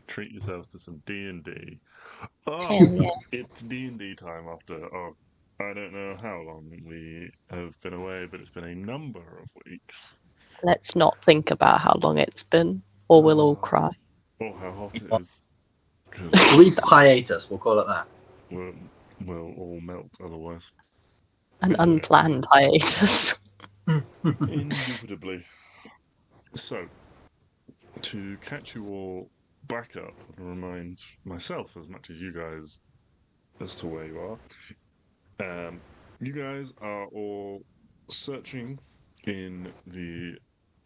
Treat yourselves to some D&D. Hell Oh, yeah. it's D&D time after, I don't know how long we have been away, but it's been a number of weeks. Let's not think about how long it's been, or we'll all Oh, cry. how hot it Yeah. is. Because Brief hiatus, we'll call it that. we'll, we'll all melt otherwise. An Anyway, unplanned hiatus. indubitably. So, to catch you all back up and remind myself as much as you guys as to where you are, you guys are all searching in the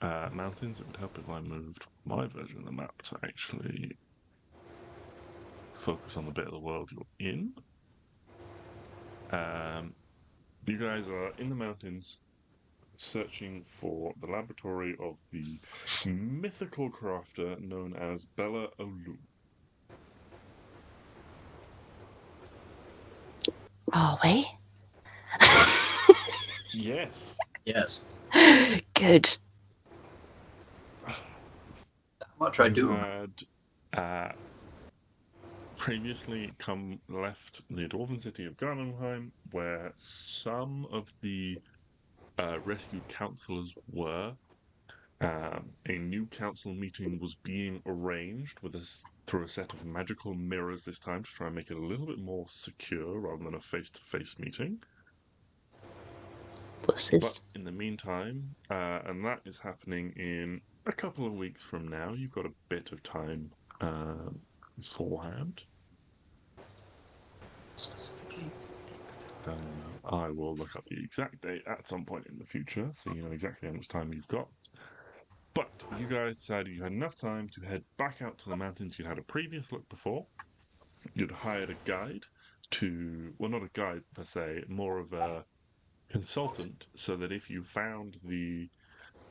mountains. It would help if I moved my version of the map to actually focus on the bit of the world you're in. You guys are in the mountains searching for the laboratory of the mythical crafter known as Bella Olu. Are we? Yes. Yes. Good. That much I You do. had previously left the dwarven city of Garnenheim, where some of the rescued councillors were. A new council meeting was being arranged through a set of magical mirrors this time to try and make it a little bit more secure rather than a face-to-face meeting. But Pussies. in the meantime, and that is happening in a couple of weeks from now, you've got a bit of time beforehand. Specifically. I will look up the exact date at some point in the future, so you know exactly how much time you've got. But you guys decided you had enough time to head back out to the mountains. You had a previous look before. You'd hired a guide well, not a guide per se, more of a consultant, so that if you found the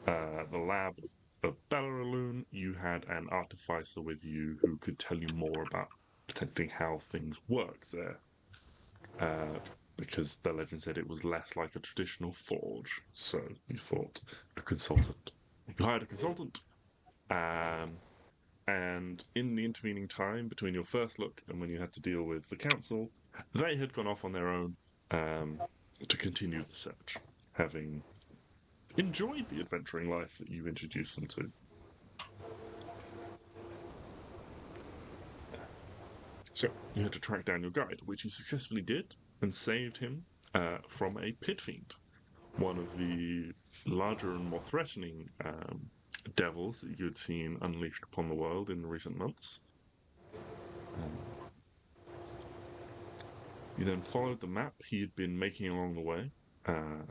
lab of Bellaraloon, you had an artificer with you who could tell you more about potentially how things work there. Because the legend said it was less like a traditional forge, so you thought a consultant. You hired a consultant, and in the intervening time between your first look and when you had to deal with the council, they had gone off on their own to continue the search, having enjoyed the adventuring life that you introduced them to. So you had to track down your guide, which you successfully did, and saved him from a pit fiend, one of the larger and more threatening devils that you had seen unleashed upon the world in recent months. You then followed the map he had been making along the way,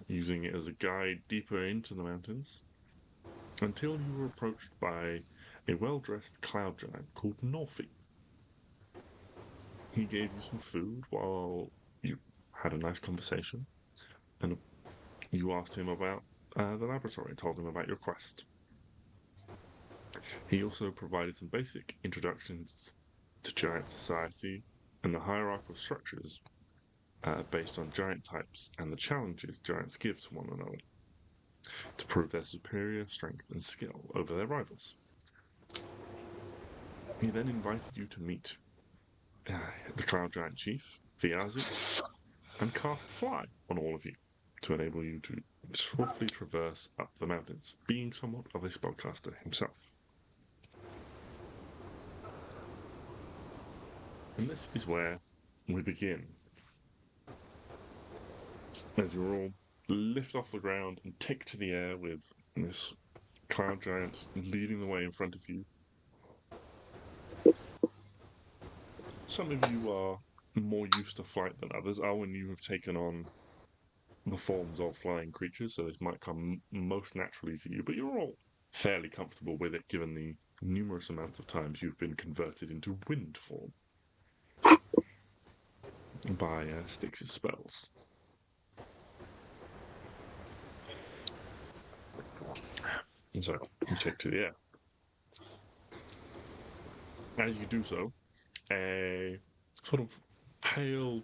using it as a guide deeper into the mountains, until you were approached by a well-dressed cloud giant called Norfie. He gave you some food while you had a nice conversation, and you asked him about the laboratory and told him about your quest. He also provided some basic introductions to giant society and the hierarchical structures based on giant types and the challenges giants give to one another to prove their superior strength and skill over their rivals. He then invited you to meet the Cloud Giant Chief, Thiazi, and cast Fly on all of you to enable you to swiftly traverse up the mountains, being somewhat of a spellcaster himself. And this is where we begin. As you all lift off the ground and take to the air with this cloud giant leading the way in front of you. Some of you are more used to flight than others. Arwen, you have taken on the forms of flying creatures, so this might come most naturally to you, but you're all fairly comfortable with it given the numerous amounts of times you've been converted into wind form by Stix's spells. And so you take to the air. As you do so, a sort of pale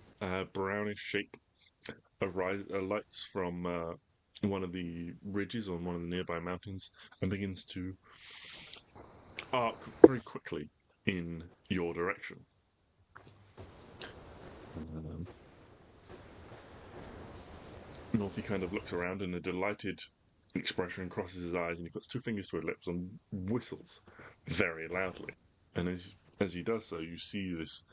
brownish shape alights from one of the ridges on one of the nearby mountains and begins to arc very quickly in your direction. Northy kind of looks around and a delighted expression crosses his eyes, and he puts two fingers to his lips and whistles very loudly. And as he does so, you see this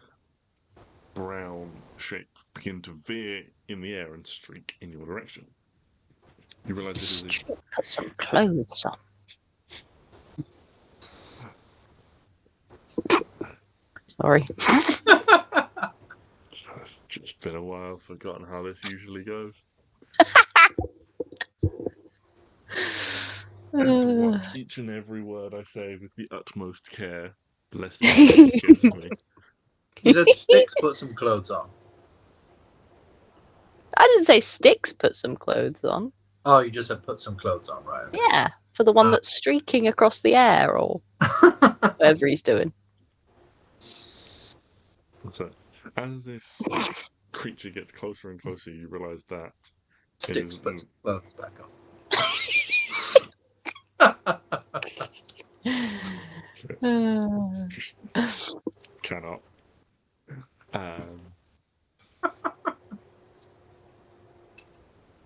brown shape begin to veer in the air and streak in your direction. You realise this is Put some clothes on. Sorry. It's just been a while, forgotten how this usually goes. I have to watch each and every word I say with the utmost care, lest it goes against me. You said Stix put some clothes on. I didn't say Stix put some clothes on. Oh, you just said put some clothes on, right? Okay. Yeah, for the one that's streaking across the air or whatever he's doing. So, as this creature gets closer and closer, you realise that Stix puts clothes back on. Cannot.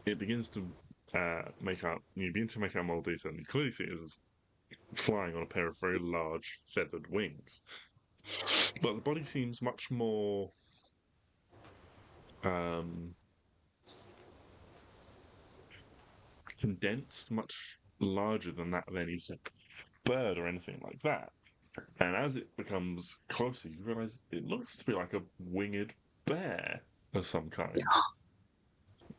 It begins to make out. You begin to make out more detail, and you clearly see it as flying on a pair of very large feathered wings. But the body seems much more condensed, much larger than that of any bird or anything like that. And as it becomes closer, you realise it looks to be like a winged bear of some kind.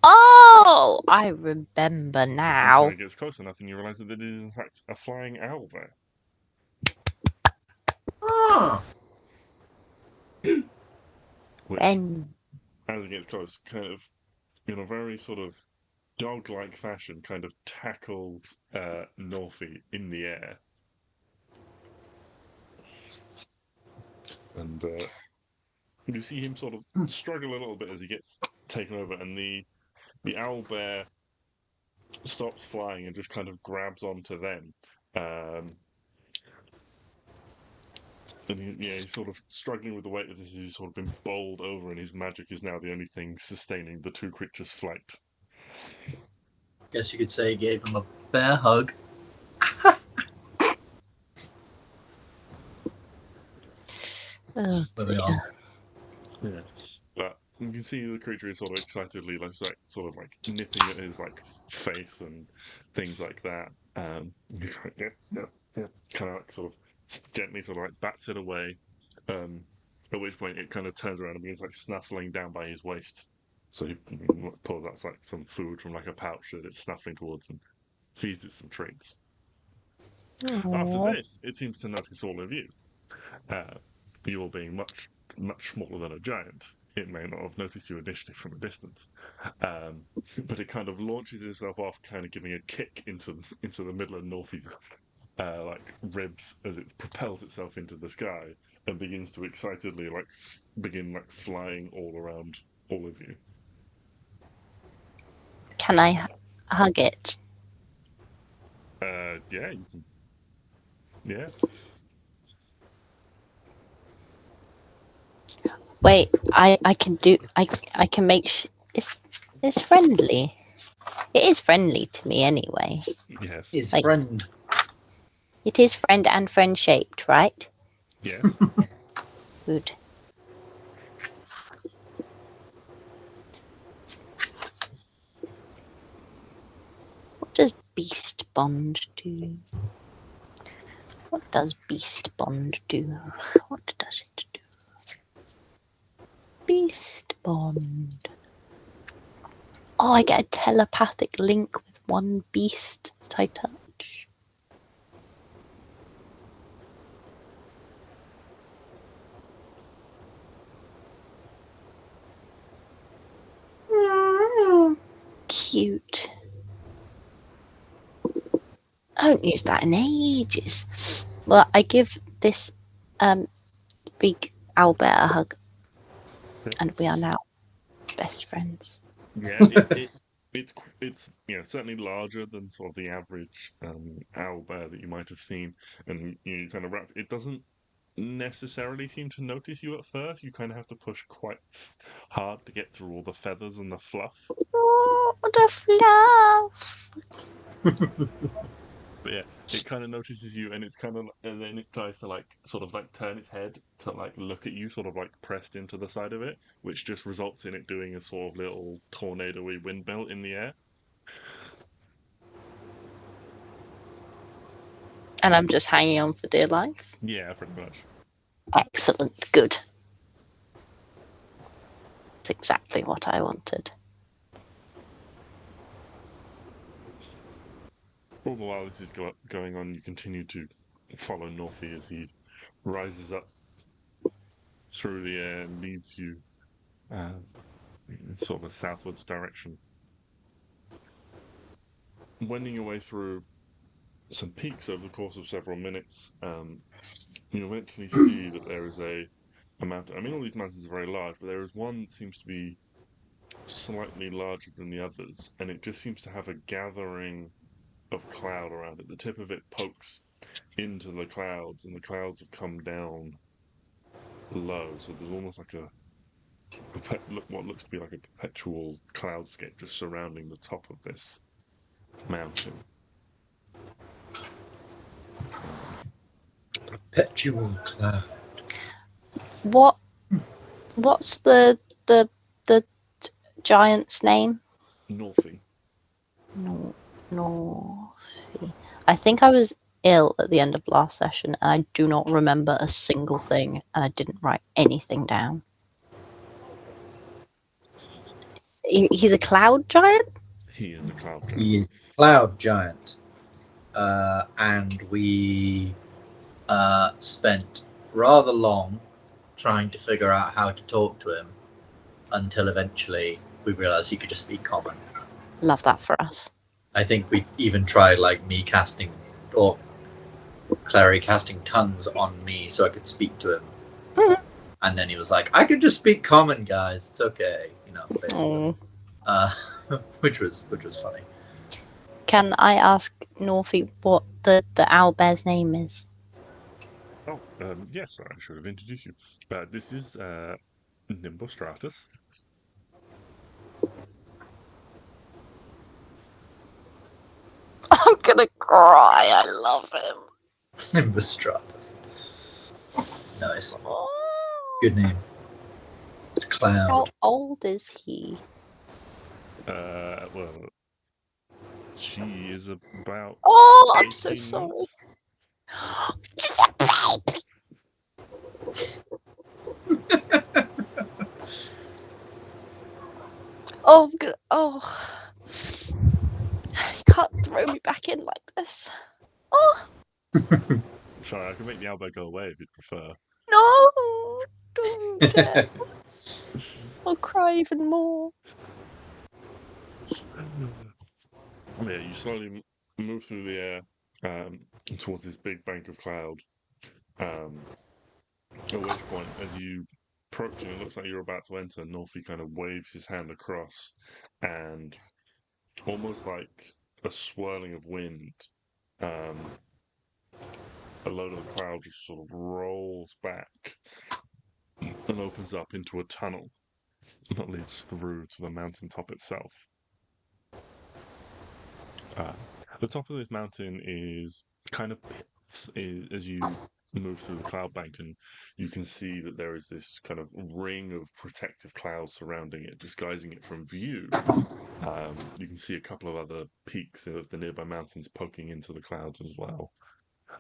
Oh, I remember now. Until it gets close enough and you realise that it is in fact a flying owl bear. Oh. Which, And as it gets close, kind of, in a very sort of dog-like fashion, kind of tackles Northy in the air. And you see him sort of struggle a little bit as he gets taken over, and the owl bear stops flying and just kind of grabs onto them. And he's sort of struggling with the weight of this. He's sort of been bowled over, and his magic is now the only thing sustaining the two creatures' flight. Guess you could say he gave him a bear hug. oh, Moving on. Yeah, but you can see the creature is sort of excitedly, sort of nipping at his face and things like that. Yeah, kind of sort of gently sort of bats it away. At which point it kind of turns around and begins snuffling down by his waist. So he pulls out some food from a pouch that it's snuffling towards and feeds it some treats. After this, it seems to notice all of you. You all being much smaller than a giant, it may not have noticed you initially from a distance, but it kind of launches itself off, kind of giving a kick into the middle of Northy's ribs as it propels itself into the sky and begins to excitedly begin flying all around all of you. can I hug it? Yeah, you can. Yeah. Wait, I can make it's friendly. It is friendly to me anyway. Yes. His friend. It is friend and friend shaped, right? Yeah. Good. What does Beast Bond do? What does Beast Bond do? What does it do? Beast Bond. Oh, I get a telepathic link with one beast that I touch. Cute. I haven't used that in ages. Well, I give this big owlbear a hug, and we are now best friends. Yeah, it's certainly larger than sort of the average owl bear that you might have seen, and you kind of wrap. It doesn't necessarily seem to notice you at first. You kind of have to push quite hard to get through all the feathers and the fluff. Oh, the fluff. But yeah, it kind of notices you, and it's kind of, and then it tries to like sort of like turn its head to like look at you, sort of like pressed into the side of it, which just results in it doing a sort of little tornado-y windmill in the air. And I'm just hanging on for dear life. Yeah, pretty much. Excellent. Good. That's exactly what I wanted. All the while this is going on, you continue to follow Northy as he rises up through the air and leads you in sort of a southwards direction. Wending your way through some peaks over the course of several minutes, you eventually see that there is a mountain. I mean, all these mountains are very large, but there is one that seems to be slightly larger than the others, and it just seems to have a gathering of cloud around it. The tip of it pokes into the clouds, and the clouds have come down low, so there's almost like what looks to be like a perpetual cloudscape just surrounding the top of this mountain. Perpetual cloud. What's the giant's name? Northy. Northy. I think I was ill at the end of last session, and I do not remember a single thing, and I didn't write anything down. He's a cloud giant? He is the cloud giant. He is cloud giant. And we spent rather long trying to figure out how to talk to him until eventually we realized he could just speak common. Love that for us. I think we even tried like me casting or Klari casting tongues on me so I could speak to him. Mhm. And then he was like, I can just speak common, guys. It's okay. You know, basically. Which was funny. Can I ask Northy what the owlbear's name is? Oh, yes, I should have introduced you. This is Nimbostratus. I'm gonna cry. I love him. Nimbostratus. Nice. Good name. It's Cloud. How old is he? Well, she is about. Oh, I'm so 18 sorry. months. She's a baby. Oh, I'm gonna. Oh, you can't throw me back in like this. Oh Sorry, I can make the owlbear go away if you'd prefer. no! Don't. I'll cry even more. Yeah, you slowly move through the air towards this big bank of cloud. At which point, as you approach and it looks like you're about to enter, Northy kind of waves his hand across, and almost like a swirling of wind, a load of the cloud just sort of rolls back and opens up into a tunnel that leads through to the mountaintop itself. The top of this mountain is kind of pits as you move through the cloud bank, and you can see that there is this kind of ring of protective clouds surrounding it, disguising it from view. You can see a couple of other peaks of the nearby mountains poking into the clouds as well.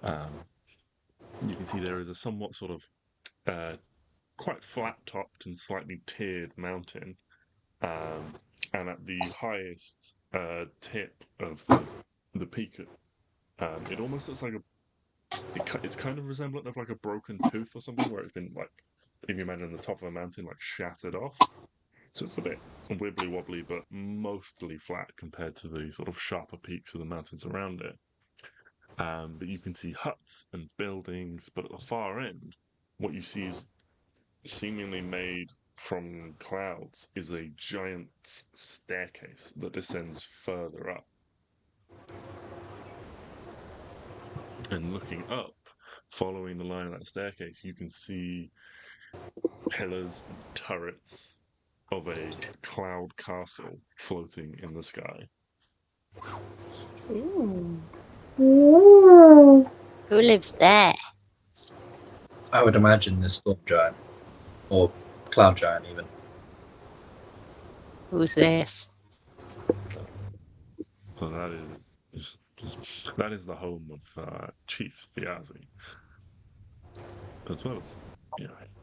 You can see there is a somewhat sort of quite flat-topped and slightly tiered mountain, and at the highest tip of the peak, it almost looks like it's kind of resemblant of like a broken tooth or something, where it's been like, if you imagine the top of a mountain like shattered off. So it's a bit wibbly wobbly, but mostly flat compared to the sort of sharper peaks of the mountains around it. But you can see huts and buildings, but at the far end, what you see is seemingly made from clouds is a giant staircase that descends further up. And looking up, following the line of that staircase, you can see pillars and turrets of a cloud castle floating in the sky. Ooh. Who lives there? I would imagine this storm giant, or cloud giant even. Who's this? So that is the home of Chief Thiazi, as well as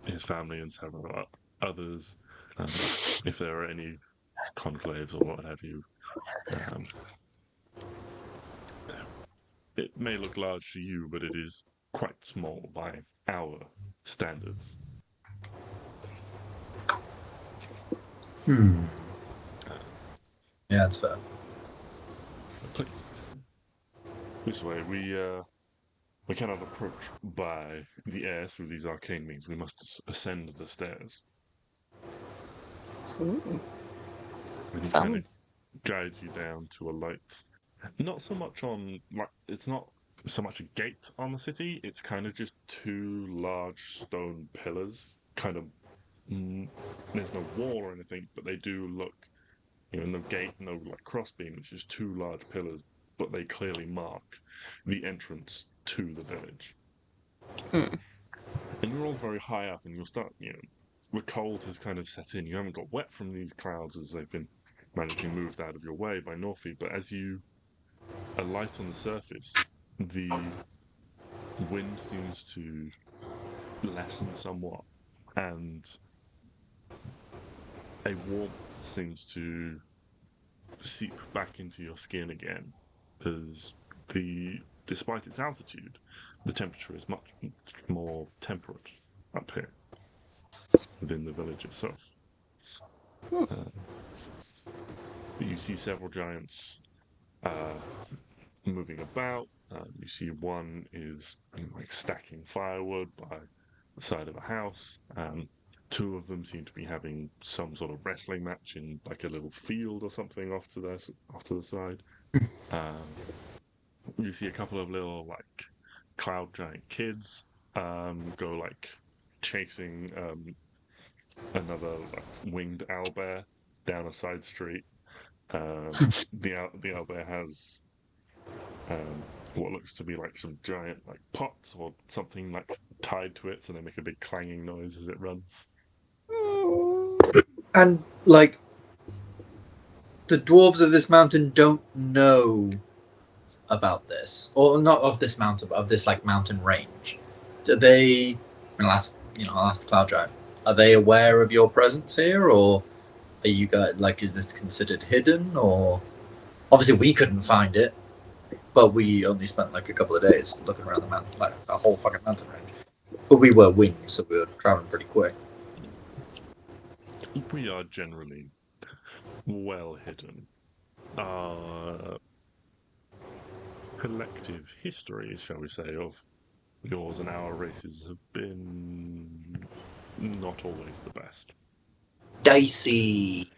his family and several others. If there are any conclaves or what have you, it may look large to you, but it is quite small by our standards. Yeah, that's fair. Please. This way, we cannot approach by the air through these arcane means. We must ascend the stairs. Ooh. And he kind of guides you down to a light. Not so much on, like, it's not so much a gate on the city, it's kind of just two large stone pillars. Kind of, there's no wall or anything, but they do look, no gate, no like crossbeam, it's just two large pillars, but they clearly mark the entrance to the village. And you're all very high up, and you'll start, the cold has kind of set in. You haven't got wet from these clouds as they've been magically moved out of your way by Norfi, but as you alight on the surface, the wind seems to lessen somewhat, and a warmth seems to seep back into your skin again, as despite its altitude, the temperature is much more temperate up here within the village itself. You see several giants moving about. You see one is stacking firewood by the side of a house. Two of them seem to be having some sort of wrestling match in like a little field or something off to the side. You see a couple of little like cloud giant kids go like chasing another like winged owlbear down a side street. The owlbear has what looks to be like some giant like pots or something like tied to it, so they make a big clanging noise as it runs. And like the dwarves of this mountain don't know about this, or not of this mountain, but of this like mountain range. Do they? I'll ask the cloud giant. Are they aware of your presence here, or are you guys like? Is this considered hidden, or obviously we couldn't find it, but we only spent like a couple of days looking around the mountain, like a whole fucking mountain range. But we were winged, so we were traveling pretty quick. We are generally well hidden. Our collective histories, shall we say, of yours and our races have been not always the best. Dicey.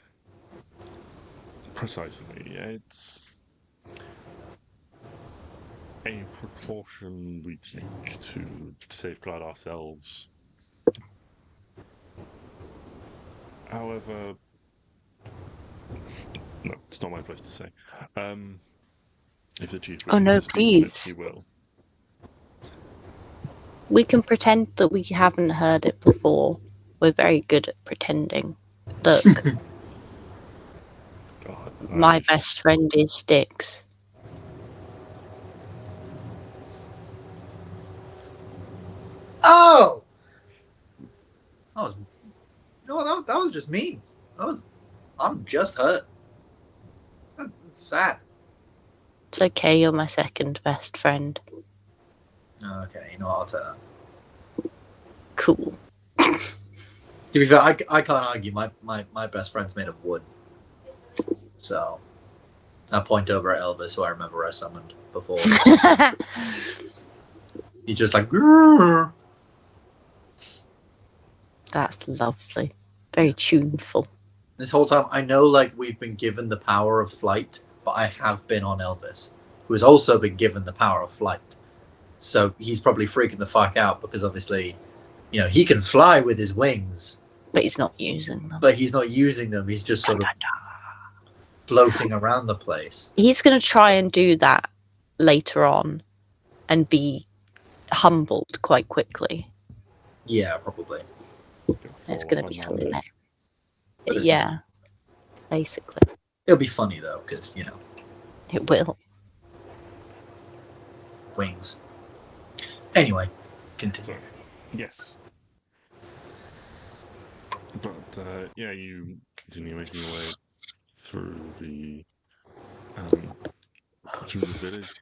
Precisely. It's a precaution we take to safeguard ourselves. However, no, it's not my place to say. If the chief Oh no, wishes to speak on it, please. he will. We can pretend that we haven't heard it before. We're very good at pretending. Look, God, my best friend is Stix. Oh! That was just mean. I'm just hurt. That's sad. It's okay, you're my second best friend. Okay, you know what, I'll tell that. Cool. To be fair, I can't argue. My best friend's made of wood. So, I point over at Elvis, who I remember I summoned before. He's just like, grrr. That's lovely. Very tuneful. This whole time, I know like we've been given the power of flight, but I have been on Elvis, who has also been given the power of flight. So he's probably freaking the fuck out because obviously, he can fly with his wings, But he's not using them. but he's not using them. He's just sort of floating around the place. He's going to try and do that later on and be humbled quite quickly. Yeah, probably. It's going to be Fall unharmed. hilarious. Yeah, basically. It'll be funny though, because It will. wings. Anyway, continue. So, yes. But yeah, you continue making your way through the village.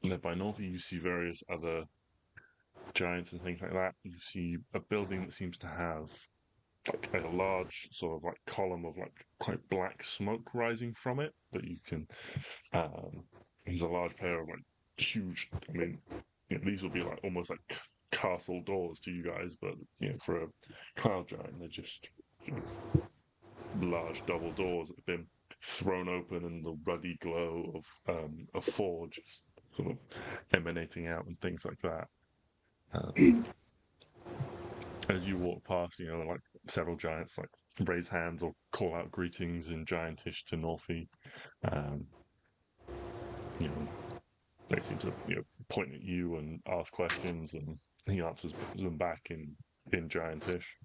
Led by Northie, you see various other giants and things like that. You see a building that seems to have like a large sort of like column of like quite black smoke rising from it. But you can there's a large pair of like huge. I mean, these will be like almost like castle doors to you guys, but for a cloud giant, they're just large double doors that have been thrown open, and the ruddy glow of a forge is sort of emanating out and things like that. As you walk past, like several giants like raise hands or call out greetings in giantish to Northie. They seem to point at you and ask questions, and he answers them back in giantish.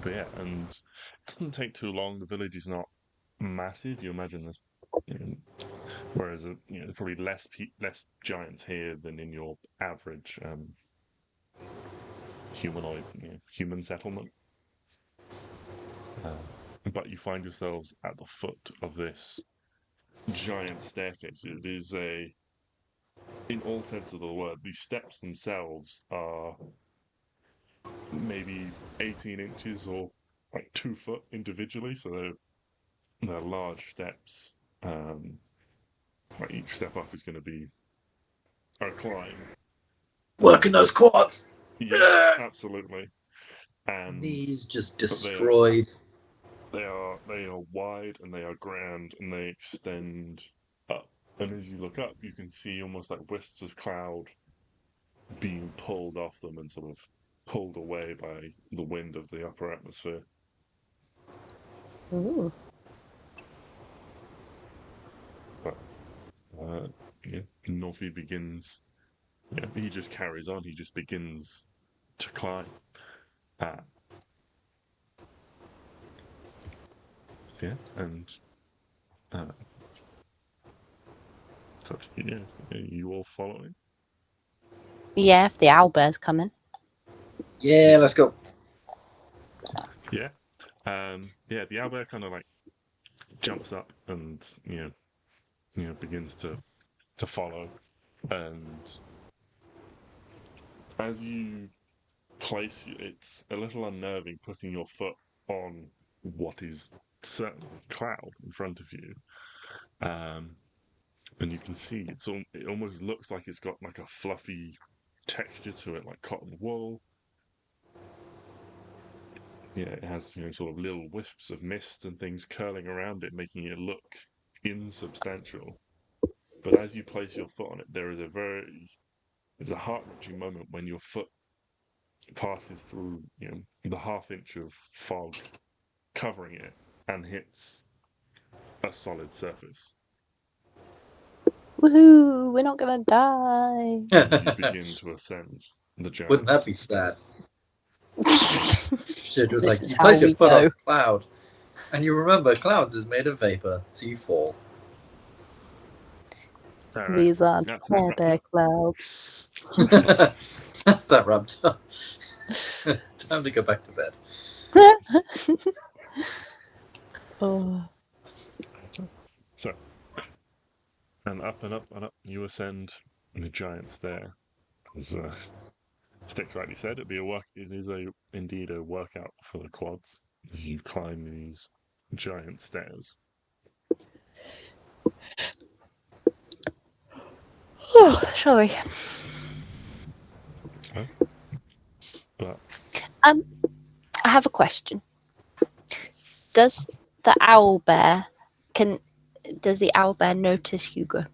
But yeah, and it doesn't take too long. The village is not massive. You imagine there's, whereas there's probably less giants here than in your average humanoid human settlement. But you find yourselves at the foot of this giant staircase. It is in all sense of the word, the steps themselves are maybe 18 inches or like 2 foot individually, so they're large steps. Like each step up is going to be a climb. Working those quads. Yeah, absolutely. And knees just destroyed. They are wide and they are grand and they extend up. And as you look up, you can see almost like wisps of cloud being pulled off them and sort of pulled away by the wind of the upper atmosphere. Ooh. But Northie begins. He just carries on. He just begins to climb. And so you all following? Yeah, if the owlbear's coming. Yeah, let's go. Yeah. The owlbear kind of like jumps up and begins to follow, and as you place, it's a little unnerving putting your foot on what is certainly cloud in front of you, and you can see it almost looks like it's got like a fluffy texture to it, like cotton wool. It has sort of little wisps of mist and things curling around it, making it look insubstantial. But as you place your foot on it, there's a heart-wrenching moment when your foot passes through the half-inch of fog covering it and hits a solid surface. Woohoo! We're not gonna die. And you begin to ascend the giant. Wouldn't that be sad? Shit was This like, is you how place your we foot go. on cloud, and you remember clouds is made of vapor, so you fall. Right. These are That's Care Bear clouds. That's that wrapped up. Time to go back to bed. Oh. So, and up and up and up you ascend the giant stair. As Stix rightly said, it is indeed a workout for the quads as you climb these giant stairs. Oh, sorry. But I have a question. Does the owlbear does the owlbear notice Hugo?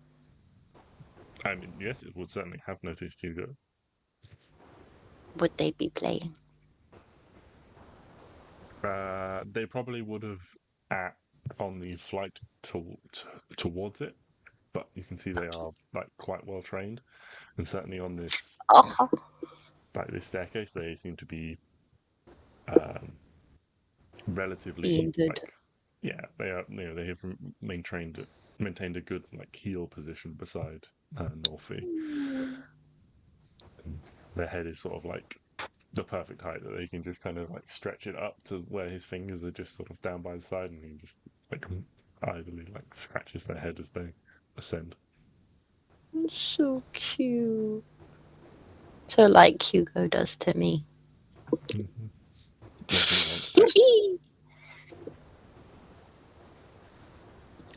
I mean, yes, it would certainly have noticed Hugo. Would they be playing? They probably would have on the flight towards it, but you can see they are like quite well trained, and certainly on this Oh, this staircase, they seem to be relatively being good. like, yeah, they are. You know, they have maintained a good like heel position beside Northie. Their head is sort of like the perfect height that they can just kind of like stretch it up to where his fingers are just sort of down by the side, and he just like idly like scratches their head as they ascend. So cute. So like Hugo does to me.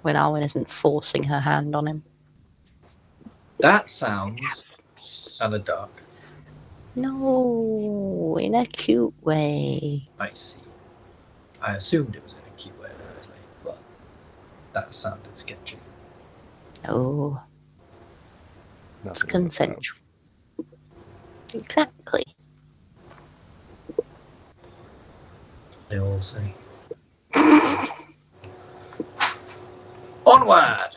When Arwen isn't forcing her hand on him. That sounds kind of dark. No, in a cute way. I see. I assumed it was in a cute way, obviously, but that sounded sketchy. Oh, it's consensual. Exactly. They all say. Onward!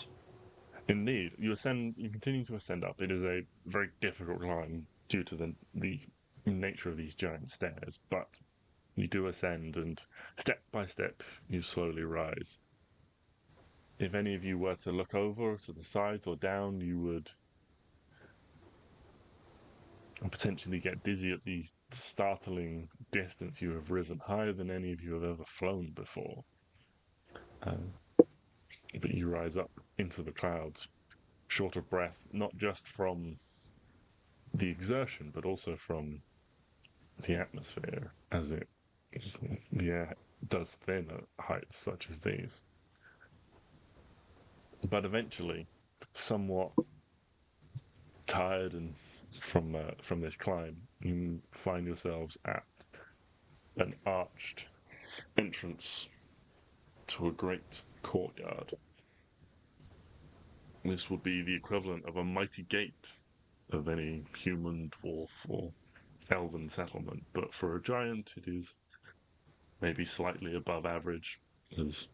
Indeed, you continue to ascend up. It is a very difficult climb due to the nature of these giant stairs, but you do ascend, and step by step you slowly rise. If any of you were to look over to the sides or down, you would potentially get dizzy at the startling distance you have risen, higher than any of you have ever flown before. But you rise up into the clouds, short of breath, not just from the exertion, but also from the atmosphere, as the air does thin at heights such as these. But eventually, somewhat tired and from this climb, you find yourselves at an arched entrance to a great courtyard. This would be the equivalent of a mighty gate of any human, dwarf, or elven settlement, but for a giant, it is maybe slightly above average as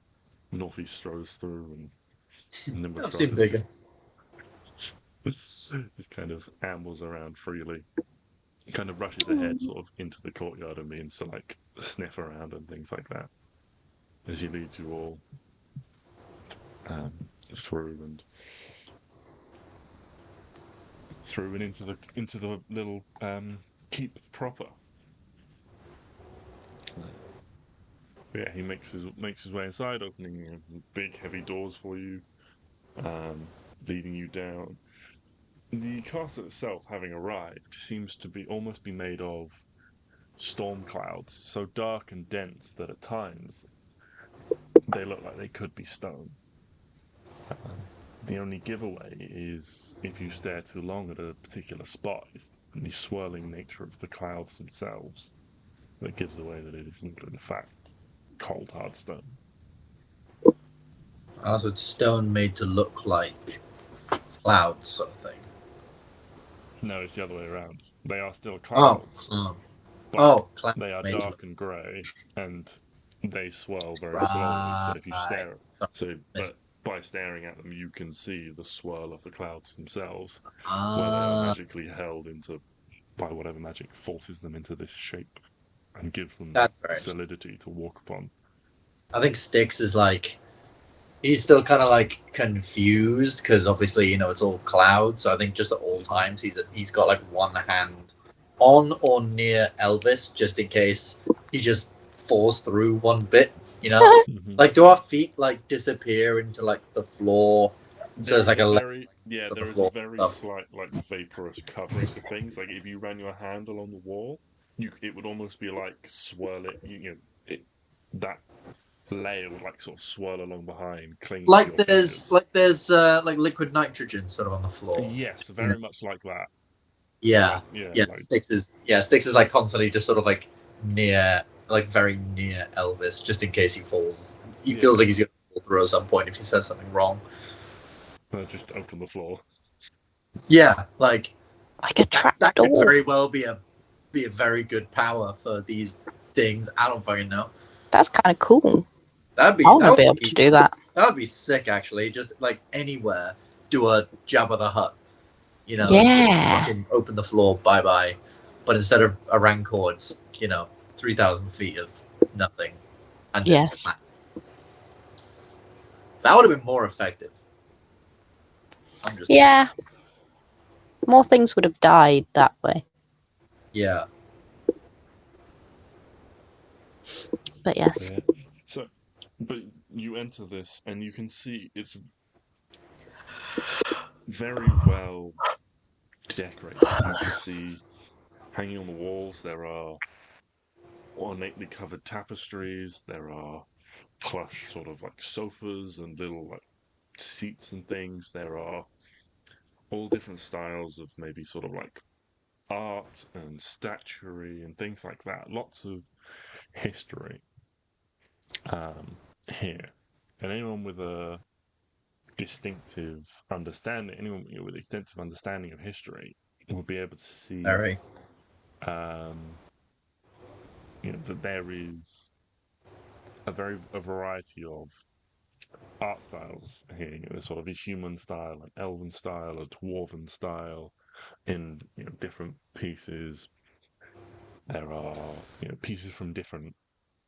Northeast strolls through and I've seen bigger. Just kind of ambles around freely. Kind of rushes ahead sort of into the courtyard and begins to like sniff around and things like that as he leads you all through and into the little keep proper. Yeah, he makes his way inside, opening big heavy doors for you, leading you down. The castle itself, having arrived, seems to be almost be made of storm clouds, so dark and dense that at times they look like they could be stone. The only giveaway is if you stare too long at a particular spot, it's the swirling nature of the clouds themselves that gives away that it is in fact cold hard stone. Also, it's stone made to look like clouds, sort of thing. No, it's the other way around. They are still clouds. They are dark and grey, and they swirl very slowly. So if you stare, but by staring at them, you can see the swirl of the clouds themselves, where they are magically held by whatever magic forces them into this shape and gives them that solidity to walk upon. I think Stix is like, he's still kind of like confused because obviously, you know, it's all clouds. So I think just at all times he's got like one hand on or near Elvis just in case he just falls through one bit, you know. Like, do our feet like disappear into like the floor? So there's like a a very slight like vaporous covering of things. Like if you ran your hand along the wall, it would almost be like swirl it. That layer would like sort of swirl along behind, cling. Like there's like liquid nitrogen sort of on the floor. Yes, very much like that. Yeah. Stix is like constantly just sort of like very near Elvis, just in case he falls. He feels like he's gonna through at some point if he says something wrong. Just open the floor. Yeah, like a trap that door. could very well be a very good power for these things. I don't fucking know. That's kind of cool. I want to be able to do that. That would be sick, actually. Just like anywhere, do a Jabba the Hutt. You know, Yeah. fucking open the floor, bye bye. But instead of a rancor, it's 3,000 feet of nothing, and Yes. it's flat. That would have been more effective. Yeah. More things would have died that way. Yeah. But yes. Yeah. So, but you enter this and you can see it's very well decorated. You can see hanging on the walls there are ornately covered tapestries. There are plush sort of like sofas and little like seats and things. There are all different styles of maybe sort of like art and statuary and things like that. Lots of history here. And anyone with a distinctive understanding, anyone with extensive understanding of history will be able to see that there is a variety of art styles here. There's sort of a human style, an elven style, a dwarven style, in different pieces. There are pieces from different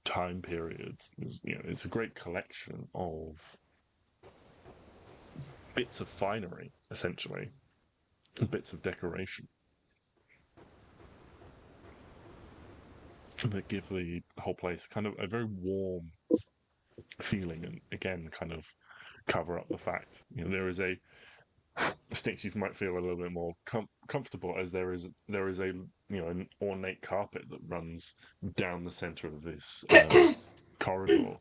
time periods. It's a great collection of bits of finery, essentially, bits of decoration that give the whole place kind of a very warm feeling, and again, kind of cover up the fact there is a Stix. You might feel a little bit more comfortable as there is a an ornate carpet that runs down the center of this corridor,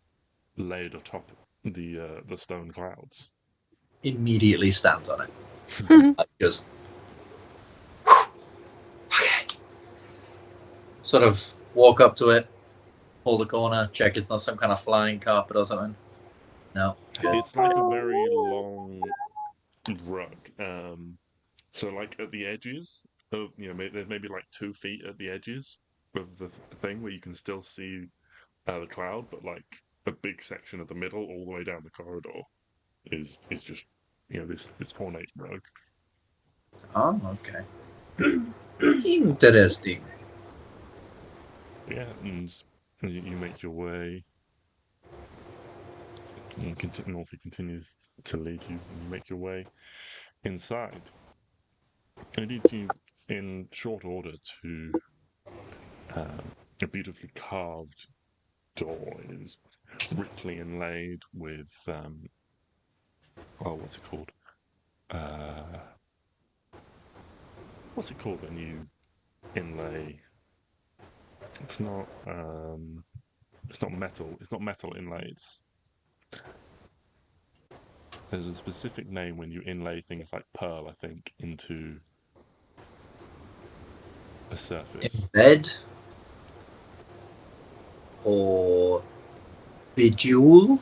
laid atop the stone clouds. Immediately stands on it. Just sort of walk up to it, hold the corner, check it's not some kind of flying carpet or something. No. Good. It's like a very long rug. So like at the edges of there's maybe like 2 feet at the edges of the thing where you can still see the cloud, but like a big section of the middle all the way down the corridor is just this ornate rug. Oh, okay. Interesting. Yeah, and you make your way. Northie continues to lead you, and you make your way inside. It leads you in short order to a beautifully carved door. It is richly inlaid with what's it called? What's it called when you inlay? It's not metal. It's not metal inlay. There's a specific name when you inlay things like pearl, I think, into a surface. Embed or bejewel?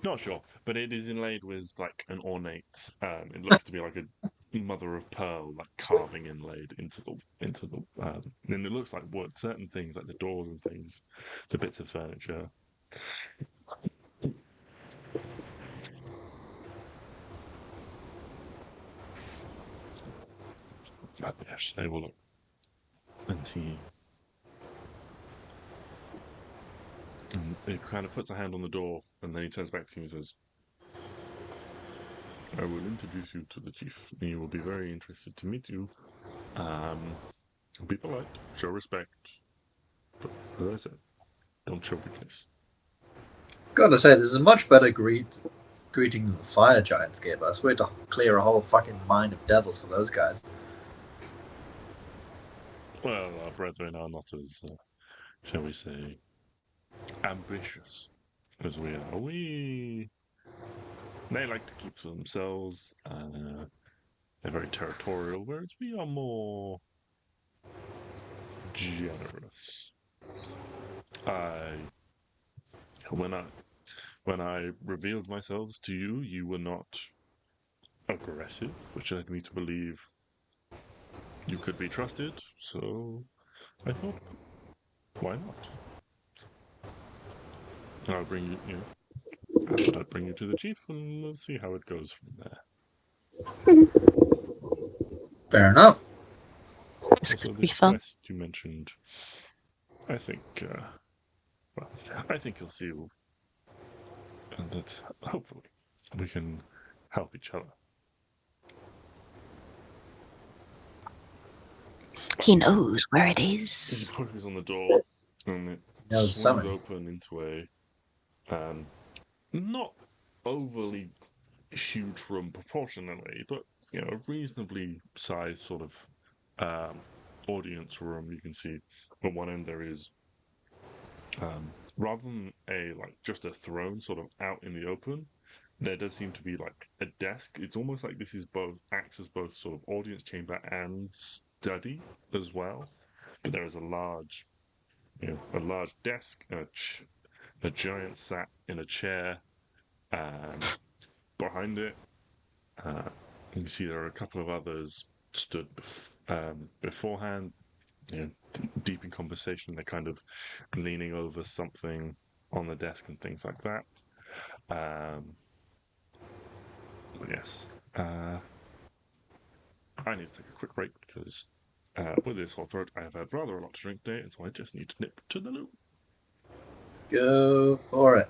Not sure, but it is inlaid with like an ornate. It looks to be like a mother of pearl, like carving inlaid into the. And it looks like wood. Certain things, like the doors and things, the bits of furniture. But yes, they will look. And he kind of puts a hand on the door, and then he turns back to you and says, I will introduce you to the chief. He will be very interested to meet you. Be polite, show respect, but as I said, don't show weakness. Gotta say, this is a much better greeting than the fire giants gave us. We had to clear a whole fucking mine of devils for those guys. Well, our brethren are not as, shall we say, ambitious as we are. They like to keep to themselves. They're very territorial, whereas we are more generous. when I revealed myself to you, you were not aggressive, which led me to believe you could be trusted. So I thought, why not? And I'll bring you. I thought I'd bring you to the chief, and we'll see how it goes from there. Fair enough. This Also, could be this fun. quest you mentioned, I think, well, I think you'll see, and that hopefully we can help each other. He knows where it He is. pushes on the door, and it Knows swings something. open into a not overly huge room proportionally, but a reasonably sized sort of audience room. You can see at one end there is rather than just a throne sort of out in the open, there does seem to be like a desk. It's almost like this is acts as both sort of audience chamber and study as well. But there is a large desk and a giant sat in a chair. Behind it, you can see there are a couple of others stood beforehand, deep in conversation. They're kind of leaning over something on the desk and things like that. Yes. I need to take a quick break because with this sore throat, I have had rather a lot to drink today, and so I just need to nip to the loo. Go for it.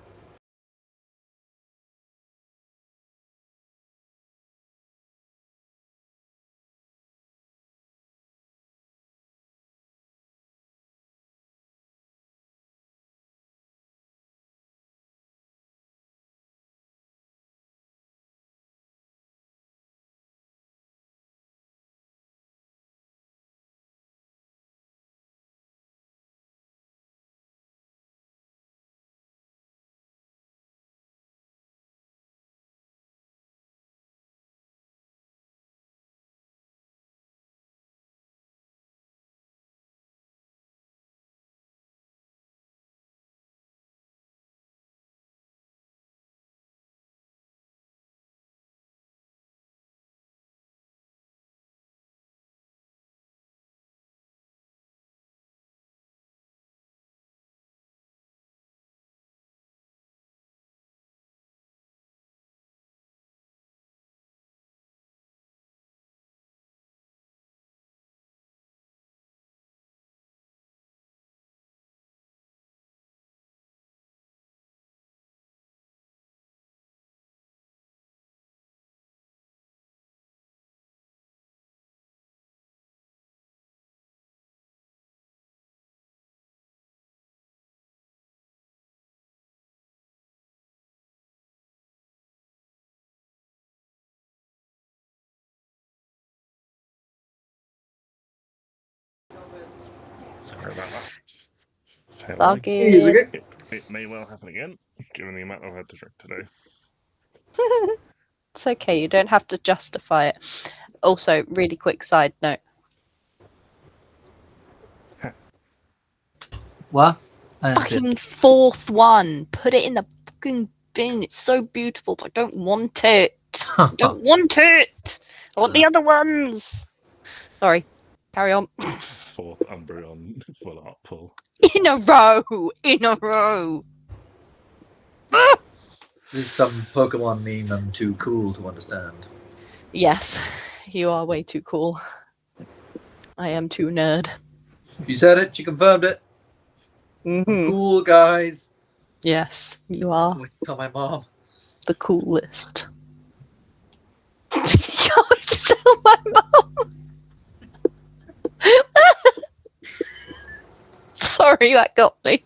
Sorry about that. Fuck Easy. it. It may well happen again, given the amount I've had to drink today. It's okay, you don't have to justify it. Also, really quick side note. What? I didn't see it. Fucking fourth one. Put it in the fucking bin. It's so beautiful, but I don't want it. I don't want it. I want the other ones. Sorry. Carry on. Fourth Umbreon full art pull. In a row. In a row. This is some Pokemon meme I'm too cool to understand. Yes, you are way too cool. I am too nerd. You said it. You confirmed it. Mm-hmm. Cool, guys. Yes, you are Wait to tell my mom. the coolest. You always tell my mom. Sorry, that got me.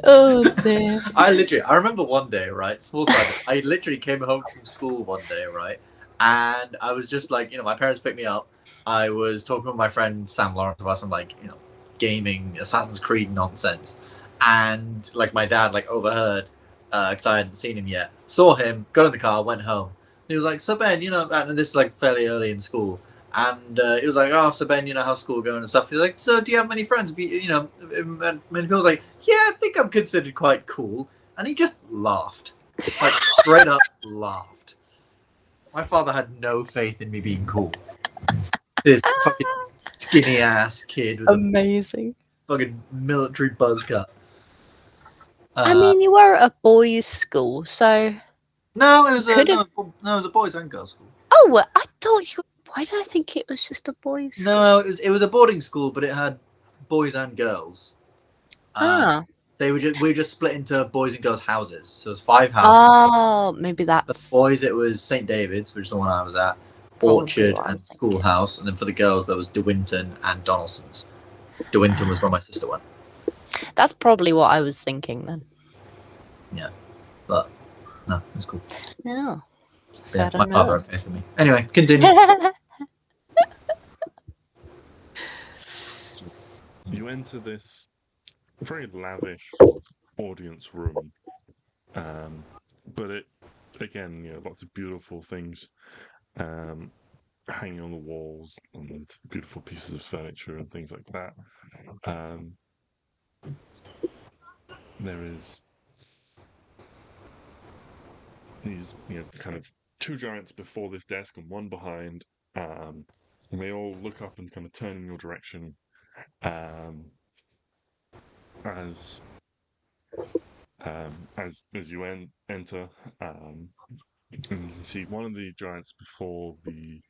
Oh dear. I remember one day, right? Small side. I literally came home from school one day, right? And I was just like, my parents picked me up. I was talking with my friend Sam Lawrence about some gaming Assassin's Creed nonsense, and my dad overheard because I hadn't seen him yet. Saw him, got in the car, went home. He was like, "So Ben, and this is fairly early in school." And he was like, "Oh, so Ben, how's school going and stuff?" He's like, "So, do you have many friends? Many people was like, "Yeah, I think I'm considered quite cool." And he just laughed, like straight up laughed. My father had no faith in me being cool. This fucking skinny ass kid with Amazing. a fucking military buzz cut. I mean, you were at a boys' school, so. No, it was Could've- it was a boys and girls school. Oh, well, I thought you. Why did I think it was just a boys' school? No, it was a boarding school, but it had boys and girls. We were just split into boys and girls' houses. So it was 5 houses. Oh, maybe For the that's. boys, it was St. David's, which is the one I was at, Probably Orchard what I and was thinking. Schoolhouse, and then for the girls, there was De Winton and Donaldson's. De Winton was where my sister went. That's probably what I was thinking then. But no, it was cool. No. Yeah, Fair my father enough. had faith in me. Anyway, continue. You enter this very lavish audience room, but it again, lots of beautiful things hanging on the walls and beautiful pieces of furniture and things like that. There is these, kind of 2 giants before this desk and 1 behind, and they all look up and kind of turn in your direction as you enter. And you can see one of the giants before the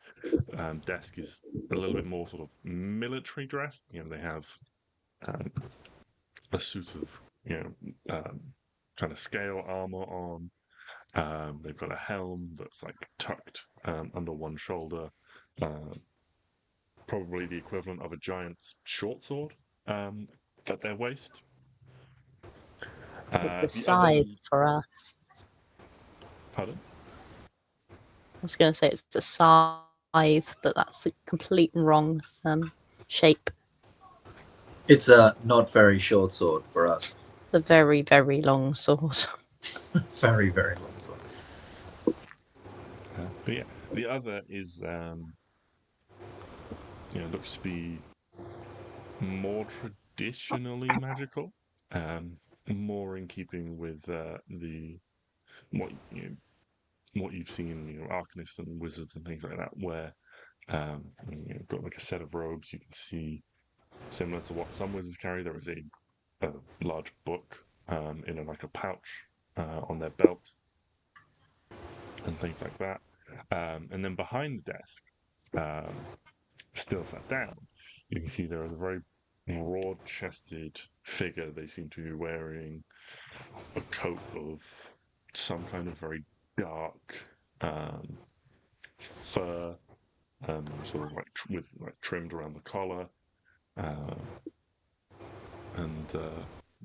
desk is a little bit more sort of military dressed. They have a suit of kind of scale armor on. They've got a helm that's like tucked under one shoulder, probably the equivalent of a giant's short sword at their waist. The scythe for us. Pardon? I was going to say it's a scythe, but that's a complete wrong shape. It's a not very short sword for us. The very, very long sword. Very, very long sword. But yeah, the other is, looks to be more traditionally magical, more in keeping with what you've seen, arcanists and wizards and things like that, where you've got like a set of robes. You can see, similar to what some wizards carry, there is a large book in like a pouch on their belt and things like that. And then behind the desk, still sat down, you can see there is a very broad-chested figure. They seem to be wearing a coat of some kind of very dark fur, sort of like with trimmed around the collar, and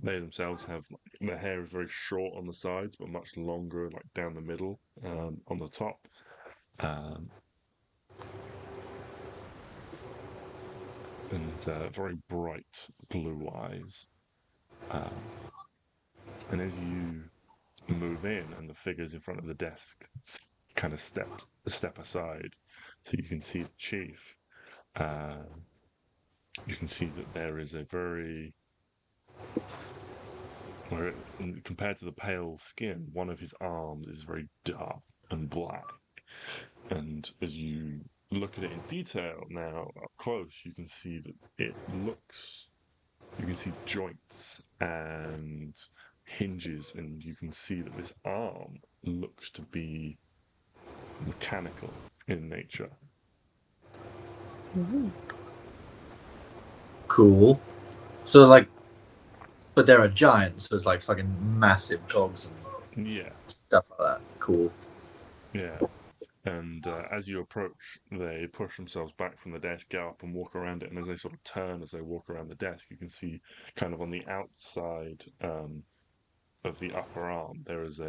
they themselves have their hair is very short on the sides, but much longer, like down the middle, on the top. And very bright blue eyes. And as you move in, and the figures in front of the desk kind of step aside, so you can see the chief. You can see that there is a very, compared to the pale skin, one of his arms is very dark and black. And as you look at it in detail now up close, you can see that you can see joints and hinges, and you can see that this arm looks to be mechanical in nature. Mm-hmm. Cool. So but there are giants, so it's like fucking massive cogs and stuff like that. Cool. Yeah. And as you approach, they push themselves back from the desk, get up and walk around it. And as they sort of turn, as they walk around the desk, you can see kind of on the outside of the upper arm, there is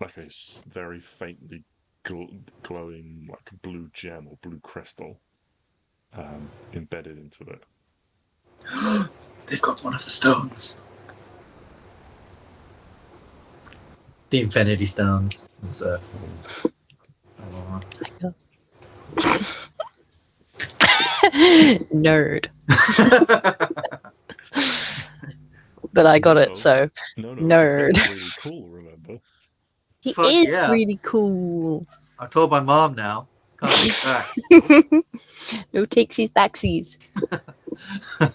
like a very faintly glowing like blue gem or blue crystal embedded into it. They've got one of the stones. The Infinity Stones. Nerd. But I got it, so No, nerd. he's really cool, remember? He Fuck is yeah. really cool. I told my mom now. Can't take back. No takesies backsies. I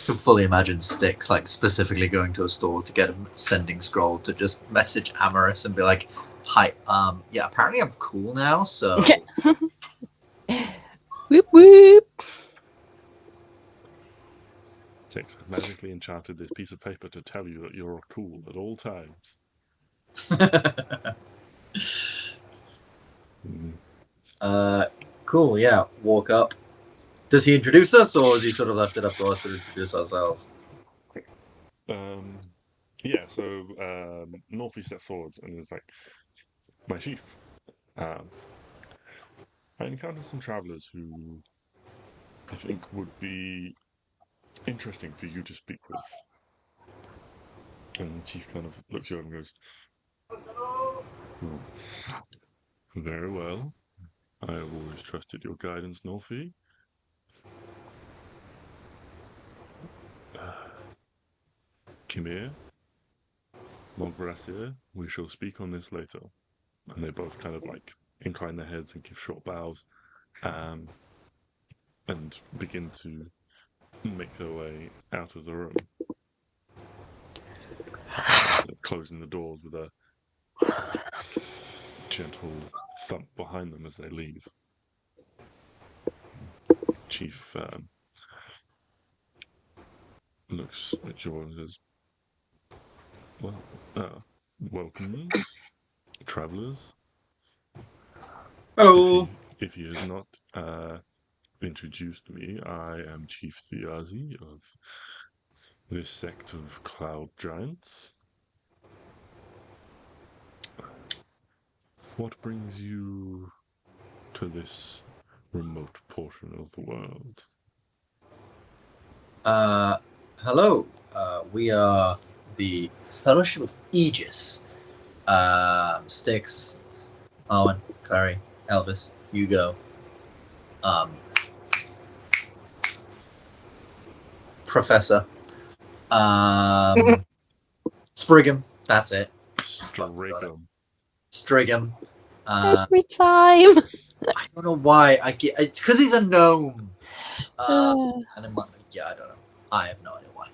can fully imagine Stix like specifically going to a store to get a sending scroll to just message Amaris and be like, "Hi, yeah, apparently I'm cool now, so." Whoop whoop. Stix, I've magically enchanted this piece of paper to tell you that you're cool at all times. Cool. Yeah. Walk up. Does he introduce us, or has he sort of left it up to us to introduce ourselves? Yeah, so Northie steps forwards and is like, my chief, I encountered some travelers who I think would be interesting for you to speak with. And the chief kind of looks you over and goes, oh, very well. I have always trusted your guidance, Northie. Kimir, Montgracier, we shall speak on this later. And they both kind of like incline their heads and give short bows, and begin to make their way out of the room, closing the doors with a gentle thump behind them as they leave. Chief looks at you and says, well, welcome, travellers. Hello. If he has not introduced me, I am Chief Thiazi of this sect of cloud giants. What brings you to this remote portion of the world? Hello. We are the Fellowship of Aegis. Stix, Arwen, Klari, Elvis, Hugo, Professor, Sprigham. That's it. Strigham. Every time. I don't know why. It's because he's a gnome. And I'm like, yeah, I don't know. I have no idea why.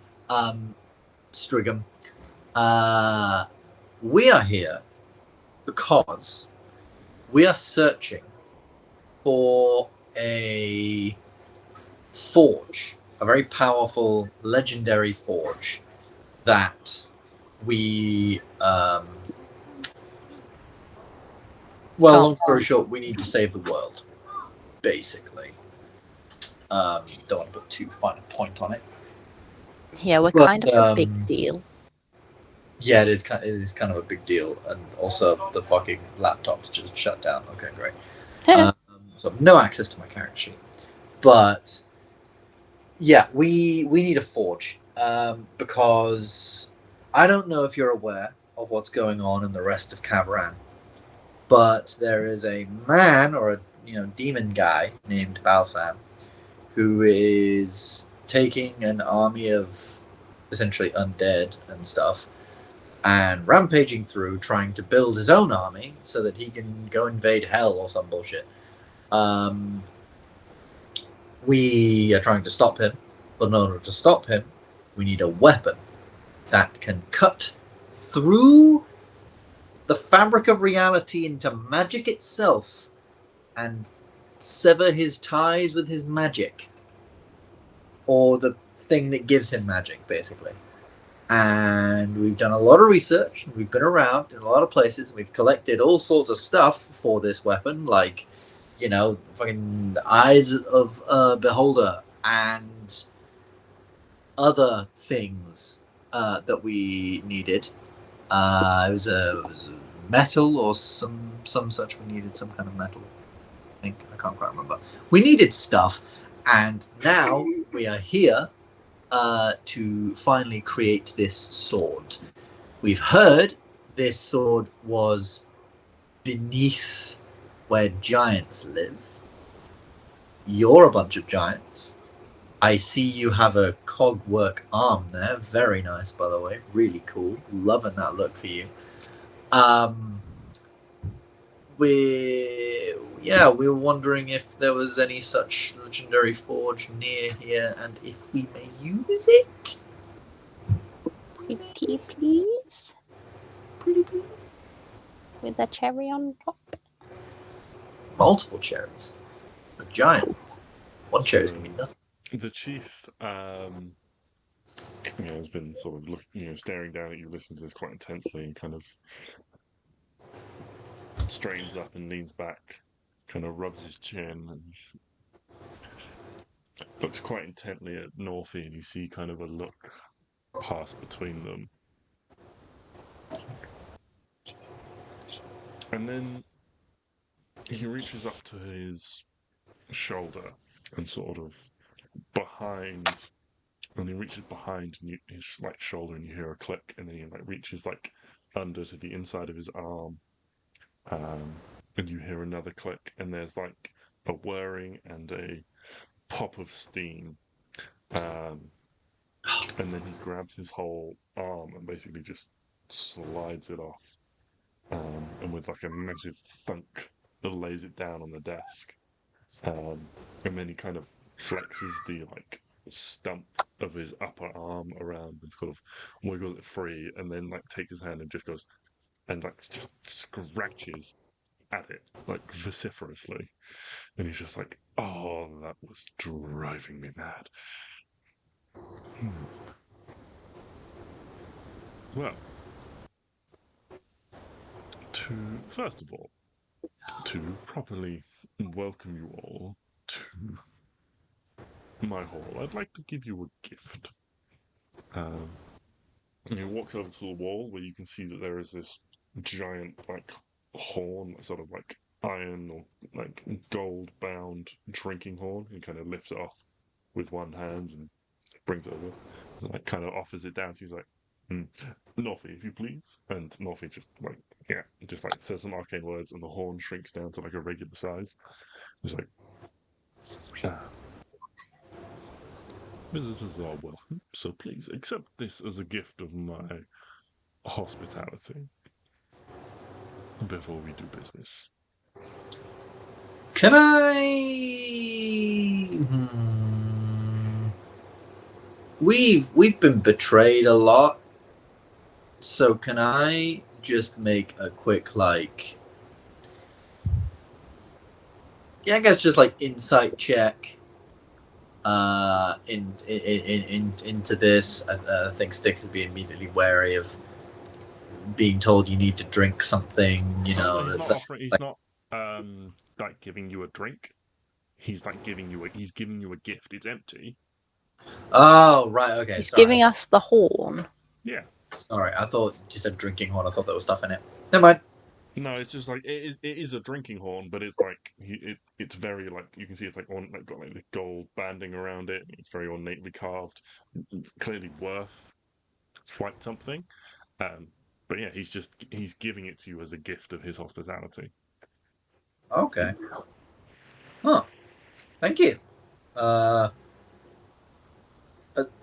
Strigham. We are here because we are searching for a forge, a very powerful, legendary forge that we, long story short, we need to save the world, basically. Don't want to put too fine a point on it. Yeah, we're kind of a big deal. Yeah, it is kind of a big deal, and also the fucking laptop's just shut down. Okay, great. So no access to my character sheet, but yeah, we need a forge because I don't know if you're aware of what's going on in the rest of Kavran, but there is a man or a demon guy named Balsam who is taking an army of essentially undead and stuff and rampaging through trying to build his own army so that he can go invade hell or some bullshit. We are trying to stop him, but in order to stop him, we need a weapon that can cut through the fabric of reality into magic itself and sever his ties with his magic, or the thing that gives him magic, basically. And we've done a lot of research, we've been around in a lot of places, we've collected all sorts of stuff for this weapon, like, fucking eyes of beholder and other things that we needed. It was a metal or some such. We needed some kind of metal. I can't quite remember. We needed stuff, and now we are here to finally create this sword. We've heard this sword was beneath where giants live. You're a bunch of giants. I see you have a cogwork arm there. Very nice, by the way. Really cool. Loving that look for you. We were wondering if there was any such legendary forge near here and if we may use it. Pretty please. Pretty please. With a cherry on top. Multiple cherries. A giant. One cherry's gonna be enough. The chief, has been sort of looking, staring down at you, listening to this quite intensely, and kind of straightens up and leans back, kind of rubs his chin, and looks quite intently at Northy, and you see kind of a look pass between them. And then he reaches up to his shoulder and sort of behind, and he reaches behind his shoulder, and you hear a click, and then he reaches under to the inside of his arm, and you hear another click, and there's a whirring and a pop of steam, and then he grabs his whole arm and basically just slides it off, and with a massive thunk, lays it down on the desk, and then he kind of flexes the stump of his upper arm around and sort of wiggles it free, and then takes his hand and just goes and just scratches at it vociferously, and he's just oh, that was driving me mad. Well, first of all, to properly welcome you all to my hall, I'd like to give you a gift. And he walks over to the wall where you can see that there is this giant horn, sort of iron or gold bound drinking horn. He kind of lifts it off with one hand and brings it over, and kind of offers it down to you. He's Northy, if you please. And Northy just says some arcane words, and the horn shrinks down to a regular size. He's visitors are welcome, so please accept this as a gift of my hospitality before we do business. Can I? We've been betrayed a lot, so can I just make a quick I guess just insight check into this? I think Stix would be immediately wary of being told you need to drink something. He's not giving you a drink. He's giving you a gift. It's empty. Oh, right, okay. He's giving us the horn. Yeah. Sorry, I thought you said drinking horn. I thought there was stuff in it. Never mind. No, it's just it is a drinking horn, but it's it's very you can see it's got the gold banding around it. It's very ornately carved, clearly worth quite something. But yeah, he's giving it to you as a gift of his hospitality. Okay. Huh. Thank you.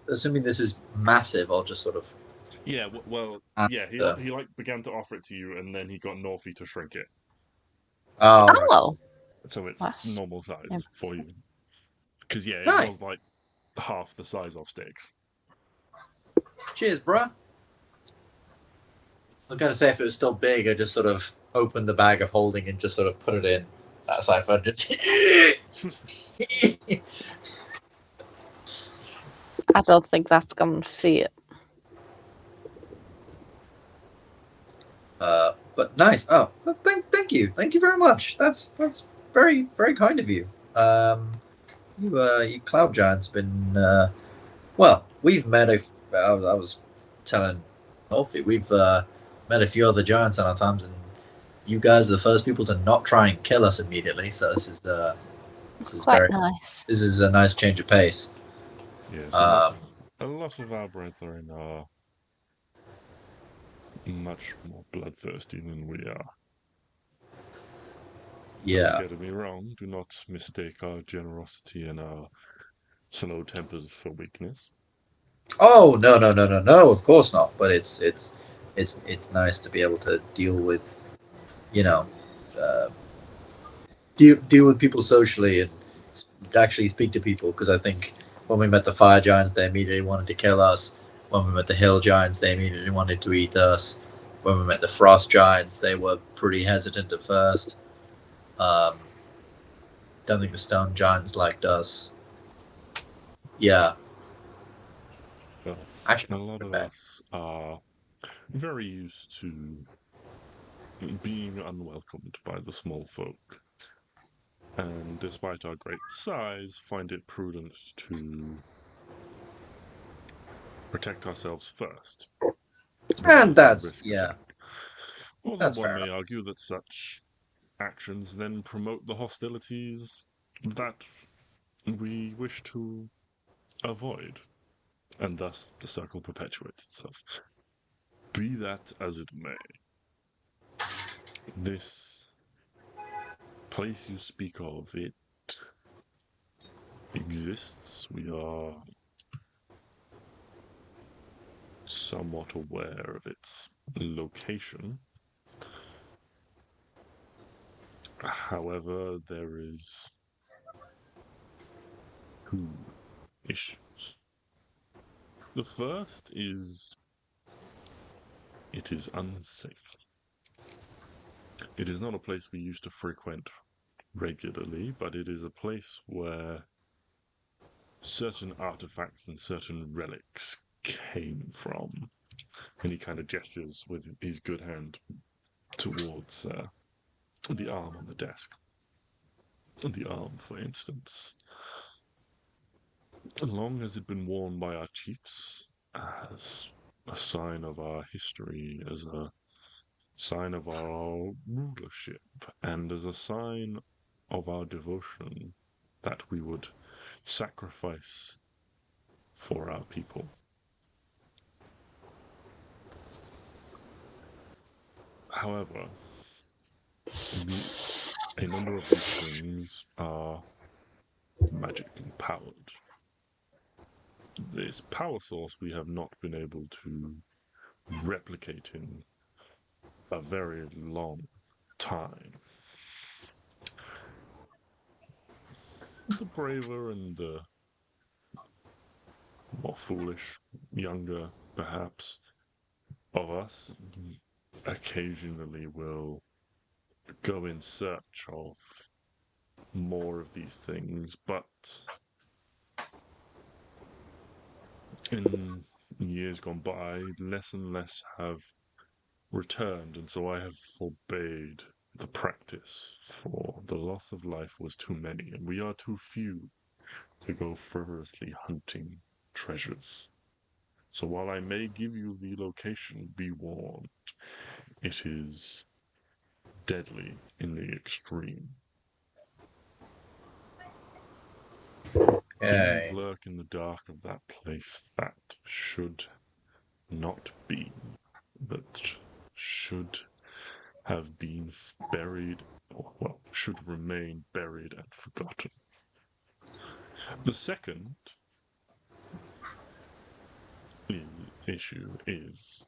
Assuming this is massive, I'll just sort of. Yeah. Well. Yeah. He began to offer it to you, and then he got Northy to shrink it. Oh. Oh. So it's normal sized for you. Because it nice. was half the size of Stix. Cheers, bruh. I was gonna say if it was still big, I'd just sort of open the bag of holding and just sort of put it in. That's like I just. I don't think that's gonna fit. But nice. Oh, thank you very much. That's very very kind of you. You cloud giants been well. We've met I was telling Northy, we've met a few other giants in our times, and you guys are the first people to not try and kill us immediately. So this is quite very nice. This is a nice change of pace. Yes. A lot of our brethren are much more bloodthirsty than we are. Yeah. Don't get me wrong. Do not mistake our generosity and our slow tempers for weakness. Oh no! Of course not. But it's nice to be able to deal with, you know, uh, deal with people socially and actually speak to people. Because I think when we met the fire giants, they immediately wanted to kill us. When we met the hill giants, they immediately wanted to eat us. When we met the frost giants, they were pretty hesitant at first. Um, don't think the stone giants liked us. Yeah, Well, actually, a lot not of bad. us are very used to being unwelcomed by the small folk, and despite our great size, find it prudent to protect ourselves first, rather And than that's risk yeah, attack. Although that's one fair may enough. argue that such actions then promote the hostilities that we wish to avoid, and thus the circle perpetuates itself. Be that as it may, this place you speak of, it exists. We are somewhat aware of its location. However, there is two issues. The first is it is unsafe. It is not a place we used to frequent regularly, but it is a place where certain artifacts and certain relics came from. And he kind of gestures with his good hand towards the arm on the desk. The arm, for instance, long has it been worn by our chiefs as a sign of our history, as a sign of our rulership, and as a sign of our devotion that we would sacrifice for our people. However, a number of these things are magically powered. This power source we have not been able to replicate in a very long time. The braver and the more foolish, younger, perhaps, of us occasionally will go in search of more of these things, but in years gone by, less and less have returned, and so I have forbade the practice, for the loss of life was too many, and we are too few to go frivolously hunting treasures. So while I may give you the location, be warned, it is deadly in the extreme. Things Okay. lurk in the dark of that place that should not be, that should have been buried, or, well, should remain buried and forgotten. The second issue is,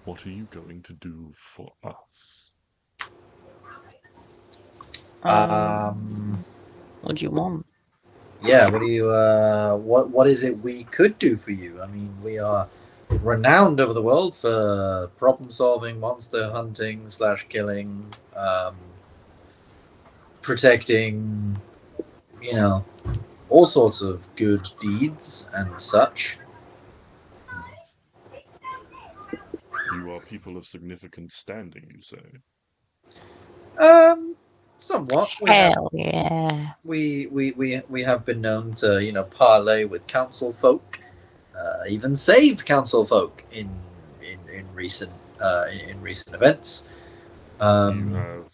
what are you going to do for us? Um. What do you want? Yeah. What do you? What is it we could do for you? I mean, we are renowned over the world for problem solving, monster hunting slash killing, protecting. You know, all sorts of good deeds and such. You are people of significant standing, you say? Um, somewhat. Hell yeah. We have been known to parlay with council folk, even save council folk in recent in recent events. You Um, have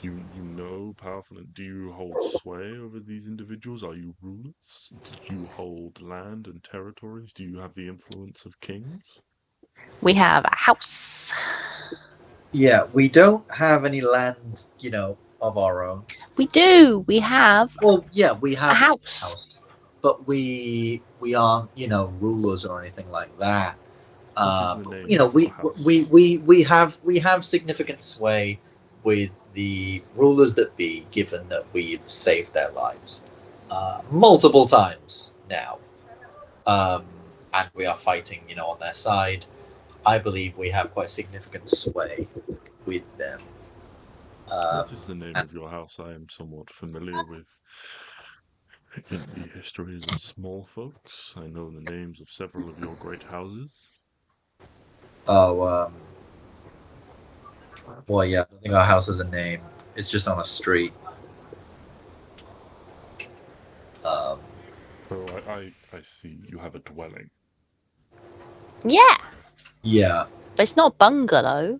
you know powerful. Do you hold sway over these individuals? Are you rulers? Do you hold land and territories? Do you have the influence of kings? We have a house. Yeah, we don't have any land, of our own. We do. We have Well, yeah, we have a house. but we aren't, rulers or anything like that. What is the But, name of your house? we have significant sway with the rulers that be, given that we've saved their lives multiple times now, and we are fighting, on their side. I believe we have quite significant sway with them. What is the name of your house? I am somewhat familiar with in the histories of small folks. I know the names of several of your great houses. Oh, well, yeah, I don't think our house has a name. It's just on a street. Oh, I see. You have a dwelling. Yeah, Yeah. but it's not a bungalow.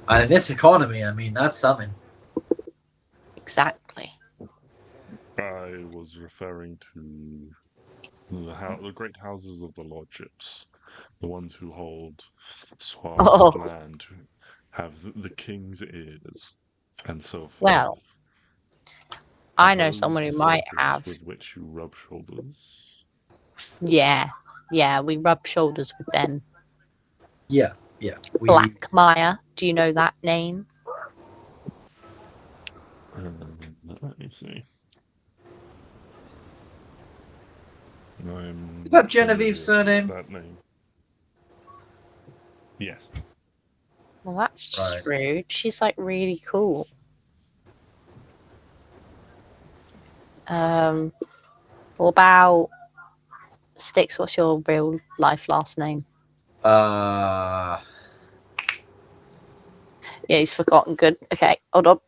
And in this economy, I mean, that's something. Exactly. I was referring to the great houses of the lordships, the ones who hold swaths Oh. of land, who have the king's ears, and so forth. Well, Are I know those someone the who might circles have. with which you rub shoulders. Yeah, we rub shoulders with them. Yeah. Black Maya. Do you know that name? Let me see. Is that Genevieve's surname? That name. Yes. Well, that's just Right. rude. She's like really cool. What about Stix? What's your real life last name? Uh, Yeah, he's forgotten. Good. Okay, hold on.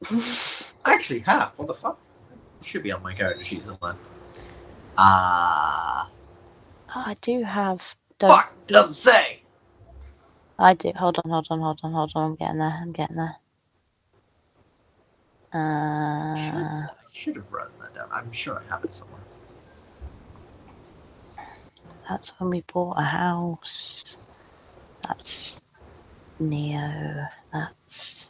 I actually have. What the fuck? It should be on my character sheet somewhere. Oh, I do have. Fuck! It doesn't say! I do. Hold on. I'm getting there. I should have written that down. I'm sure I have it somewhere. That's when we bought a house. That's Neo. That's.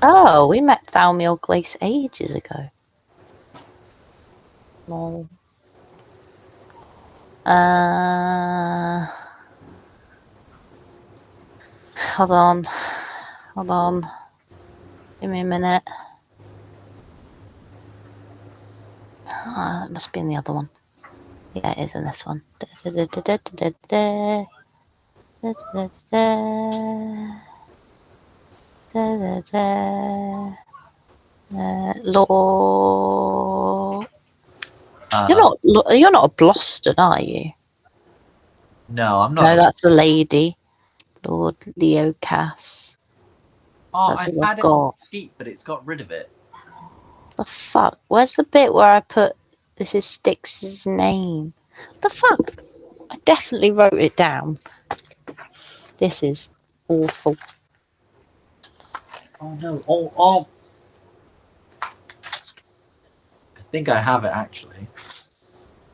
Oh, we met Thalmiel Glace ages ago. Lol. Hold on. Give me a minute. It must be in the other one. Yeah, it is in this one. Law. You're not a Bloston, are you? No, I'm not. No, that's the lady. Lord Leo Cass. Oh, That's I what I've had it got. on the sheet, but it's got rid of it. The fuck? Where's the bit where I put this is Stix's name? What the fuck? I definitely wrote it down. This is awful. Oh no! Oh! I think I have it actually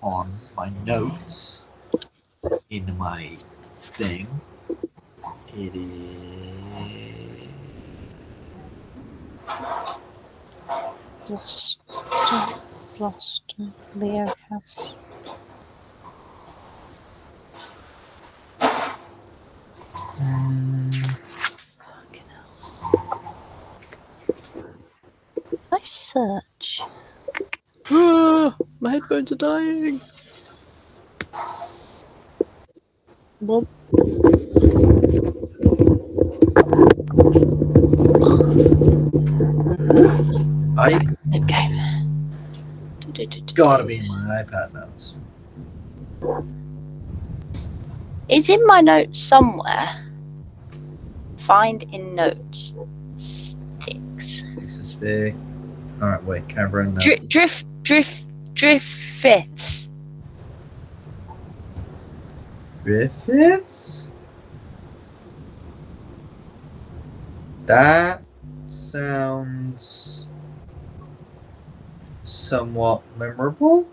on my notes in my thing. It is Lost Leo Cass. Fucking hell. I search. My headphones are dying. Bob. Okay. Gotta be in my iPad notes. It's in my notes somewhere. Find in notes. Stix. This is big. Alright, wait, Kavran. Driftfiths. Griffiths? That sounds somewhat memorable.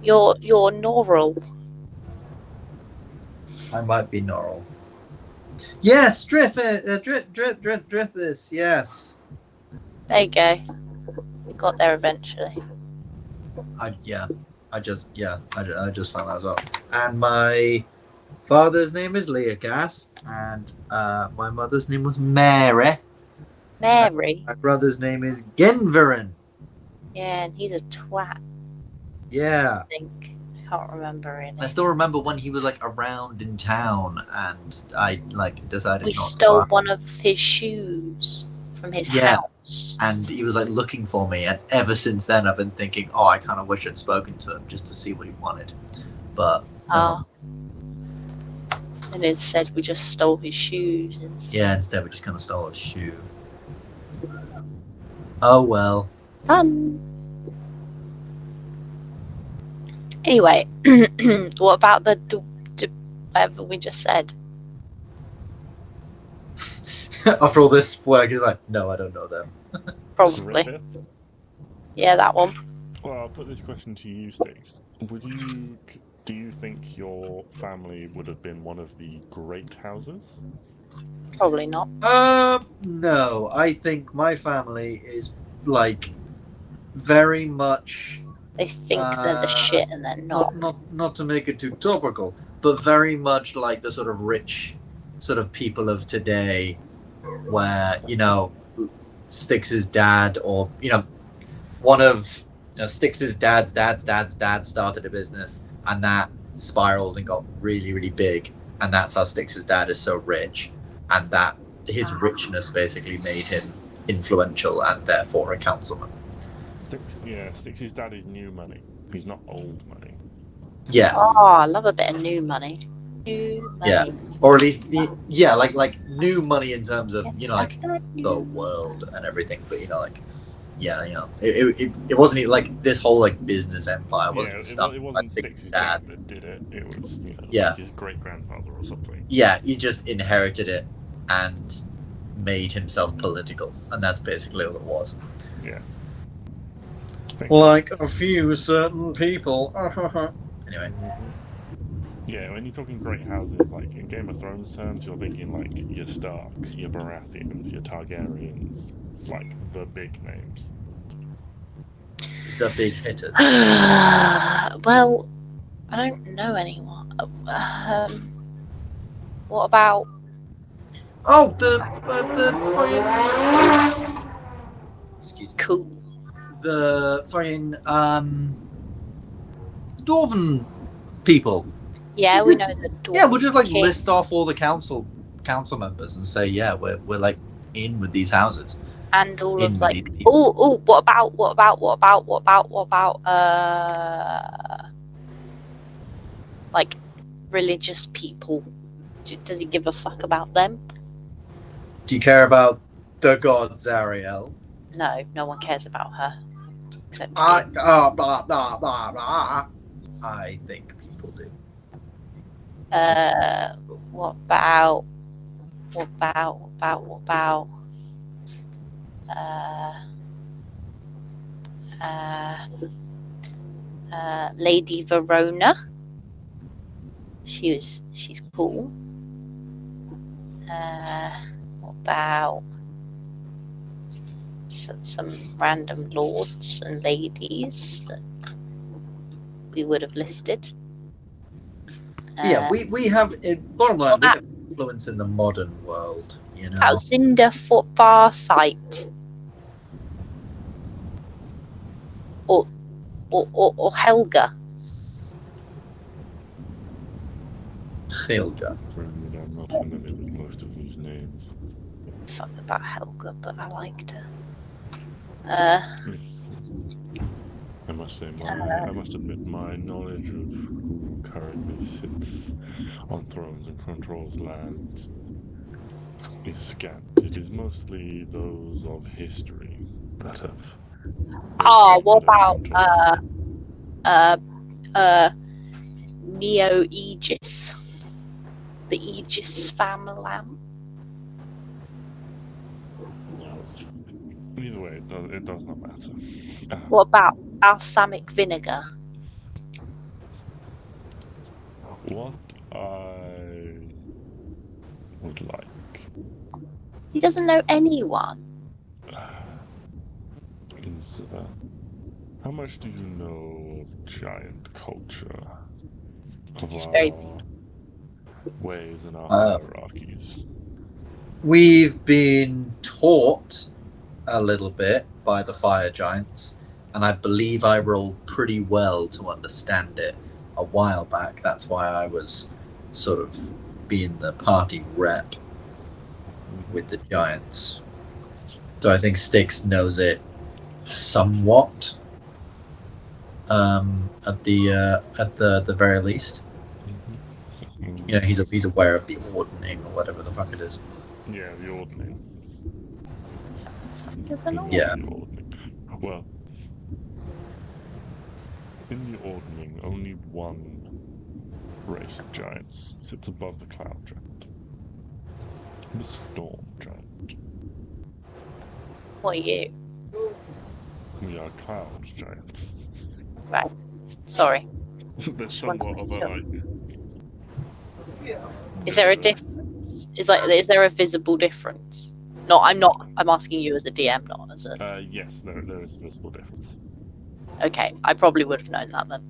You're Norral. I might be Norral. Yes, Drithis, yes. There you go. Got there eventually. I just found that as well. And my father's name is Leogas, and my mother's name was Mary. Mary. My brother's name is Genverin. Yeah, and he's a twat, Yeah. I think. I can't remember really. I still remember when he was like around in town, and I like decided We not stole to buy. one of his shoes from his Yeah. house. And he was like looking for me, and ever since then I've been thinking, oh, I kind of wish I'd spoken to him just to see what he wanted. But And instead we just stole his shoes. yeah, instead we just kind of stole his shoe. Oh well. Fun. Anyway, what about the whatever we just said? After all this work, he's like, no, I don't know them. Probably. Griffith? Yeah, that one. Well, I'll put this question to you, Stix. Do you think your family would have been one of the great houses? Probably not. No, I think my family is like very much. They think they're the shit and they're not. Not to make it too topical, but very much like the sort of rich sort of people of today, where Stix's dad, or one of Stix's dad's dad started a business, and that spiraled and got really, really big, and that's how Stix's dad is so rich, and that his richness basically made him influential and therefore a councilman. Stix's dad is new money. He's not old money. Yeah. Oh, I love a bit of new money. New money. Yeah. Or at least like new money in terms of like the world and everything, but it wasn't like this whole like business empire wasn't stuff. It wasn't Stix's dad that did it. It was like his great grandfather or something. Yeah, he just inherited it and made himself political, and that's basically all it was. Yeah. Like a few certain people. Anyway. Yeah, when you're talking great houses, like in Game of Thrones terms, you're thinking like your Starks, your Baratheons, your Targaryens, like the big names. The big hitters. Well, I don't know anyone. What about? Oh, the fucking. Excuse me. Cool. The fucking Dwarven people. Yeah, we know the dwarf. Yeah, we'll just like king. list off all the council members and say, yeah, we're like in with these houses. And all in of like, what about like religious people? Does he give a fuck about them? Do you care about the god Zariel? No, no one cares about her. Except I think people do. What about Lady Verona? She's cool. What about some random lords and ladies that we would have listed? Yeah, we have bottom line, we have influence in the modern world, Alcinda Farsight. Or Helga. Helga. I'm not familiar with most of these names. Fuck about Helga, but I liked her. I must say, I must admit, my knowledge of who currently sits on thrones and controls lands is scant. It is mostly those of history that have. What about Neo Aegis? The Aegis family. Either way, it does not matter. What about balsamic vinegar? What I would like. He doesn't know anyone. Is how much do you know of giant culture? Of He's our very- ways and our hierarchies? We've been taught a little bit by the fire giants, and I believe I rolled pretty well to understand it a while back. That's why I was sort of being the party rep with the giants. So I think Stix knows it somewhat. At the very least, you know, he's aware of the ordning or whatever the fuck it is. Yeah, the ordning. Yeah. The ordning. Well, in the ordning, only one race of giants sits above the cloud giant. The storm giant. What are you? We are cloud giants. Right. Sorry. There's somewhat of a like. Is there a difference? Is there a visible difference? No, I'm not. I'm asking you as a DM, not as a. Yes, there is a visible difference. Okay, I probably would have known that then.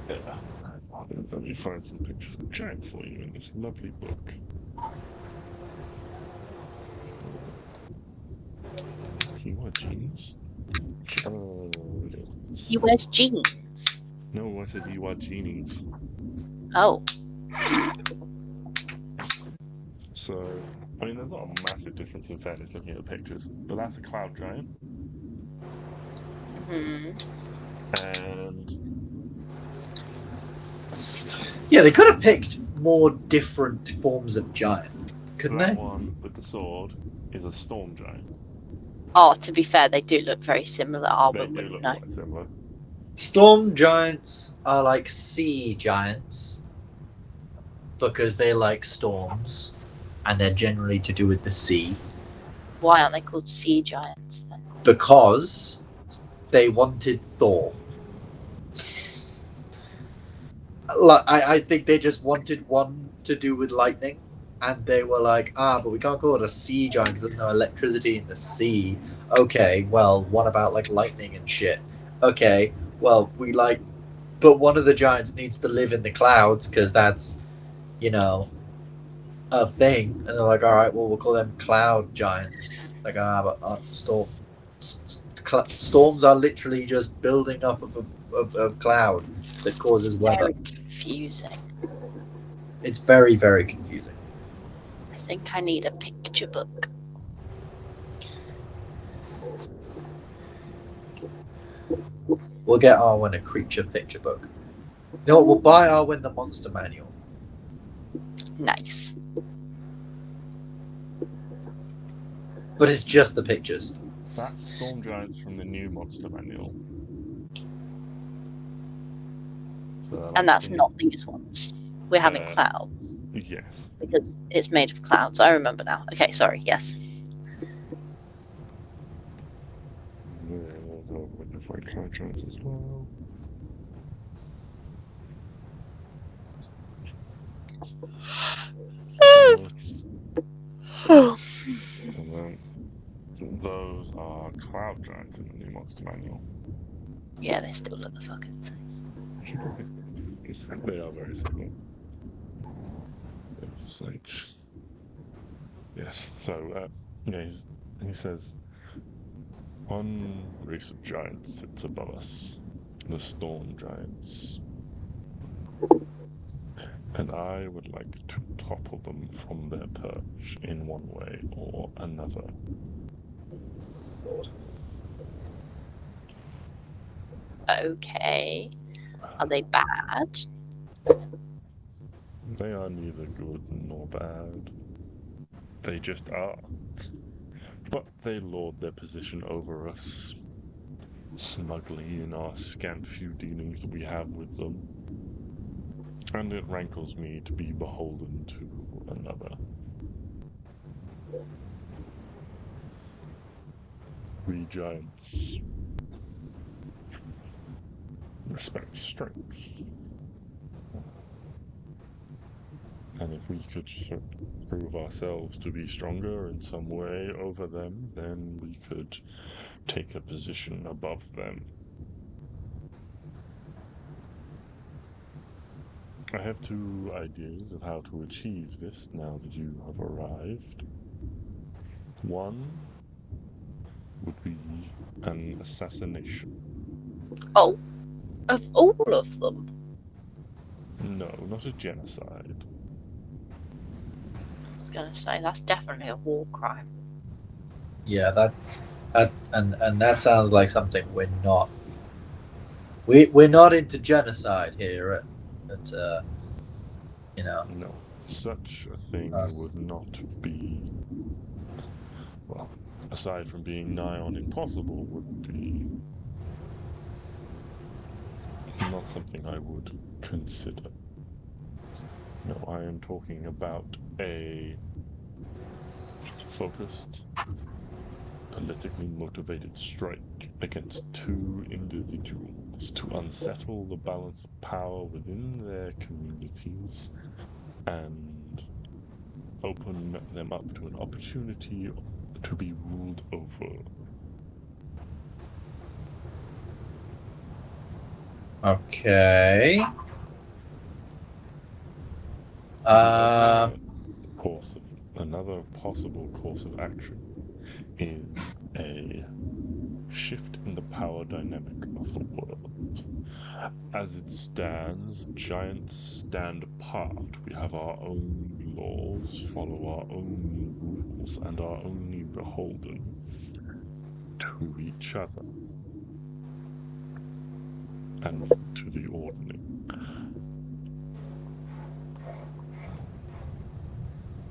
Yeah. Let me find some pictures of giants for you in this lovely book. You wear jeans? He wears jeans. No, I said you are genies. Oh. So, I mean, there's not a massive difference in fairness looking at the pictures, but that's a cloud giant. And Yeah, they could have picked more different forms of giant, couldn't that they? one with the sword is a storm giant. Oh, to be fair, they do look very similar. They do look quite similar. Storm giants are like sea giants because they like storms, and they're generally to do with the sea. Why aren't they called sea giants then? Because they wanted Thor. I think they just wanted one to do with lightning, and they were like, but we can't call it a sea giant because there's no electricity in the sea. Okay, well, what about like lightning and shit? Okay, well, but one of the giants needs to live in the clouds because that's, you know, a thing. And they're like, all right, well, we'll call them cloud giants. It's like, but storms are literally just building up of cloud that causes weather. Very confusing. It's very, very confusing. I think I need a picture book. We'll get Arwen a creature picture book. You know what? We'll buy Arwen the monster manual. Nice. But it's just the pictures. That's storm giants from the new monster manual. So, And that's not these ones. We're having clouds. Yes. Because it's made of clouds. I remember now. Okay, sorry. Yes. We're going to find cloud giants as well. And then those are cloud giants in the new monster manual. Yeah, they still look the fucking same. They are very similar. It's like, yes. So yeah, he says, one race of giants sits above us, the storm giants, and I would like to topple them from their perch in one way or another. Okay. Are they bad? They are neither good nor bad. They just are. But they lord their position over us, smugly in our scant few dealings that we have with them. And it rankles me to be beholden to another. We giants respect strength. And if we could sort of prove ourselves to be stronger in some way over them, then we could take a position above them. I have 2 ideas of how to achieve this now that you have arrived. One would be an assassination. Oh, of all of them? No, not a genocide. I was going to say, that's definitely a war crime. Yeah, and that sounds like something we're not. We're not into genocide here at No, such a thing would not be, well, aside from being nigh on impossible, would be not something I would consider. No, I am talking about a focused, politically motivated strike against 2 individuals to unsettle the balance of power within their communities and open them up to an opportunity to be ruled over. Okay. Another possible course of action is a shift in the power dynamic of the world. As it stands, giants stand apart. We have our own laws, follow our own rules, and are only beholden to each other and to the ordning.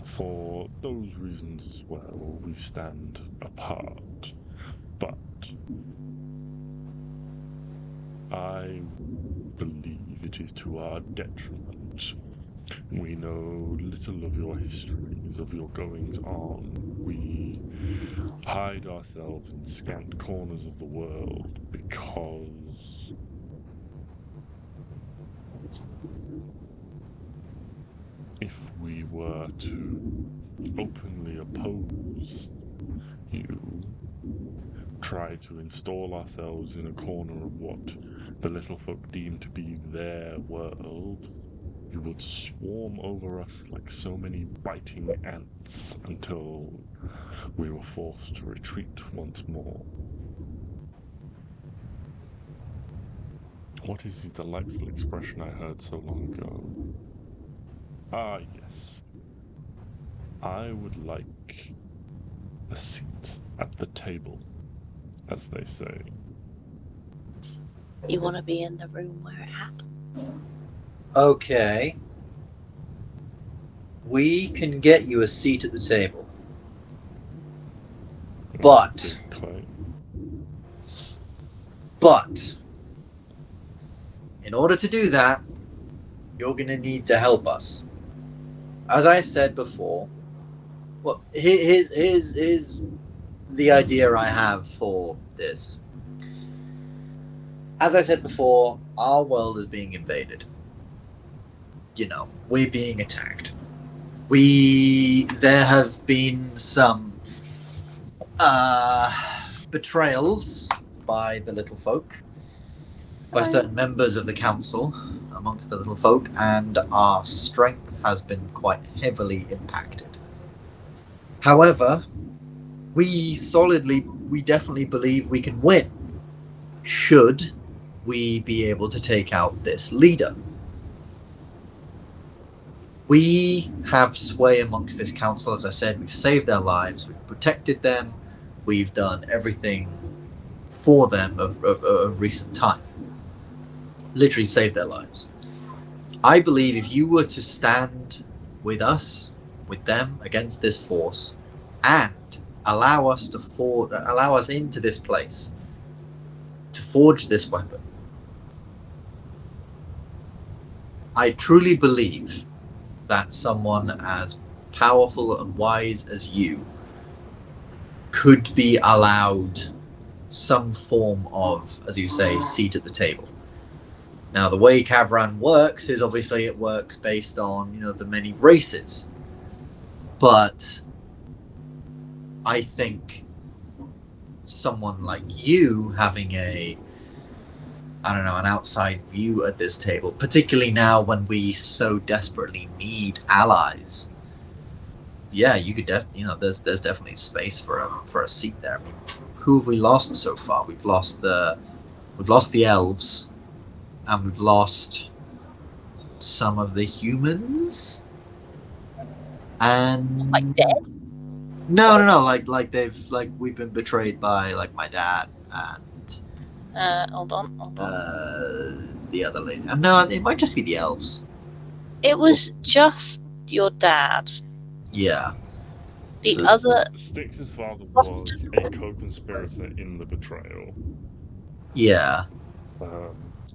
For those reasons as well, we stand apart. But I believe it is to our detriment. We know little of your histories, of your goings on. We hide ourselves in scant corners of the world because if we were to openly oppose you, try to install ourselves in a corner of what the little folk deem to be their world, you would swarm over us like so many biting ants until we were forced to retreat once more. What is the delightful expression I heard so long ago? Ah, yes. I would like a seat at the table, as they say. You want to be in the room where it happens. Okay. We can get you a seat at the table. But in order to do that, you're going to need to help us. As I said before, well, here's the idea I have for this. As I said before, our world is being invaded. You know, we're being attacked. There have been some betrayals by the little folk, by certain members of the council amongst the little folk, and our strength has been quite heavily impacted. However, we definitely believe we can win, should we be able to take out this leader. We have sway amongst this council. As I said, we've saved their lives, we've protected them, we've done everything for them of recent time. Literally saved their lives. I believe if you were to stand with us, with them, against this force, and allow us into this place to forge this weapon, I truly believe that someone as powerful and wise as you could be allowed some form of, as you say, seat at the table. Now, the way Kavran works is obviously it works based on, the many races. But I think someone like you having an outside view at this table, particularly now when we so desperately need allies. Yeah, you could there's definitely space for a seat there. I mean, who have we lost so far? We've lost the elves, and we've lost some of the humans. And Like dead? No, like we've been betrayed by my dad and Hold on. the other lady. No, it might just be the elves. It was just your dad. Yeah. The So- other. Stix's father was a co-conspirator in the betrayal, Yeah.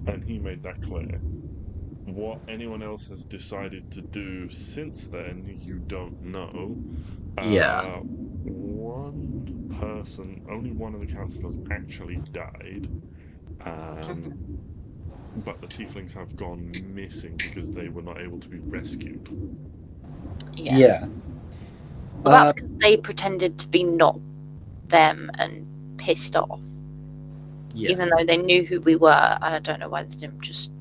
and he made that clear. What anyone else has decided to do since then, you don't know. Yeah. Only one of the councillors actually died, but the tieflings have gone missing because they were not able to be rescued. Yeah. Well, that's because they pretended to be not them and pissed off. Yeah. Even though they knew who we were, and I don't know why they didn't just.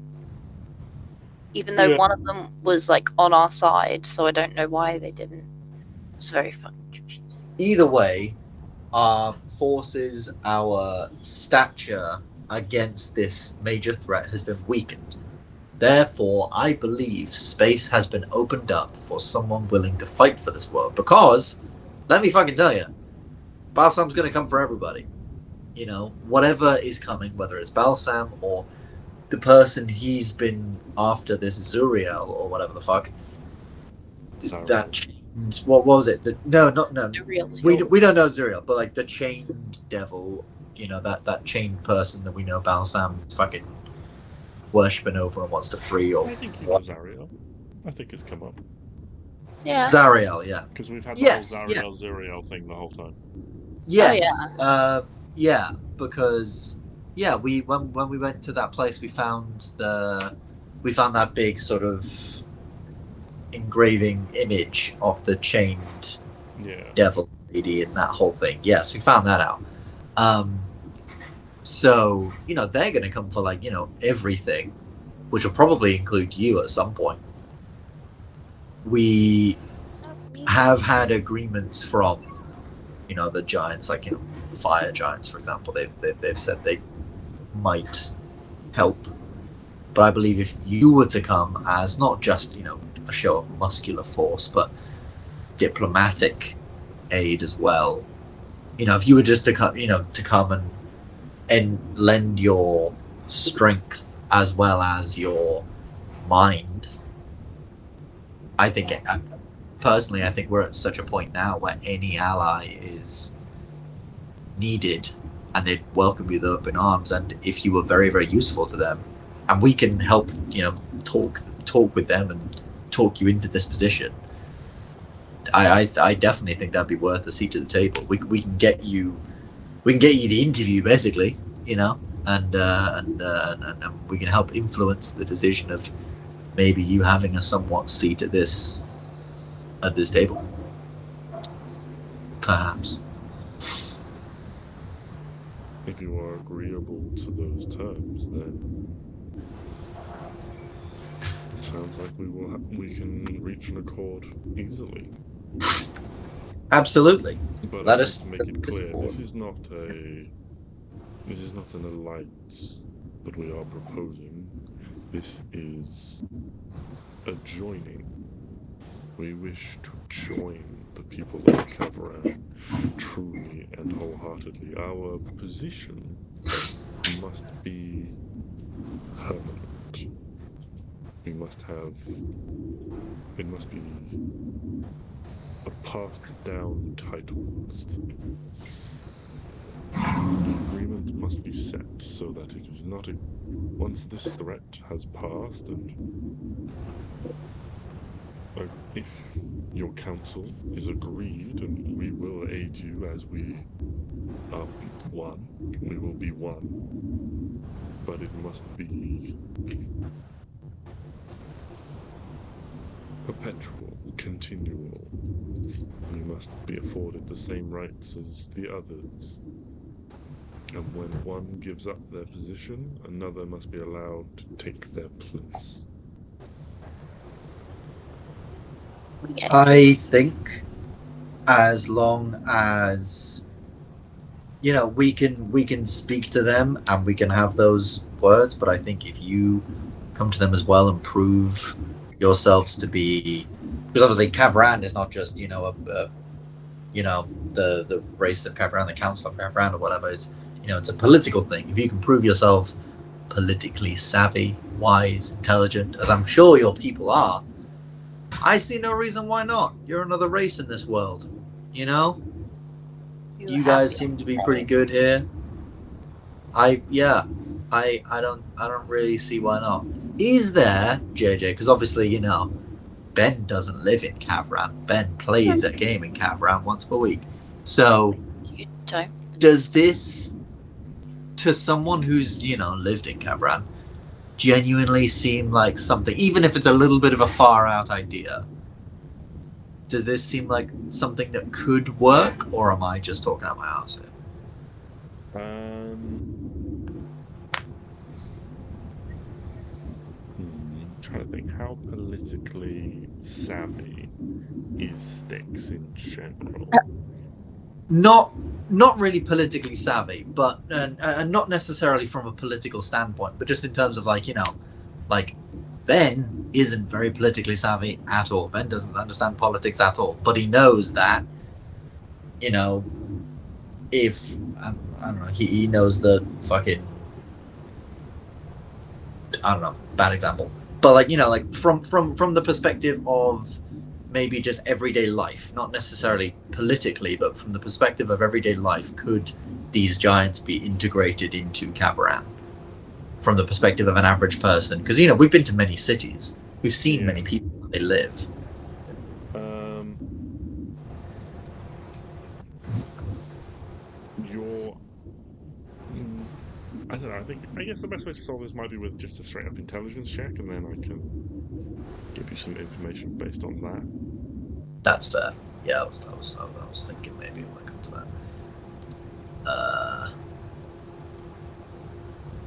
Even though one of them was on our side, so I don't know why they didn't. It's very fucking confusing. Either way, our forces, our stature against this major threat has been weakened. Therefore, I believe space has been opened up for someone willing to fight for this world. Because, let me fucking tell you, Balsam's going to come for everybody. Whatever is coming, whether it's Balsam or the person he's been after, this Zuriel or whatever the fuck. That chained, what was it? No. We don't know Zuriel, but the chained devil, that chained person that we know Balsam is fucking worshipping over and wants to free. Or I think he knows Zariel. I think it's come up. Yeah. Zariel, yeah. Because we've had the whole Zariel thing the whole time. Yes. Oh, yeah. Because when we went to that place, we found that big sort of engraving image of the chained devil lady and that whole thing. Yes, we found that out. So they're going to come for everything, which will probably include you at some point. We have had agreements from the giants, fire giants, for example. They've said they might help, but I believe if you were to come as not just a show of muscular force, but diplomatic aid as well, if you were just to come and lend your strength as well as your mind, I think personally, I think we're at such a point now where any ally is needed, and they'd welcome you with open arms. And if you were very, very useful to them, and we can help, talk with them and talk you into this position, I definitely think that'd be worth a seat at the table. We can get you the interview, basically, and we can help influence the decision of maybe you having a somewhat seat at this table, perhaps. If you are agreeable to those terms, then it sounds like we can reach an accord easily. Absolutely. But Let I'd us like to make it clear, this is not an alliance that we are proposing. This is a joining. We wish to join the people of Kavran truly and wholeheartedly. Our position must be permanent. It must be a passed down titles. The agreement must be set so that it is not once this threat has passed, and if your council is agreed, and we will aid you as we are one, we will be one. but it must be perpetual, continual. You must be afforded the same rights as the others. And when one gives up their position, another must be allowed to take their place. Yeah. I think as long as we can speak to them and we can have those words, but I think if you come to them as well and prove yourselves to be, because obviously Kavran is not just the race of Kavran, the council of Kavran or whatever. It's a political thing. If you can prove yourself politically savvy, wise, intelligent, as I'm sure your people are, I see no reason why not. You're another race in this world, you You guys seem to be pretty good here. I don't really see why not. Is there, JJ, because obviously Ben doesn't live in Kavran. Ben plays a game in Kavran once per week. So You don't. does this, to someone who's lived in Kavran, genuinely seem like something, even if it's a little bit of a far out idea? Does this seem like something that could work, or am I just talking out my ass here? Trying to think, how politically savvy is Stix in general? Not really politically savvy, but and not necessarily from a political standpoint, but just in terms of like Ben isn't very politically savvy at all. Ben doesn't understand politics at all, but he knows that if I don't know, he knows the fucking, I don't know, bad example, but like from the perspective of maybe just everyday life, not necessarily politically, but from the perspective of everyday life, could these giants be integrated into Kavran from the perspective of an average person? Because we've been to many cities, we've seen many people where they live. I don't know. I guess the best way to solve this might be with just a straight up intelligence check, and then I can give you some information based on that. That's fair. Yeah, I was thinking maybe it might come to that.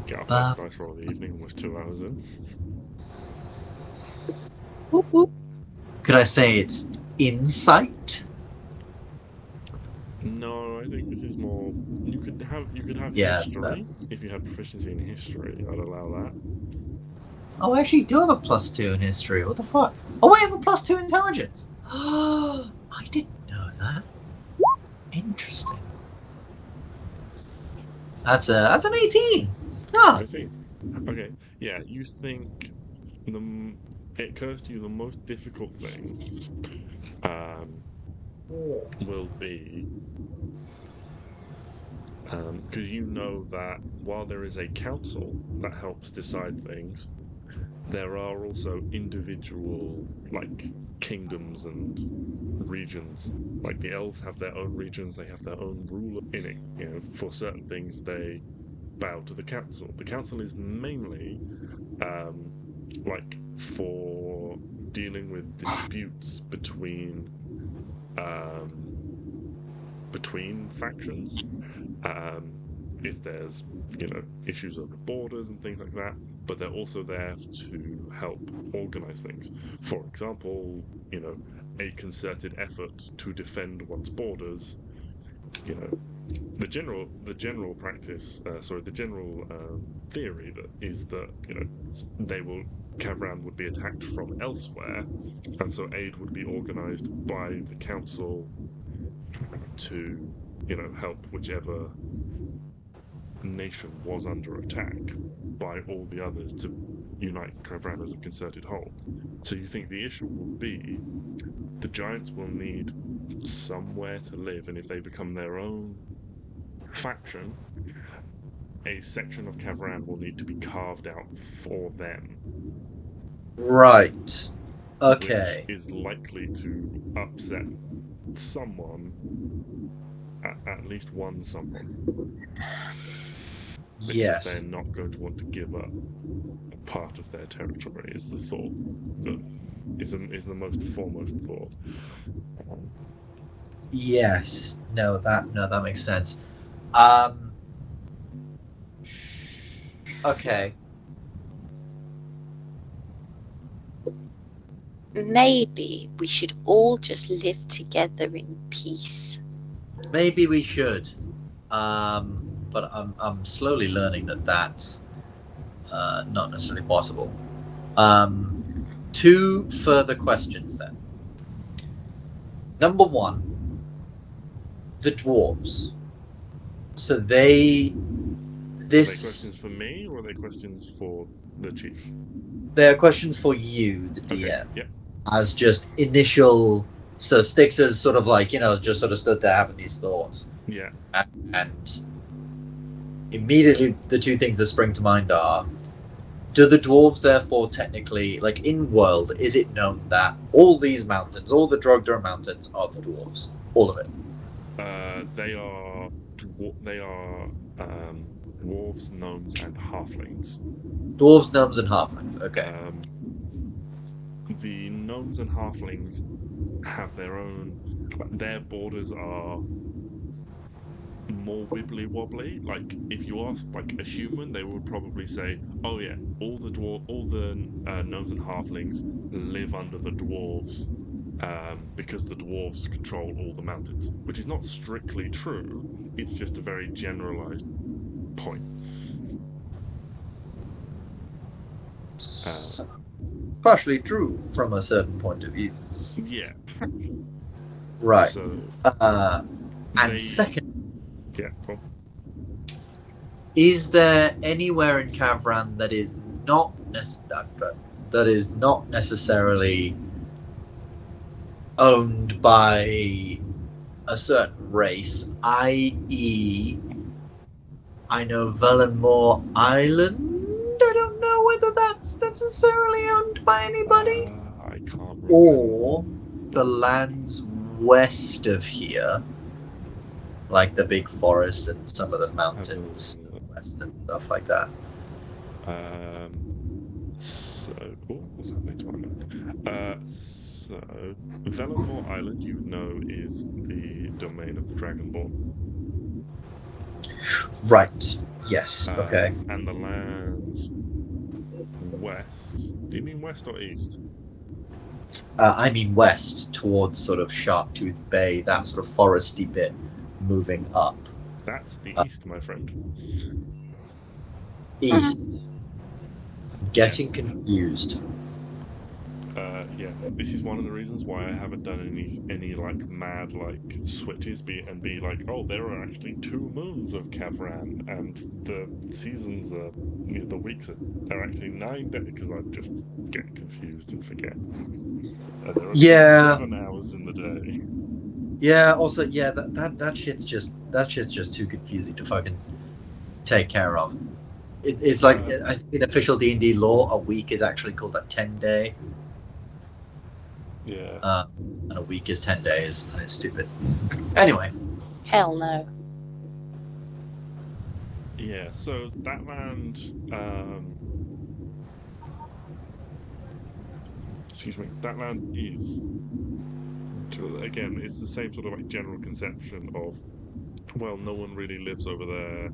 Get our first dice roll of the evening, almost 2 hours in. Whoop, whoop. Could I say it's insight? No, I think this is more. You could have history if you had proficiency in history. I'd allow that. Oh, I actually do have a +2 in history. What the fuck? Oh, I have a +2 intelligence. I didn't know that. Interesting. That's an 18. Oh. I see. Okay, yeah. You think it occurs to you the most difficult thing will be because you know that while there is a council that helps decide things, there are also individual kingdoms and regions. Like the elves have their own regions, they have their own ruler in it. For certain things they bow to the council. The council is mainly for dealing with disputes between factions. If there's issues over borders and things like that, but they're also there to help organize things. For example, a concerted effort to defend one's borders. The general practice, the general theory is that Kavran would be attacked from elsewhere, and so aid would be organized by the council to help whichever nation was under attack by all the others to unite Kavran as a concerted whole. So you think the issue will be the giants will need somewhere to live, and if they become their own faction, a section of Kavran will need to be carved out for them. Right. Okay. Which is likely to upset someone, at least one someone. because Yes. they're not going to want to give up a part of their territory. Is the thought that is the most foremost thought. Yes. No, that makes sense. Okay. Maybe we should all just live together in peace. Maybe we should. But I'm slowly learning that that's not necessarily possible. 2 further questions then. Number 1, the dwarves. So Are they questions for me, or are they questions for the chief? They're questions for you, the DM. Okay. Yep. As just initial. So Stix is sort of like, just sort of stood there having these thoughts. Yeah. And immediately the 2 things that spring to mind are, do the dwarves therefore technically, like in world, is it known that all these mountains, all the Drogdra mountains, are the dwarves? All of it? They are dwarves, gnomes, and halflings. Dwarves, gnomes, and halflings. Okay. The gnomes and halflings have their own. Their borders are more wibbly wobbly. Like if you ask like a human, they would probably say, "Oh yeah, all the gnomes and halflings live under the dwarves." Because the dwarves control all the mountains, which is not strictly true. It's just a very generalized point. Partially true from a certain point of view. Yeah. Right. So, and second, yeah, cool. Is there anywhere in Kavran that is not necessarily owned by a certain race, i.e., I know Valenmore Island? I don't know whether that's necessarily owned by anybody. I can't remember. Or the lands west of here, like the big forest and some of the mountains west and stuff like that. So, what's happening to my So, Valenmore Island, you know, is the domain of the Dragonborn. Right. Yes. Okay. And the lands west. Do you mean west or east? I mean west, towards sort of Sharptooth Bay, that sort of foresty bit, moving up. That's the east, my friend. East. Getting confused. Yeah, this is one of the reasons why I haven't done any like mad like switches. Be like, oh, there are actually 2 moons of Kavran, and the seasons are, the weeks are actually 9 days, because I just get confused and forget. There are 7 hours in the day. Yeah. Also, yeah, that shit's just too confusing to fucking take care of. It's like in official D&D lore, a week is actually called a 10-day. Yeah. And a week is 10 days, and it's stupid. Anyway. Hell no. Yeah, so that land, that land is, again, it's the same sort of like general conception of, well, no one really lives over there,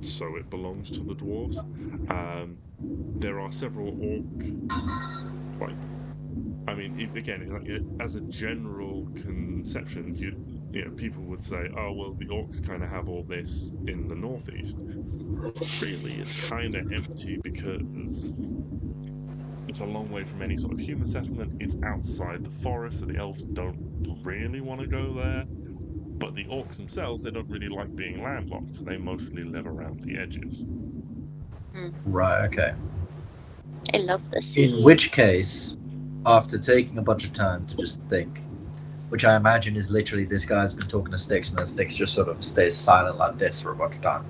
so it belongs to the dwarves. There are several orc, as a general conception, people would say, oh, well, the orcs kind of have all this in the northeast. Really, it's kind of empty because it's a long way from any sort of human settlement. It's outside the forest, so the elves don't really want to go there. But the orcs themselves, they don't really like being landlocked, so they mostly live around the edges. Right, okay. I love the sea. In which case, after taking a bunch of time to just think, which I imagine is literally this guy's been talking to Stix, and then Stix just sort of stays silent like this for a bunch of time.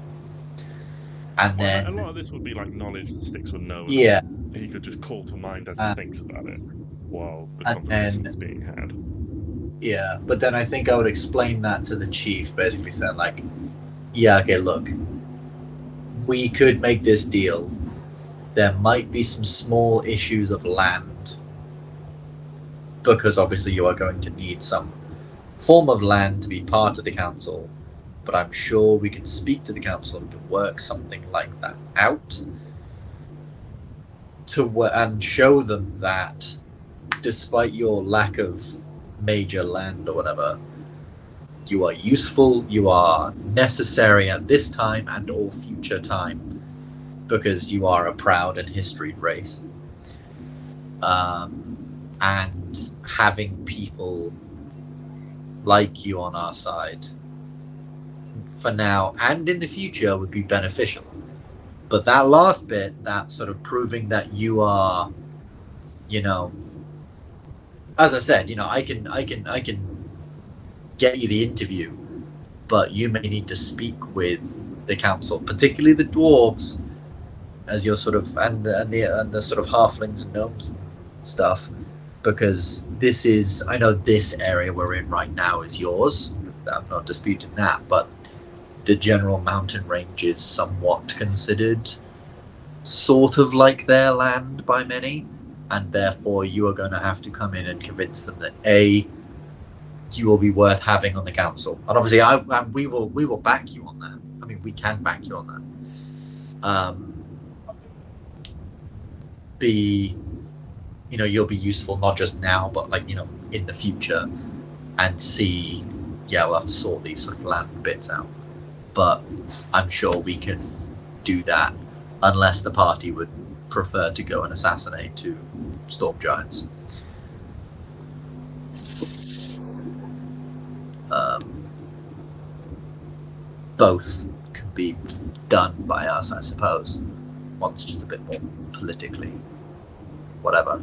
And then a lot of this would be like knowledge that Stix would know. Yeah. He could just call to mind as he thinks about it while the conversation is being had. Yeah, but then I think I would explain that to the chief, basically saying like, yeah, okay, look, we could make this deal. There might be some small issues of land, because obviously you are going to need some form of land to be part of the council, but I'm sure we can speak to the council and can work something like that out and show them that despite your lack of major land or whatever, you are useful, you are necessary at this time and all future time, because you are a proud and historied race. And having people like you on our side for now and in the future would be beneficial. But that last bit, that sort of proving that you are, you know, as I said, you know, I can get you the interview, but you may need to speak with the council, particularly the dwarves, as your sort of and the sort of halflings and gnomes and stuff, because this is, I know this area we're in right now is yours. I'm not disputing that, but the general mountain range is somewhat considered sort of like their land by many, and therefore you are going to have to come in and convince them that you will be worth having on the council. And obviously we will back you on that. I mean, we can back you on that. You know, you'll be useful not just now, but like, you know, in the future, and see, yeah, we'll have to sort these sort of land bits out. But I'm sure we can do that, unless the party would prefer to go and assassinate 2 storm giants. Both can be done by us, I suppose. One's just a bit more politically whatever.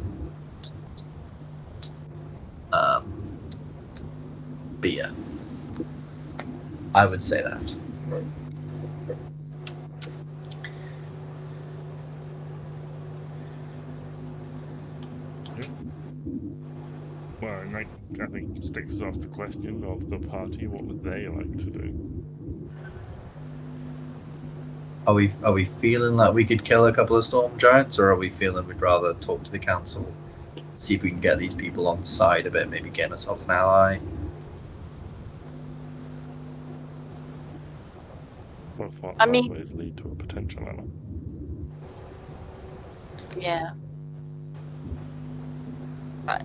But yeah, I would say that. Well, and I think Stix asked the question of the party, what would they like to do? Are we feeling like we could kill a couple of storm giants, or are we feeling we'd rather talk to the council, see if we can get these people on side a bit, maybe get ourselves an ally? Both I mean- pathways lead to a potential ally. Yeah. Right.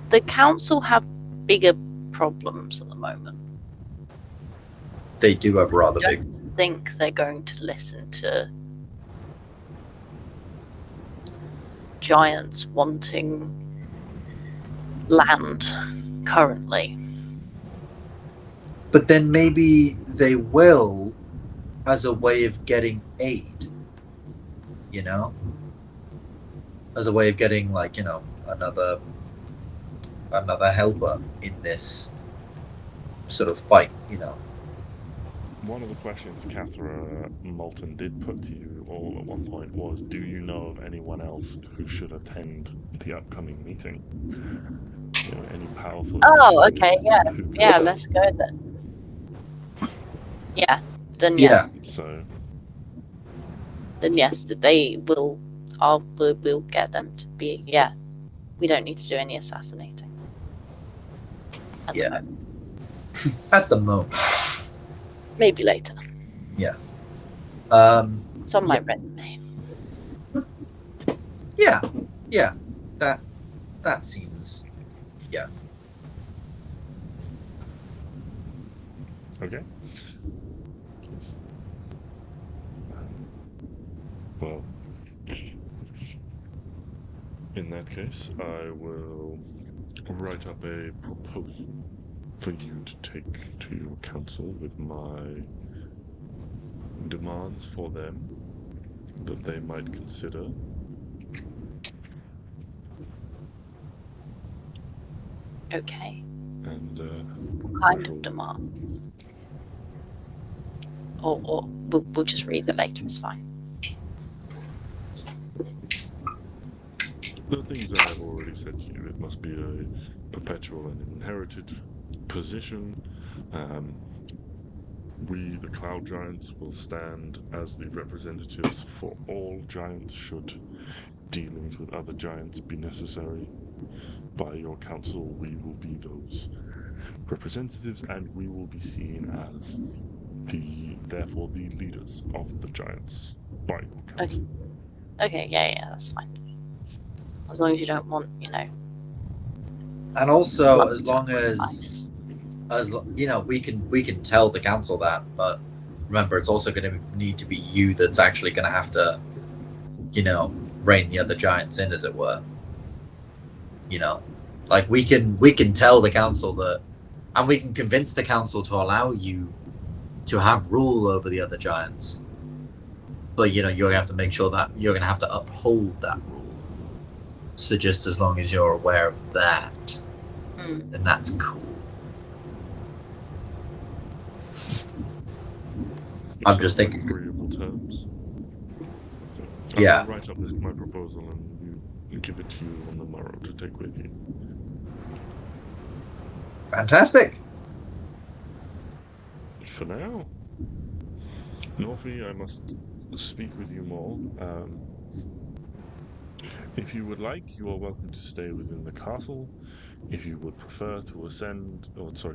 The council have bigger problems at the moment. They do have rather I big. don't think they're going to listen to giants wanting land currently. But then maybe they will, as a way of getting aid. You know, as a way of getting, like, you know, another helper in this sort of fight. You know. One of the questions Cathra Moulton did put to you all at one point was, do you know of anyone else who should attend the upcoming meeting? You know, any powerful Oh, individuals okay, yeah. who could Yeah, help? let's go then. Yeah, then Yeah. So, then yes, they will. We'll get them to be. Yeah, we don't need to do any assassinating. At the Yeah. moment. At the moment. Maybe later. It's on my resume. Yeah. Yeah. That seems. Yeah. okay. Well, in that case, I will write up a proposal for you to take to your council with my demands for them that they might consider. Okay. And What kind of demands? Or we'll just read it later. It's fine. the things I have already said to you, it must be a perpetual and inherited position. We, the Cloud Giants, will stand as the representatives for all giants should dealings with other giants be necessary. By your council, we will be those representatives, and we will be seen as therefore the leaders of the giants by your council. Okay, yeah, that's fine. As long as you don't want, And also, blood as long sacrifice. as you know, we can tell the council that, but remember, it's also going to need to be you that's actually going to have to, rein the other giants in, as it were. Like we can tell the council that, and we can convince the council to allow you to have rule over the other giants. But you're going to have to make sure that you're going to have to uphold that rule. So just as long as you're aware of that, then that's cool. I'm just thinking agreeable terms. Yeah. I'll write up my proposal and give it to you on the morrow to take with you. Fantastic. For now, Norfie, I must speak with you more. If you would like, you are welcome to stay within the castle. If you would prefer to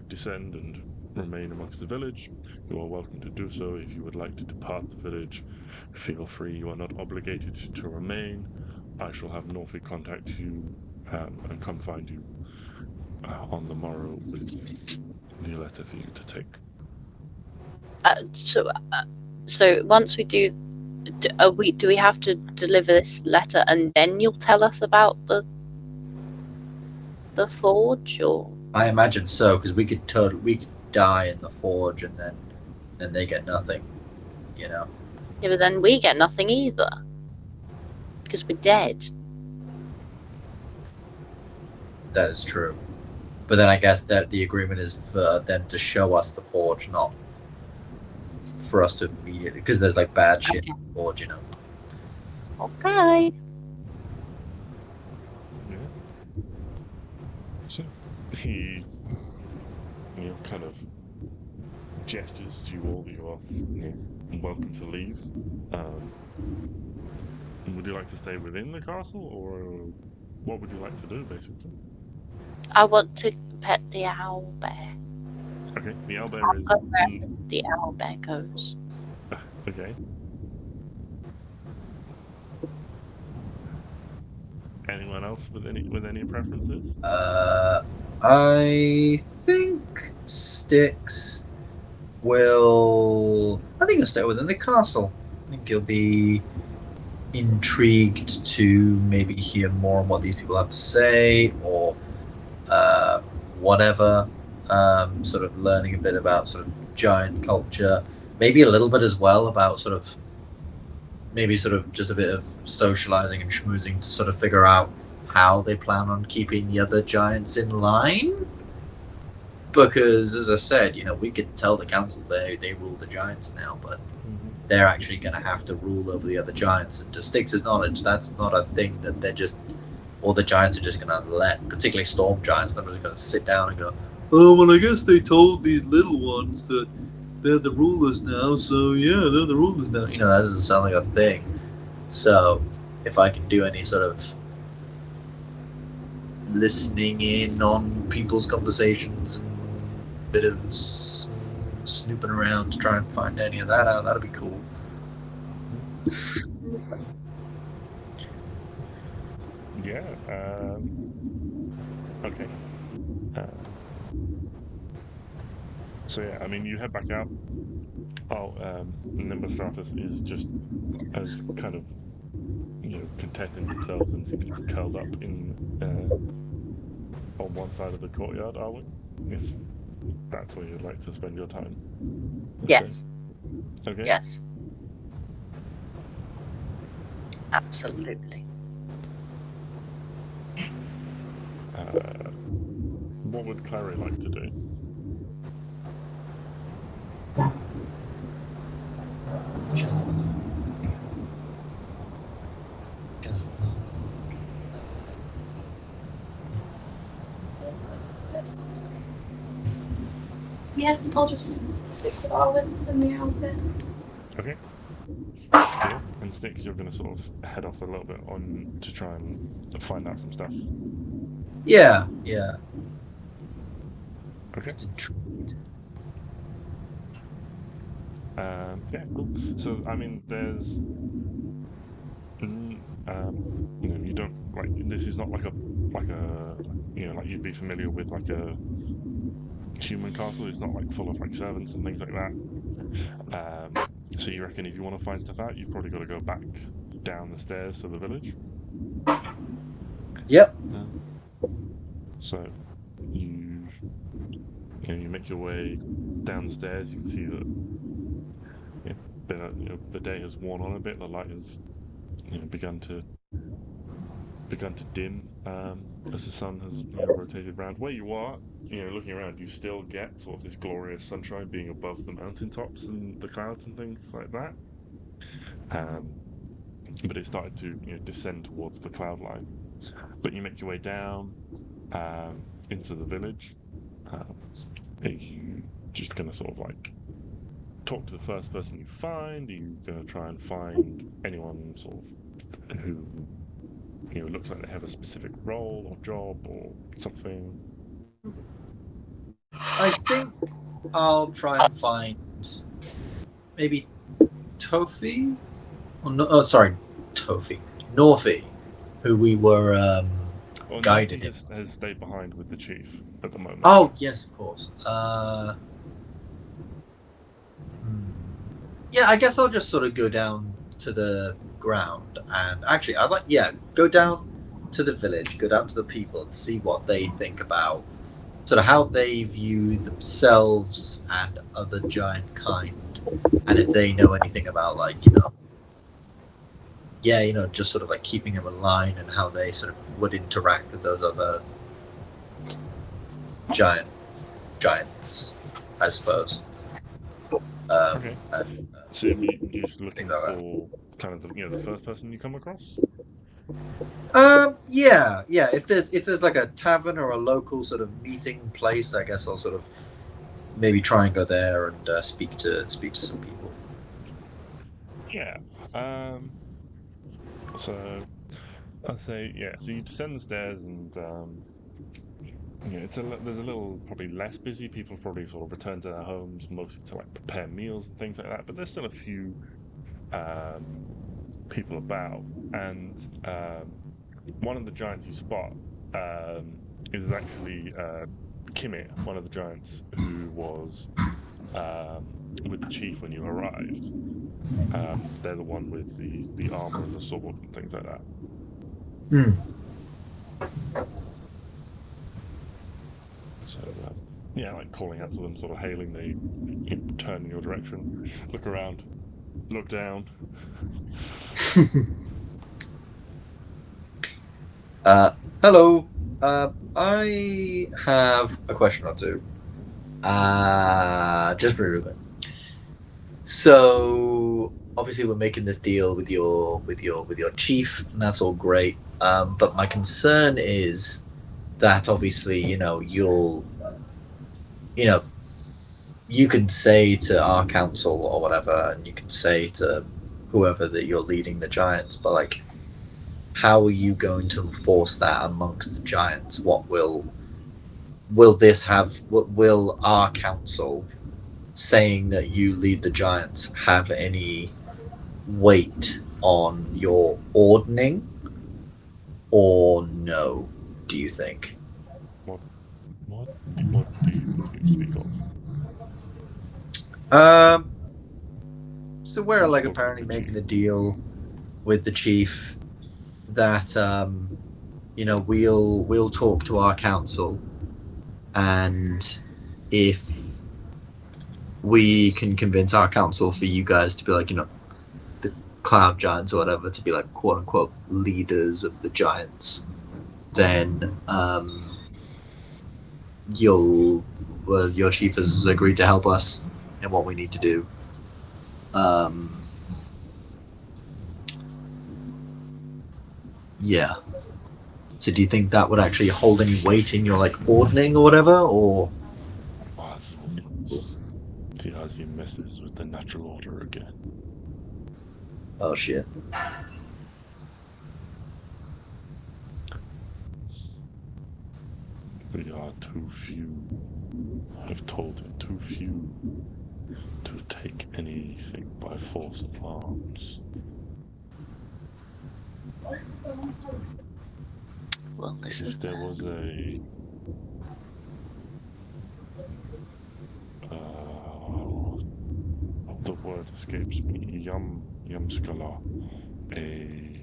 descend and remain amongst the village, you are welcome to do so. If you would like to depart the village, feel free. You are not obligated to remain. I shall have Norfie contact you and come find you on the morrow with the letter for you to take. So once we do we have to deliver this letter and then you'll tell us about the forge, or? I imagine so, because we could die in the forge and then they get nothing, Yeah, but then we get nothing either, because we're dead. That is true. But then I guess that the agreement is for them to show us the forge, not for us to immediately, because there's like bad shit in the forge, Okay. Yeah. So he, kind of gestures to you all that you are welcome to leave. Would you like to stay within the castle, or what would you like to do, basically? I want to pet the owl bear. Okay, the owlbear is... where the owl bear goes. Okay. Anyone else with any preferences? I think Stix will... I think he'll stay within the castle. I think he'll be intrigued to maybe hear more on what these people have to say, or whatever. Sort of learning a bit about sort of giant culture, maybe a little bit as well about maybe just a bit of socializing and schmoozing to sort of figure out how they plan on keeping the other giants in line. Because, as I said, we could tell the council they rule the giants now, but they're actually going to have to rule over the other giants. And to Stix's knowledge, that's not a thing that they're just... Or the giants are just going to let, particularly storm giants, they're just going to sit down and go, oh, well, I guess they told these little ones that they're the rulers now, so yeah, they're the rulers now. That doesn't sound like a thing. So, if I can do any sort of listening in on people's conversations and a bit of snooping around to try and find any of that out, that'd be cool. Yeah. Okay. So yeah, I mean, you head back out. Nimbostratus is just as kind of, contenting themselves and seems to be curled up in on one side of the courtyard, Arwen, if that's where you'd like to spend your time. Yes. Okay. Yes. Absolutely. What would Klari like to do? Yeah, I'll just stick with Arwen and the owlbear. Okay. Yeah. And Stix, you're going to sort of head off a little bit on to try and find out some stuff. Yeah. Okay. Just intrigued. Yeah, cool. So, I mean, there's, you know, you don't like this is not like a you know, like you'd be familiar with like a human castle. It's not like full of like servants and things like that. So you reckon if you want to find stuff out, you've probably got to go back down the stairs to the village. Yep. So you make your way down the stairs. You can see that the day has worn on a bit. The light has begun to dim as the sun has rotated around. Where you are, looking around, you still get sort of this glorious sunshine being above the mountaintops and the clouds and things like that. But it started to descend towards the cloud line. But you make your way down into the village. Are you just going to sort of like talk to the first person you find? Are you going to try and find anyone sort of who looks like they have a specific role or job or something? I think I'll try and find maybe Tofi. Tofi. Norfi, who we were guided him. Has stayed behind with the chief at the moment. Oh yes, of course. Yeah, I guess I'll just sort of go down to the ground and actually, I'd like go down to the village, go down to the people, and see what they think about sort of how they view themselves and other giant kind, and if they know anything about just sort of like keeping them in line and how they sort of would interact with those other giants, I suppose. Okay. So you're just looking for kind of the first person you come across? Yeah. If there's like a tavern or a local sort of meeting place, I guess I'll sort of maybe try and go there and speak to some people. Yeah. So I'd say so you descend the stairs and there's a little probably less busy. People probably sort of return to their homes mostly to like prepare meals and things like that. But there's still a few people about, and one of the giants you spot is actually Kimmit, one of the giants who was with the chief when you arrived. They're the one with the armor and the sword and things like that. So like calling out to them, sort of hailing. They turn in your direction, look around, look down. Hello. I have a question or two. Just very quick. So obviously we're making this deal with your chief, and that's all great. But my concern is that obviously you can say to our council or whatever, and you can say to whoever that you're leading the giants, but like, how are you going to enforce that amongst the giants? What will our council saying that you lead the giants have any weight on your ordering, or no? Do you think? What do you speak of? So we're like apparently making a deal with the chief that we'll talk to our council, and if we can convince our council for you guys to be like the cloud giants or whatever to be like quote unquote leaders of the giants, then your chief has agreed to help us in what we need to do. Yeah. So do you think that would actually hold any weight in your like ordering or whatever, or? It's messes with the natural order again. Oh shit. We are too few. I've told him, too few to take anything by force of arms. Well, listen. If there was a the word escapes me, Yumskala, a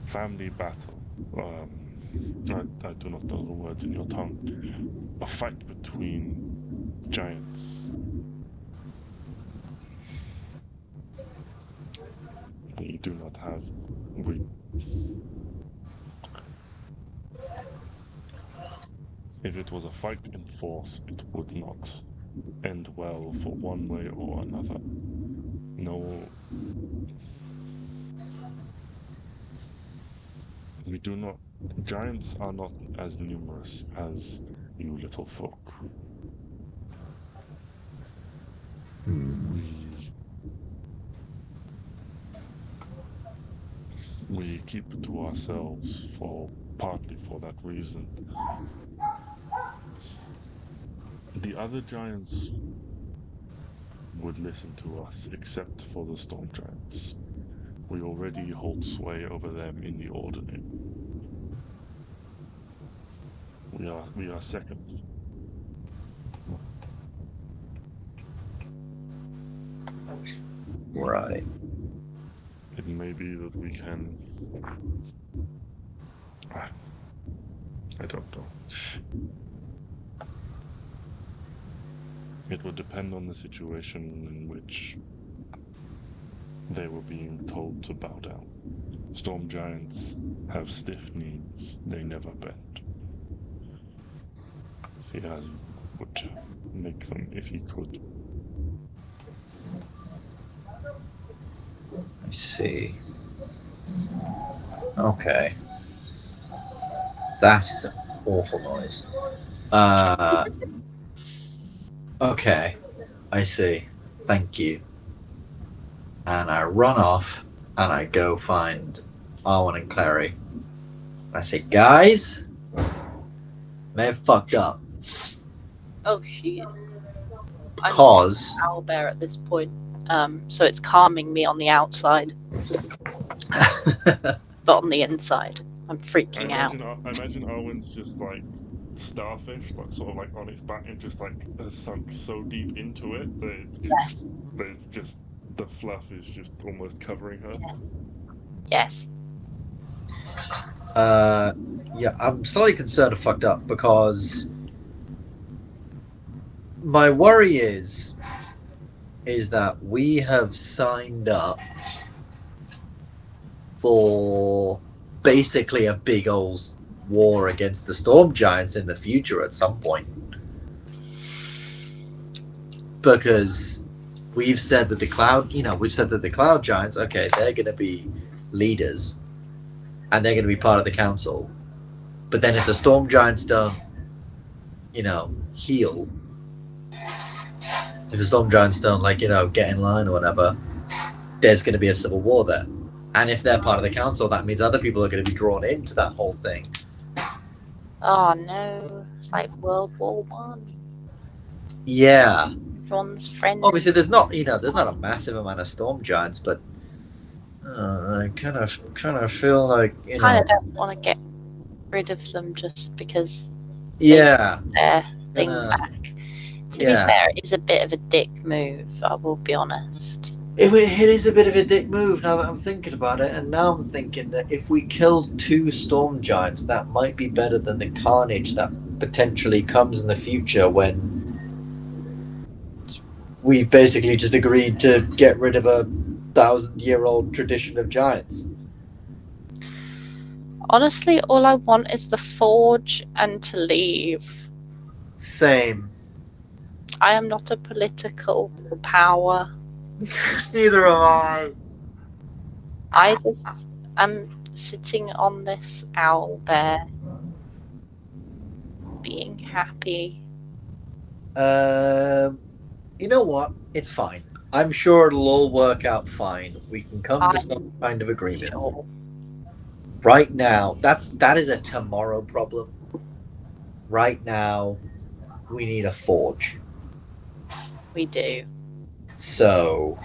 family battle. I do not know the words in your tongue. A fight between giants. We do not have. If it was a fight in force, it would not end well for one way or another. No. We do not. Giants are not as numerous as you little folk. We keep it to ourselves partly for that reason. The other giants would listen to us, except for the storm giants. We already hold sway over them in the ordinary. We are second. Right. It may be that we can. I don't know. It would depend on the situation in which they were being told to bow down. Storm giants have stiff knees, they never bend. Fiaz would make them if he could. I see. Okay. That is an awful noise. Okay. I see. Thank you. And I run off and I go find Arwen and Klari. I say, guys, may have fucked up. Oh shit. Because I'm owlbear at this point. So it's calming me on the outside. But on the inside, I'm freaking out. I imagine Arwen's just like starfish, like sort of like on its back and just like has sunk so deep into it that Yes. there's just the fluff is just almost covering her. Yes. yeah, I'm slightly concerned of fucked up because my worry is that we have signed up for basically a big old war against the storm giants in the future at some point. Because we've said that the cloud giants, okay, they're going to be leaders and they're going to be part of the council. But then if the storm giants don't, heal, if the storm giants don't, get in line or whatever, there's going to be a civil war there. And if they're part of the council, that means other people are going to be drawn into that whole thing. Oh no, it's like World War One. Yeah. Everyone's friends. Obviously, there's not a massive amount of storm giants, but I kind of feel like kind of don't want to get rid of them just because yeah, their thing back. To be fair, it's a bit of a dick move. I will be honest. It is a bit of a dick move now that I'm thinking about it, and now I'm thinking that if we kill 2 storm giants, that might be better than the carnage that potentially comes in the future when we basically just agreed to get rid of a 1,000-year-old tradition of giants. Honestly, all I want is the forge and to leave. Same. I am not a political power. Neither am I. I just am sitting on this owl bear, being happy. You know what? It's fine. I'm sure it'll all work out fine. We can come to some kind of agreement. Sure. Right now, that is a tomorrow problem. Right now, we need a forge. We do. So,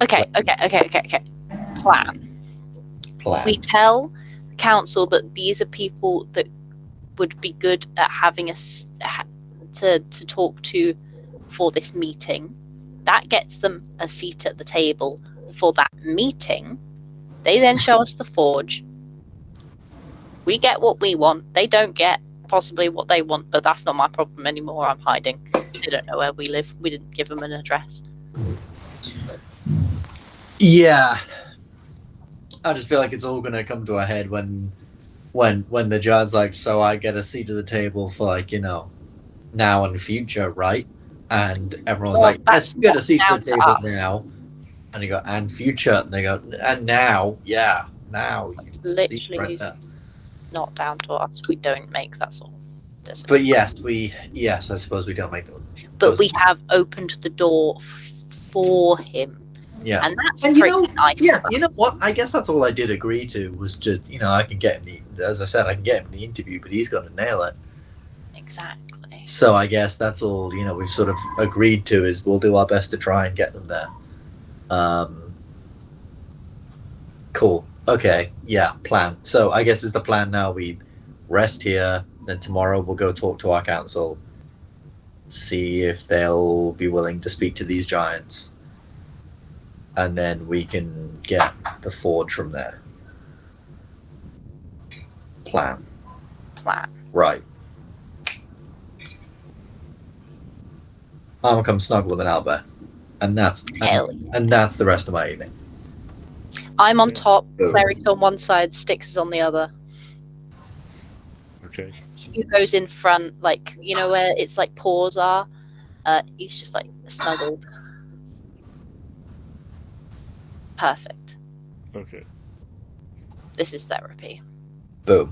Okay. Plan. We tell the council that these are people that would be good at having us to talk to for this meeting. That gets them a seat at the table for that meeting. They then show us the forge. We get what we want. They don't get possibly what they want, but that's not my problem anymore. I'm hiding. They don't know where we live. We didn't give them an address. Yeah. I just feel like it's all going to come to a head when the judge's like, so I get a seat at the table for, like, you know, now and future, right? And everyone's like, yes, you get a seat at the table now. And you go, and future. And they go, and now, yeah, now. It's literally not down to us. We don't make that sort of decision. But yes, I suppose we don't make them. But we have opened the door for him. Yeah. And that's pretty nice. Yeah, you know what? I guess that's all I did agree to was just, you know, I can get him as I said, I can get him the interview, but he's got to nail it. Exactly. So I guess that's all, you know, we've sort of agreed to is we'll do our best to try and get them there. Cool. Okay. Yeah. Plan. So I guess is the plan now. We rest here. Then tomorrow we'll go talk to our council. See if they'll be willing to speak to these giants. And then we can get the forge from there. Plan. Right. I'm gonna come snuggle with an owlbear. And that's the rest of my evening. I'm on top, Clary's on one side, Stix is on the other. Okay. He goes in front, like, you know where it's like paws are? He's just like snuggled. Perfect. Okay. This is therapy. Boom.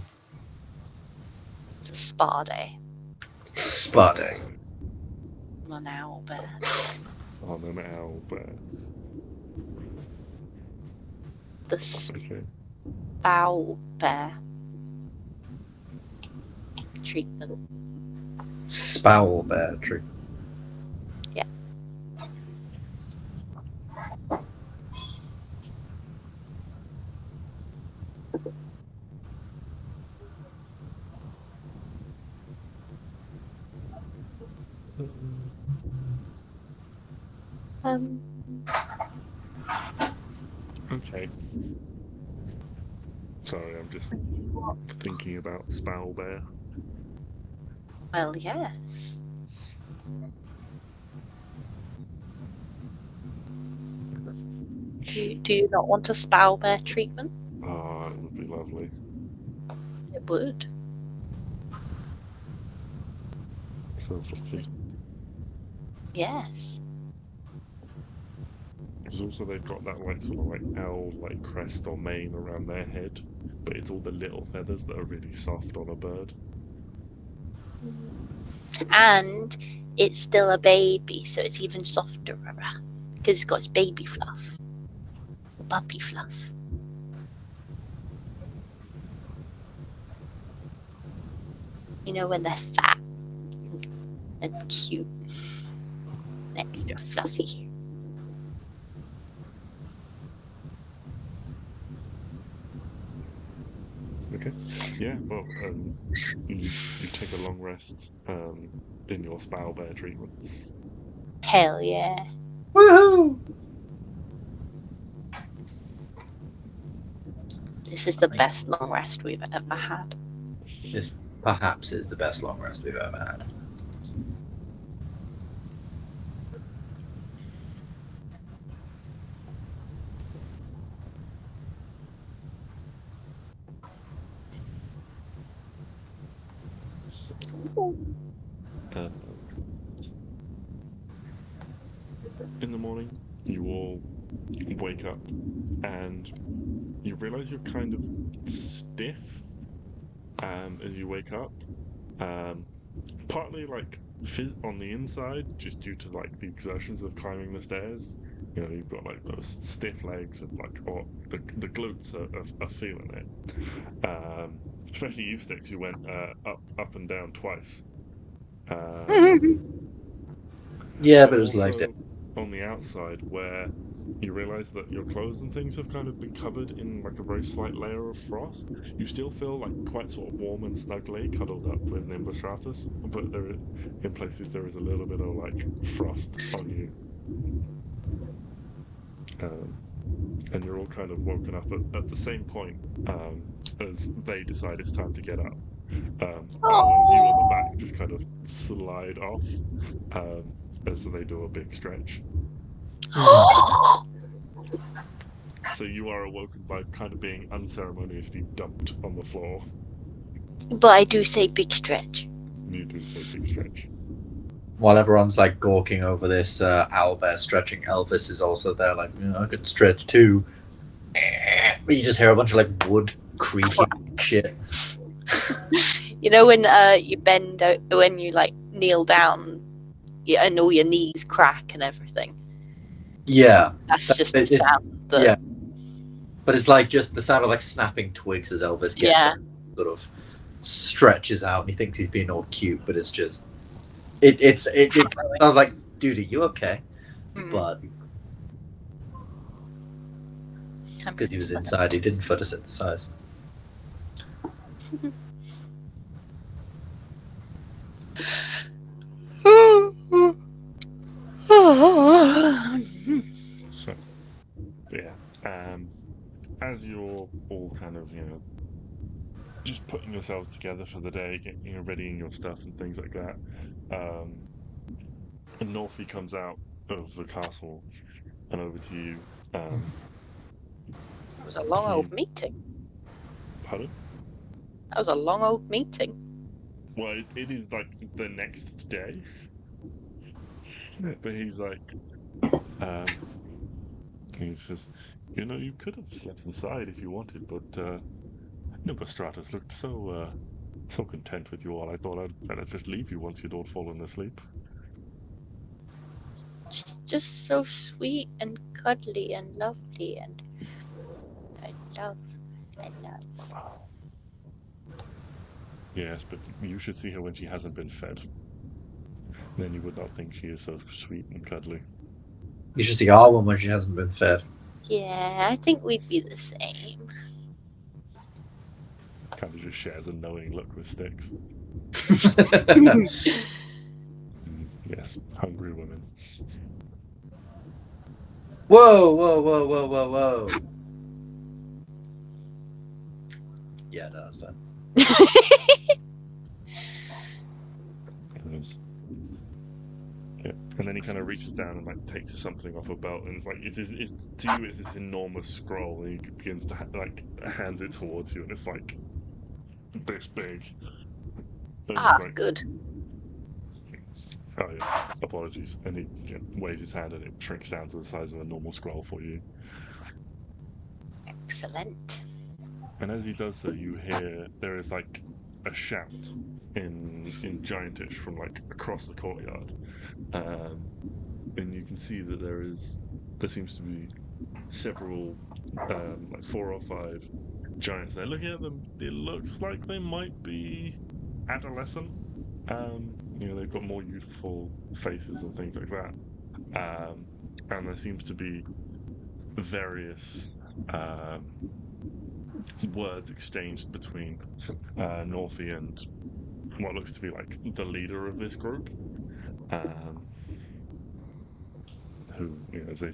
It's a spa day. Spa day. On an owlbear. On an owlbear. The owlbear treatment. Spowlbear treatment. Yeah. Okay. Sorry, I'm just thinking about Spowlbear. Well, yes. Do you not want a Spowlbear treatment? Oh, it would be lovely. It would. So fluffy. Yes. Because also they've got that like sort of like owl like crest or mane around their head, but it's all the little feathers that are really soft on a bird. And it's still a baby, so it's even softer because it's got its baby fluff, puppy fluff. You know when they're fat and cute, extra fluffy. Okay. Yeah. Well, you take a long rest in your Spowlbear treatment. Hell yeah! Woohoo! This is the best long rest we've ever had. This perhaps is the best long rest we've ever had. In the morning, you all wake up and you realize you're kind of stiff as you wake up. Partly like on the inside, just due to like the exertions of climbing the stairs, you know, you've got like those stiff legs and like, or the glutes are feeling it. Especially you, Stix, you went up and down twice. Yeah, But but it was like that. also on the outside, where you realize that your clothes and things have kind of been covered in like a very slight layer of frost, you still feel like quite sort of warm and snugly cuddled up with Nimbostratus, but in places there is a little bit of like frost on you. And you're all kind of woken up at the same point as they decide it's time to get up. Arwen, you at the back just kind of slide off as they do a big stretch. So you are awoken by kind of being unceremoniously dumped on the floor. But I do say big stretch. You do say big stretch. While everyone's like gawking over this owlbear stretching, Elvis is also there, like, I could stretch too. But you just hear a bunch of like wood creaking shit. You know when you bend when you like kneel down, and all your knees crack and everything. Yeah, That's just the sound. Yeah, but it's like just the sound of like snapping twigs as Elvis gets up, sort of stretches out, and he thinks he's being all cute, but it's just it sounds like, dude, are you okay? But because he was inside, he didn't photosynthesize. So, yeah. As you're all kind of, you know, just putting yourselves together for the day, getting readying your stuff and things like that, and Northie comes out of the castle and over to you. It was a long old meeting. Pardon? That was a long old meeting. Well, it is like the next day. But he's like, he says, you know, you could have slept inside if you wanted, but Nimbostratus looked so content with you all. I thought I'd better just leave you once you'd all fallen asleep. Just so sweet and cuddly and lovely, and I love. Yes, but you should see her when she hasn't been fed. Then you would not think she is so sweet and cuddly. You should see Arwen when she hasn't been fed. Yeah, I think we'd be the same. Kind of just shares a knowing look with Stix. Yes, hungry women. Whoa, whoa, whoa, whoa, whoa, whoa. Yeah, no, that's fine. Yeah. And then he kind of reaches down and like takes something off a belt, and it's like it's to you it's this enormous scroll, and he begins to hands it towards you, and it's like this big. Like, good. Oh yes, apologies. And he waves his hand, and it shrinks down to the size of a normal scroll for you. Excellent. And as he does so, you hear there is like a shout in Giantish from like across the courtyard, and you can see that there seems to be several like 4 or 5 giants there. Looking at them, it looks like they might be adolescent. You know, they've got more youthful faces and things like that. And there seems to be various words exchanged between Northie and what looks to be like the leader of this group, who, you know, as they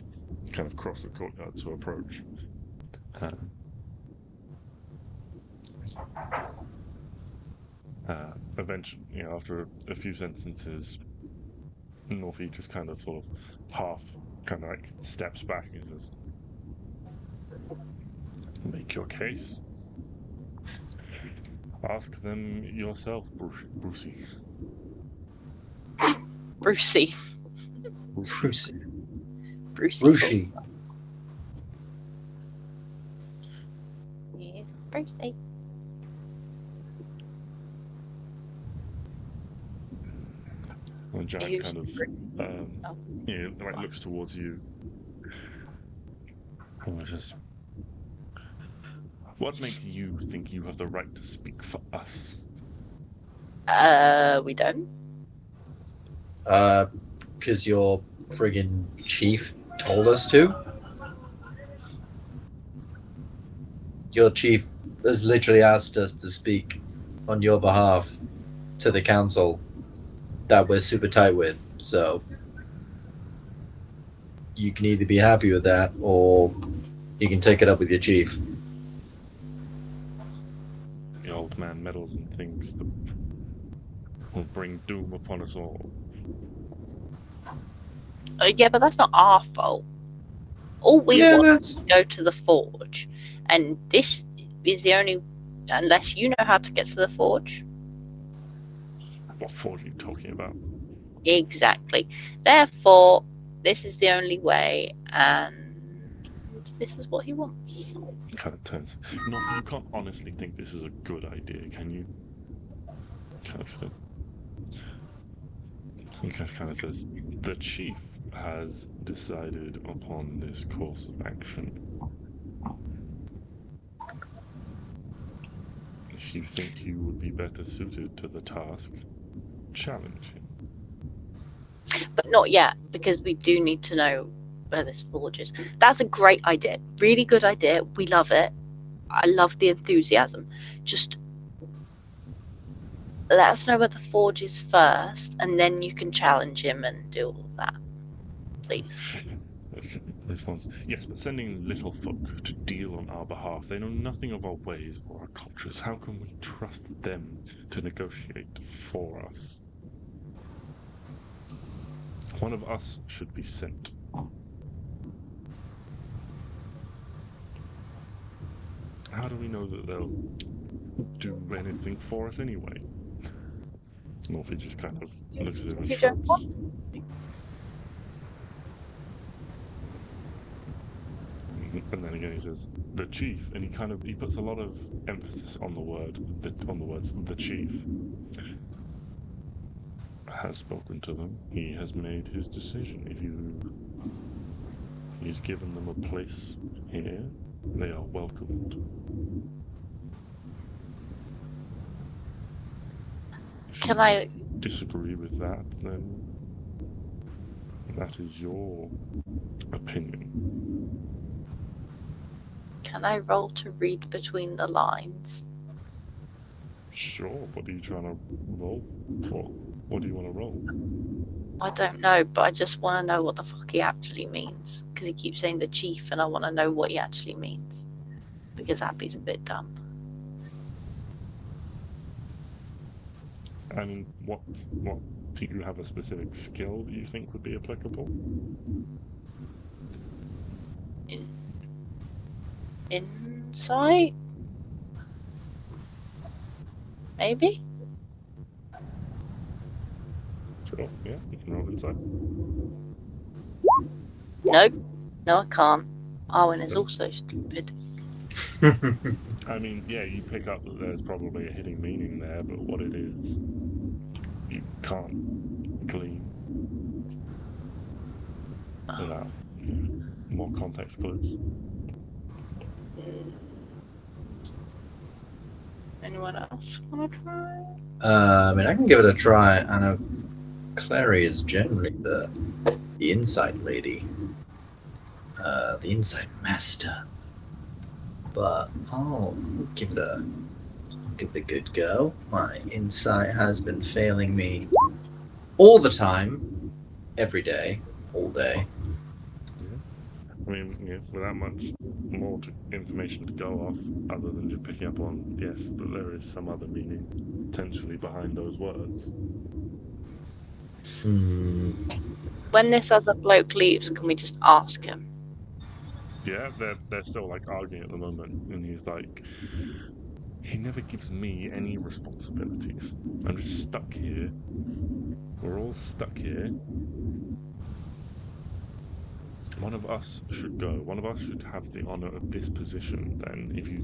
kind of cross the courtyard to approach. Eventually, you know, after a few sentences, Northie just kind of sort of half kind of like steps back and says, "Make your case. Ask them yourself, Brucey." Brucey. Brucey. Brucey. Yes, Brucey. The giant kind of, like looks towards you. And says, "What makes you think you have the right to speak for us?" We don't. Because your friggin' chief told us to. Your chief has literally asked us to speak on your behalf to the council that we're super tight with, so you can either be happy with that or you can take it up with your chief. The old man meddles and thinks that will bring doom upon us all. Yeah, but that's not our fault. All we want is to go to the forge, and this is the only. Unless you know how to get to the forge. What forge are you talking about? Exactly. Therefore, this is the only way, and this is what he wants. Kind of turns. No, you can't honestly think this is a good idea, can you? Kind of says. He kind of says, "The chief has decided upon this course of action. If you think you would be better suited to the task, challenge him." But not yet, because we do need to know where this forge is. That's a great idea. Really good idea. We love it. I love the enthusiasm. Just let us know where the forge is first, and then you can challenge him and do all of that. Please. Response: "Yes, but sending little folk to deal on our behalf, they know nothing of our ways or our cultures. How can we trust them to negotiate for us? One of us should be sent." How do we know that they'll do anything for us anyway? Morphy just kind of looks at him and shrugs. And then again he says, "The chief," and he puts a lot of emphasis on the words "the chief" has spoken to them. He has made his decision. He's given them a place here, they are welcomed. Can I disagree with that, then that is your opinion. Can I roll to read between the lines? Sure. What are you trying to roll for? What do you want to roll? I don't know, but I just want to know what the fuck he actually means. Because he keeps saying the chief, and I want to know what he actually means. Because Abby's a bit dumb. And what do you have a specific skill that you think would be applicable? Insight? Maybe? Sure, yeah, you can roll insight. Nope. No, I can't. Arwen is also stupid. I mean, yeah, you pick up that there's probably a hidden meaning there, but what it is, you can't glean without more context clues. Anyone else want to try? I mean, I can give it a try. I know Klari is generally the insight lady, the insight master. But I'll give it a good go. My insight has been failing me all the time, every day, all day. I mean, yeah, without much more information to go off, other than just picking up on, yes, that there is some other meaning potentially behind those words. When this other bloke leaves, can we just ask him? Yeah, they're still like arguing at the moment, and he's like, "He never gives me any responsibilities. I'm just stuck here. We're all stuck here. One of us should go. One of us should have the honor of this position, then, if you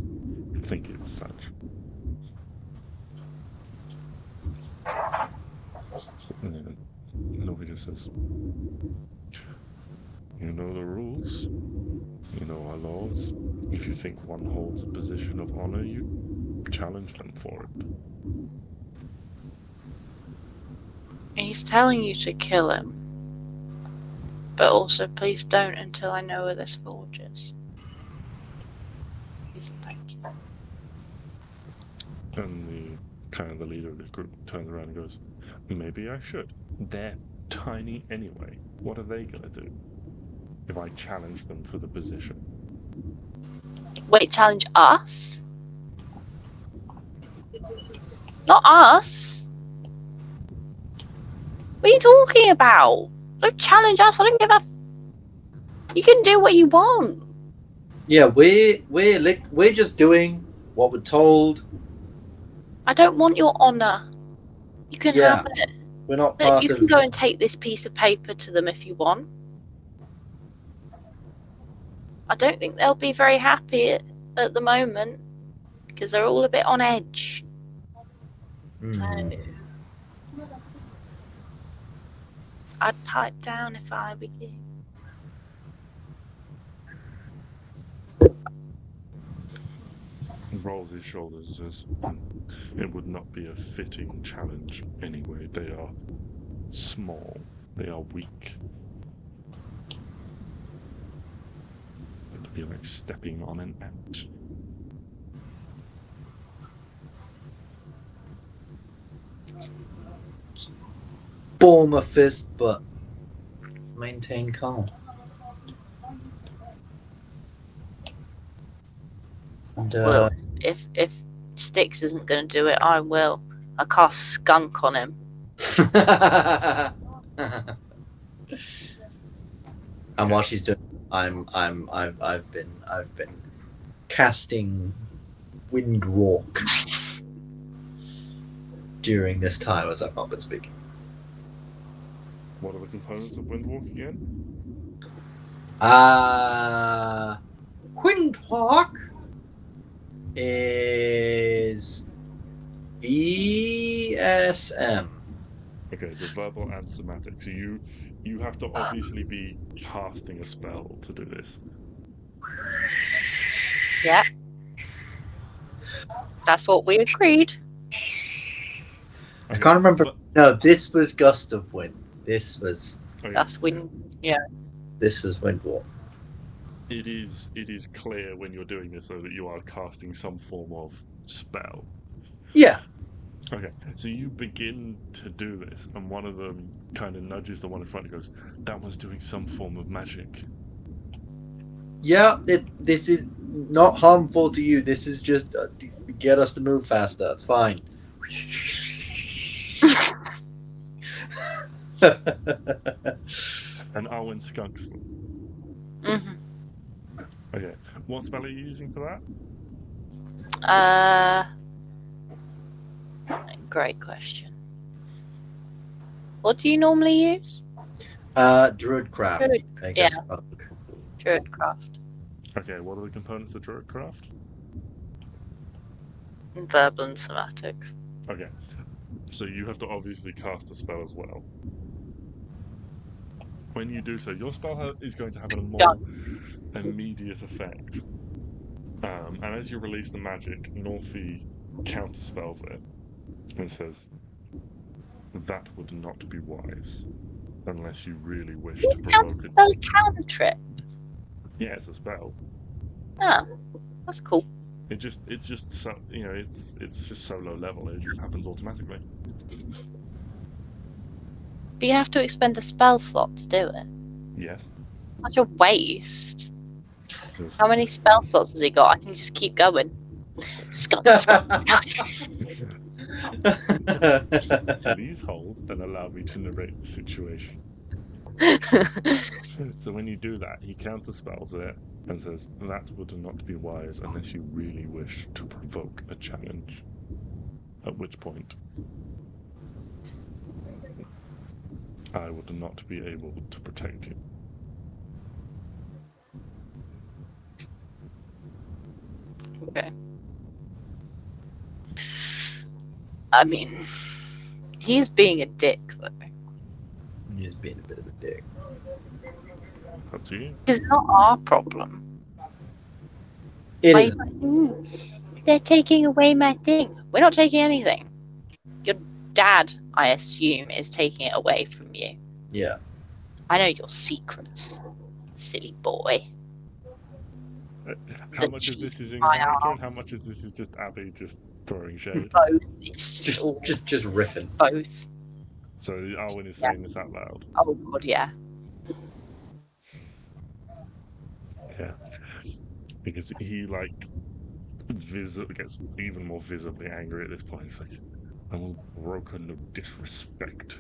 think it's such." Norfi just says, "You know the rules. You know our laws. If you think one holds a position of honor, you challenge them for it." He's telling you to kill him. But also, please don't until I know where this forge is. Please and thank you. And the leader of this group turns around and goes, "Maybe I should. They're tiny anyway. What are they gonna do if I challenge them for the position?" Wait, challenge us? Not us. What are you talking about? Don't challenge us. I don't give a. You can do what you want. Yeah, we're just doing what we're told. I don't want your honor. You can have it. We're not Look, part you of. can go and take this piece of paper to them if you want. I don't think they'll be very happy at the moment because they're all a bit on edge. So I'd pipe down if I were you. Rolls his shoulders and says, "It would not be a fitting challenge anyway. They are small. They are weak. It would be like stepping on an ant." Ball my fist, but maintain calm. And, Well, if Stix isn't going to do it, I will. I cast skunk on him. And while she's doing, I've been casting Wind Walk during this time as I've not been speaking. What are the components of Windwalk again? Windwalk is BSM. Okay, so verbal and somatic. So you have to obviously be casting a spell to do this. Yeah. That's what we agreed. I can't remember. No, this was Gust of Wind. This was. Okay. That's wind. Yeah. This was Windwalk. It is clear when you're doing this, though, that you are casting some form of spell. Yeah. Okay, so you begin to do this, and one of them kind of nudges the one in front and goes, "That one's doing some form of magic." Yeah, this is not harmful to you. This is just get us to move faster. It's fine. And Arwen skunks them. Mm-hmm. Okay, what spell are you using for that? Great question. What do you normally use? Druidcraft. Yeah. Druidcraft. Okay, what are the components of Druidcraft? Verbal and somatic. Okay, so you have to obviously cast a spell as well. When you do so, your spell is going to have a more immediate effect. And as you release the magic, Norfi counterspells it and says, "That would not be wise, unless you really wish to provoke it." Counterspell counter-trip. Yeah, it's a spell. Oh, that's cool. It's just so, it's just so low level. It just happens automatically. But you have to expend a spell slot to do it. Yes. Such a waste. Just... How many spell slots has he got? I can just keep going. Skunk. Please hold and allow me to narrate the situation. So when you do that, he counterspells it and says, "That would not be wise unless you really wish to provoke a challenge." At which point, I would not be able to protect you. Okay. I mean, he's being a dick, though. just being a bit of a dick. Up to you. It's not our problem. It Like, is. they're taking away my thing. We're not taking anything. Your dad, I assume, is taking it away from you. Yeah. I know your secrets, silly boy. How much of this is in I character, and asked. how much of this is just Abby just throwing shade? Both. It's Just all riffing. both. So Arwen is saying this out loud. Oh god, yeah. Yeah, because he like gets even more visibly angry at this point. He's like, "I will broken no disrespect.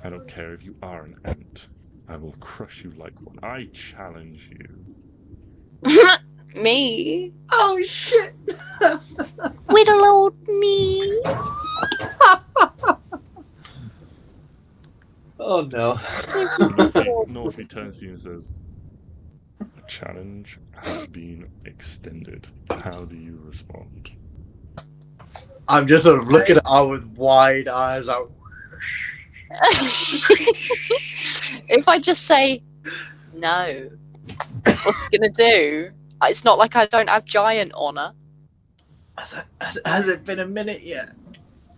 I don't care if you are an ant. I will crush you like one. I challenge you." Me. Oh shit! Whittle old me. Oh no. Northie turns to you and says, "A challenge has been extended. How do you respond?" I'm just sort of looking at her with wide eyes out. If I just say no, what's he gonna do? It's not like I don't have giant honor. Has it been a minute yet?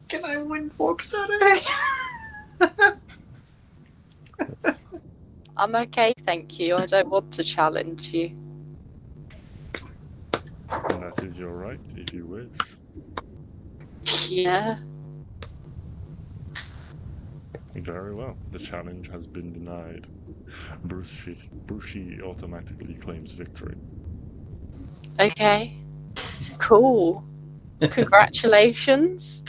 Can I win walk Saturday? I'm okay, thank you. I don't want to challenge you. And that is your right, if you wish. Yeah. Very well. The challenge has been denied. Brushi automatically claims victory. Okay. Cool. Congratulations.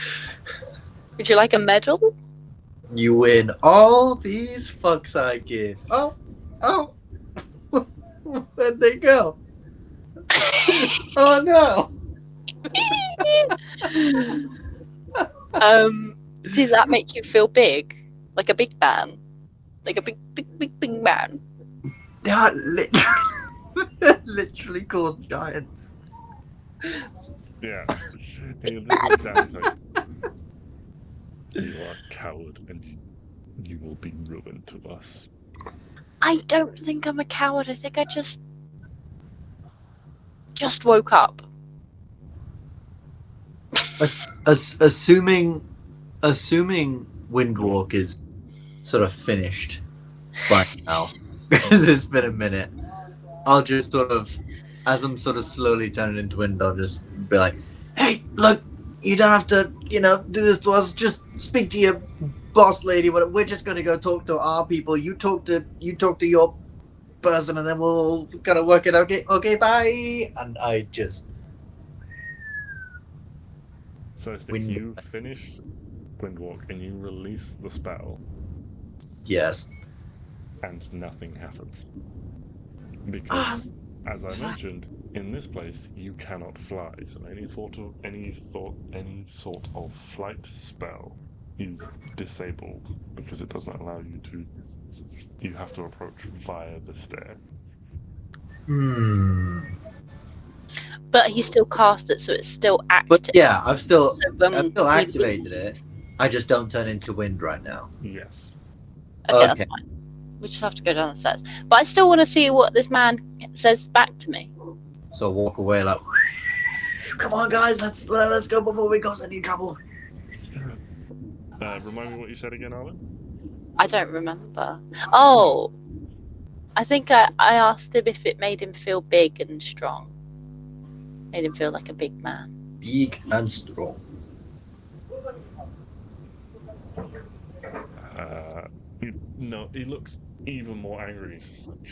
Would you like a medal? You win all these fucks I give. Oh. Where'd they go? Oh no. Does that make you feel big? Like a big man? Like a big man? They are literally called giants. Yeah. He looks down and he's like, "You are a coward, and you will be ruined to us." I don't think I'm a coward. I think I just woke up. Assuming Windwalk is sort of finished by now, because it's been a minute, I'll just sort of, as I'm sort of slowly turning into wind, I'll just be like, "Hey, look, you don't have to, do this to us. Just speak to your boss lady. We're just gonna go talk to our people. You talk to your person, and then we'll kind of work it out. Okay, bye." And I just. So, Stix, you finish Windwalk and you release the spell, Yes. and nothing happens. Because, as I mentioned, in this place you cannot fly, so any sort of flight spell is disabled because it doesn't allow you to. You have to approach via the stair. But he still cast it, so it's still active. But yeah, I've still So activated it. I just don't turn into wind right now. Yes. Okay, Okay. that's fine. We just have to go down the stairs. But I still want to see what this man says back to me. So walk away like, "Come on, guys, let's go before we cause any trouble." Remind me what you said again, Arwen? I don't remember. Oh, I think I asked him if it made him feel big and strong. Made him feel like a big man. Big and strong. He looks even more angry. He's just like,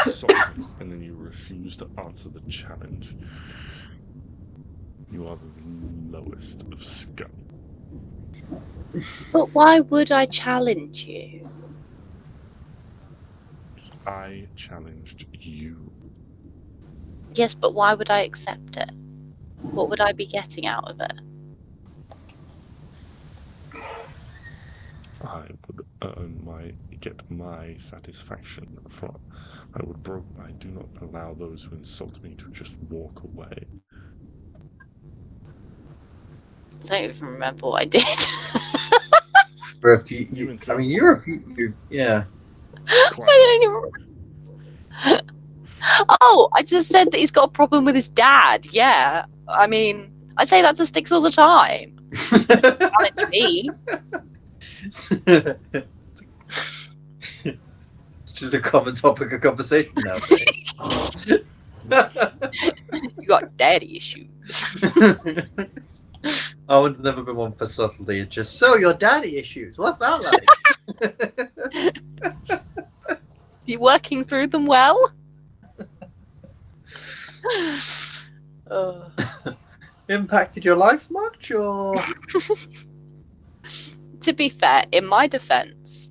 "Sorry," and then you refuse to answer the challenge. You are the lowest of scum. But why would I challenge you? I challenged you. Yes, but why would I accept it? What would I be getting out of it? I would get my satisfaction from. I do not allow those who insult me to just walk away. I don't even remember what I did. I mean, you're a few. Yeah. Oh, I just said that he's got a problem with his dad. Yeah, I mean, I say that to Stix all the time. Challenge me. It's just a common topic of conversation nowadays. You got daddy issues. I would never been one for subtlety. It's just, so your daddy issues. What's that like? You working through them well? Impacted your life much, or? To be fair, in my defense,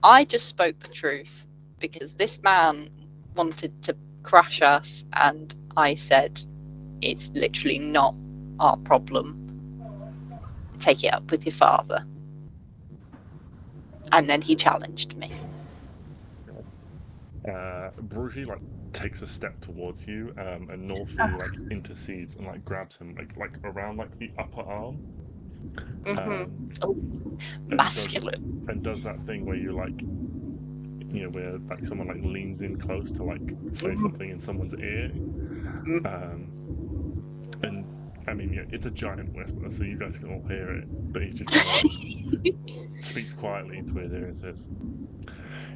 I just spoke the truth because this man wanted to crush us, and I said it's literally not our problem. Take it up with your father. And then he challenged me. Bruji takes a step towards you, and Norfi intercedes and grabs him like around the upper arm. Masculine. And does that thing where you where someone leans in close to say something in someone's ear. And I mean, it's a giant whisper, so you guys can all hear it. But he just speaks quietly into his ear and says,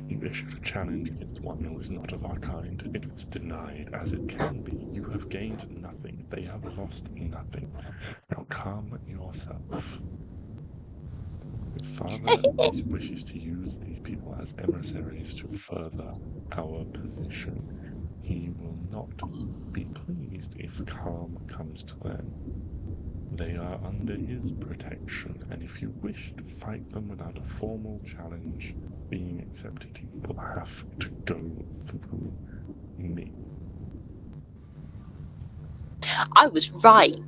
"You issued a challenge against one who is not of our kind. It was denied, as it can be. You have gained nothing. They have lost nothing. Now calm yourself. Your father wishes to use these people as emissaries to further our position. He will not be pleased if calm comes to them. They are under his protection, and if you wish to fight them without a formal challenge being accepted, you will have to go through me." I was right.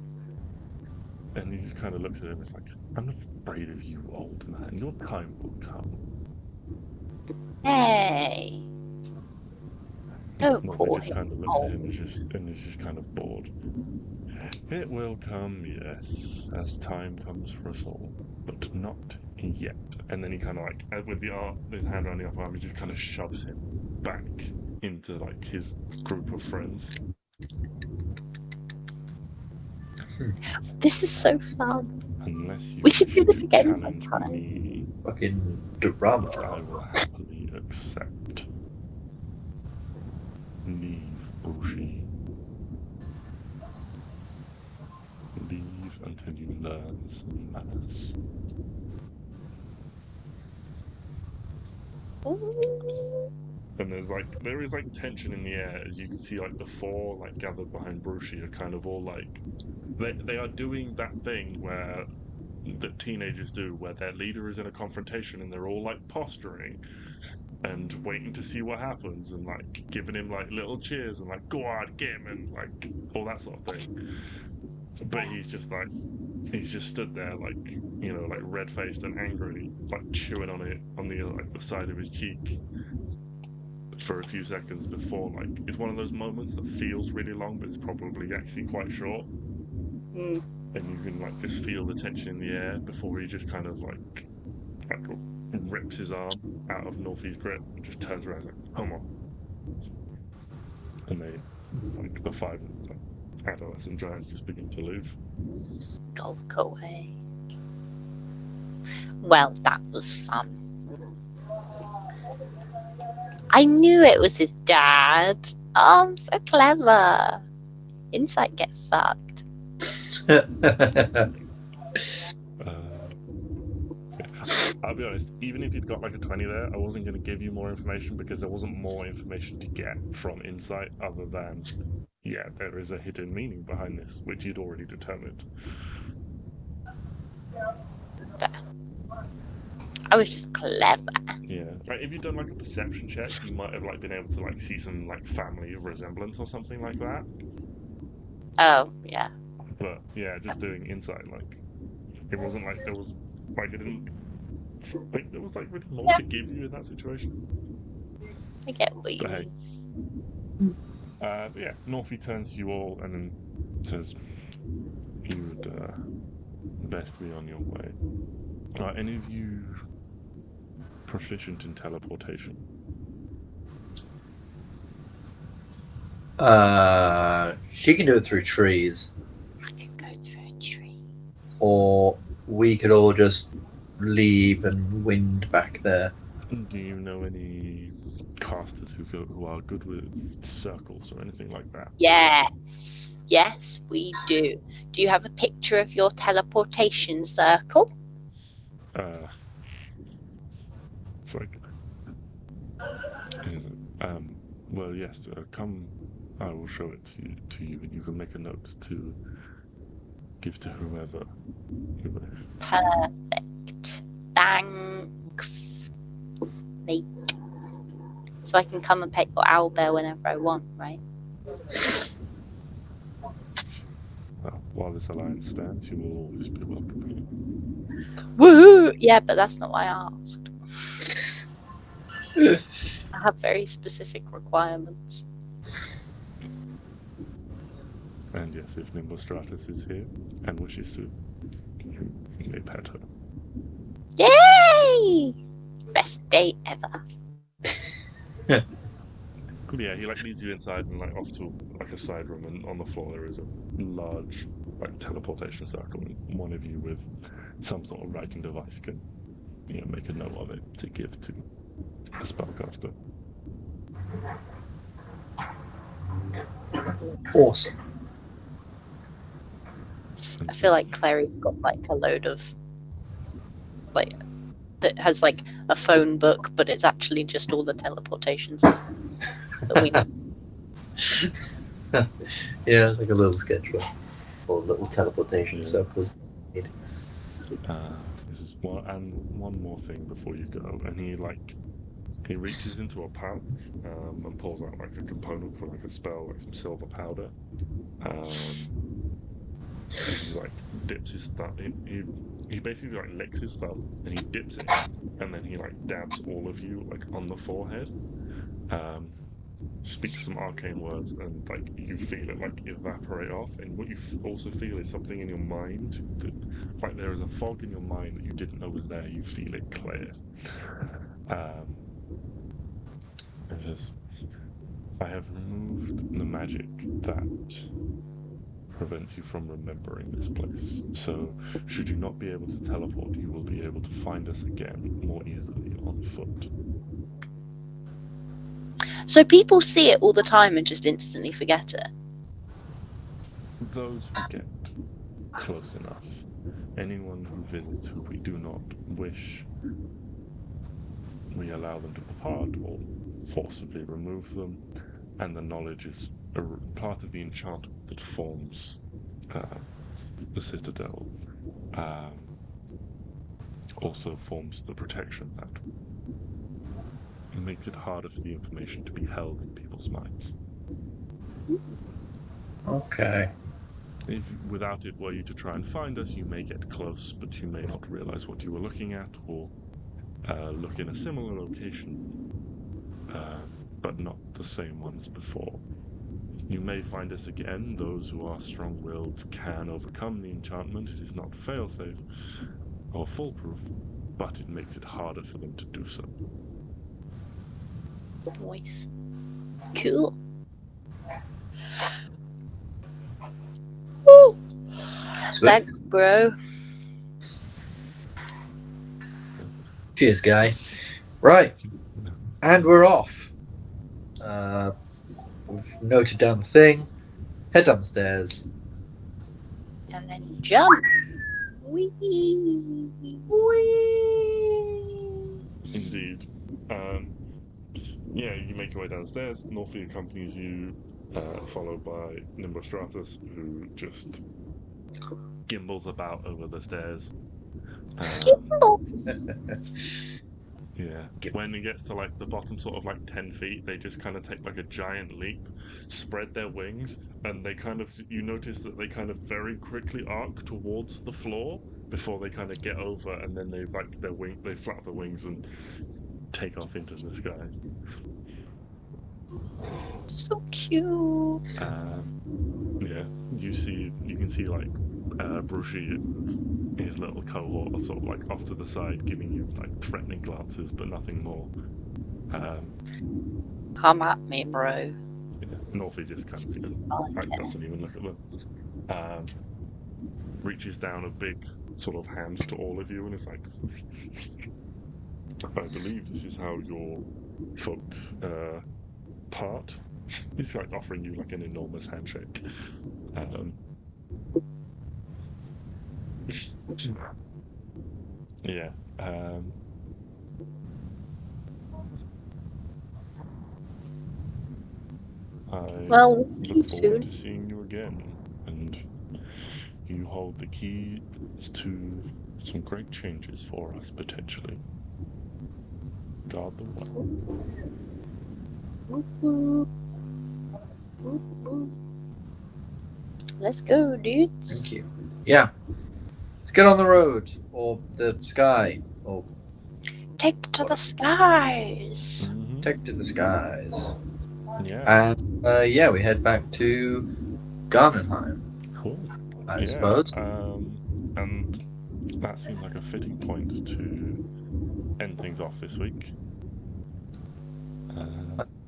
And he just kind of looks at him. It's like, "I'm afraid of you, old man. Your time will come." Hey. Don't Norfi call just him kind of looks old. at him and is just kind of bored. "It will come, yes, as time comes for us all, but not yet." And then he kind of with his hand around the upper arm, he just kind of shoves him back into his group of friends. This is so fun. Unless you We should do wish this to again challenge sometime. me, Fucking drama. which I will happily accept. Leave, Bushi. Leave until you learn some manners. And there is tension in the air as you can see the four gathered behind Brushi are kind of all they are doing that thing where that teenagers do where their leader is in a confrontation and they're all posturing and waiting to see what happens and giving him little cheers and go on, get him, and all that sort of thing. But he's just stood there red faced and angry, chewing on it on the side of his cheek for a few seconds before it's one of those moments that feels really long but it's probably actually quite short. And you can just feel the tension in the air before he just kind of rips his arm out of Norfi's grip and just turns around come on. And they the five adolescent giants just begin to leave. Skulk away. Well, that was fun. I knew it was his dad. Oh, I'm so clever. Insight gets sucked. I'll be honest, even if you'd got a 20 there, I wasn't going to give you more information because there wasn't more information to get from insight other than, yeah, there is a hidden meaning behind this, which you'd already determined. Fair. I was just clever. Yeah. If you'd done a perception check, you might have been able to see some family resemblance or something like that. Oh, yeah. But yeah, just doing insight, it wasn't there was it didn't there was really more to give you in that situation. I get what you mean. But yeah, Norfi turns to you all and then says, "You would best be on your way." Are any of you proficient in teleportation? She can do it through trees, I could go through a tree. or we could all just leave and wind back there. Do you know any casters who are good with circles or anything like that? Yes. Yes, we do. Do you have a picture of your teleportation circle? It's like, is it? Well, yes. Come, I will show it to you, and you can make a note to give to whomever you wish. Perfect. Thanks, mate. So I can come and pet your owlbear whenever I want, right? While this alliance stands, you will always be welcome here. Woohoo! Yeah, but that's not why I asked. I have very specific requirements. And yes, if Nimbostratus is here and wishes to, you may pet her. Yay! Best day ever. Yeah, he leads you inside and off to a side room, and on the floor there is a large teleportation circle, and one of you with some sort of writing device can make a note of it to give to a spellcaster. Awesome. I feel like Clary's got a load of that has a phone book, but it's actually just all the teleportation circles that we know. Yeah, it's like a little sketchbook or little teleportation circles. This is one more thing before you go, and he reaches into a pouch and pulls out a component for a spell, some silver powder. He dips his thumb. He basically licks his thumb and he dips it, and then he dabs all of you on the forehead. Speaks some arcane words, and you feel it evaporate off. And what you also feel is something in your mind that there is a fog in your mind that you didn't know was there. You feel it clear. It says, "I have removed the magic that prevents you from remembering this place. So, should you not be able to teleport, you will be able to find us again more easily on foot." So people see it all the time and just instantly forget it. Those who get close enough. Anyone who visits who we do not wish, we allow them to depart or forcibly remove them, and the knowledge is a part of the enchantment that forms the citadel. Also forms the protection that makes it harder for the information to be held in people's minds. Okay. If without it were you to try and find us, you may get close, but you may not realize what you were looking at, or look in a similar location, but not the same one as before. You may find us again. Those who are strong-willed can overcome the enchantment. It is not fail-safe or foolproof, but it makes it harder for them to do so. Nice. Cool. Woo. Thanks, bro. Cheers, guy. Right. And we're off. We've noted down the thing. Head down the stairs. And then jump. Whee! Whee! Indeed. Yeah, you make your way downstairs. Northie accompanies you, followed by Nimbostratus, who just gimbals about over the stairs. Yeah. When it gets to the bottom sort of 10 feet, they just kind of take a giant leap, spread their wings, and they you notice that they very quickly arc towards the floor before they get over, and then they they flap their wings and take off into the sky. So cute. Yeah, you can see Brushi and his little cohort are sort of like off to the side, giving you like threatening glances, but nothing more. Come at me, bro. Northie just kind of like, doesn't even look at them. Reaches down a big sort of hand to all of you and is like, I believe this is how your folk part. He's like offering you like an enormous handshake. Yeah. Well, we'll look see you forward soon. to seeing you again, and you hold the keys to some great changes for us potentially. Guard them well. Whoop, whoop. Whoop, whoop. Let's go, dudes. Thank you. Yeah. Let's get on the road, or the sky, or Take to the skies. Mm-hmm. take to the skies. Yeah. And yeah, we head back to Garnenheim, Cool. I suppose. And that seems like a fitting point to end things off this week.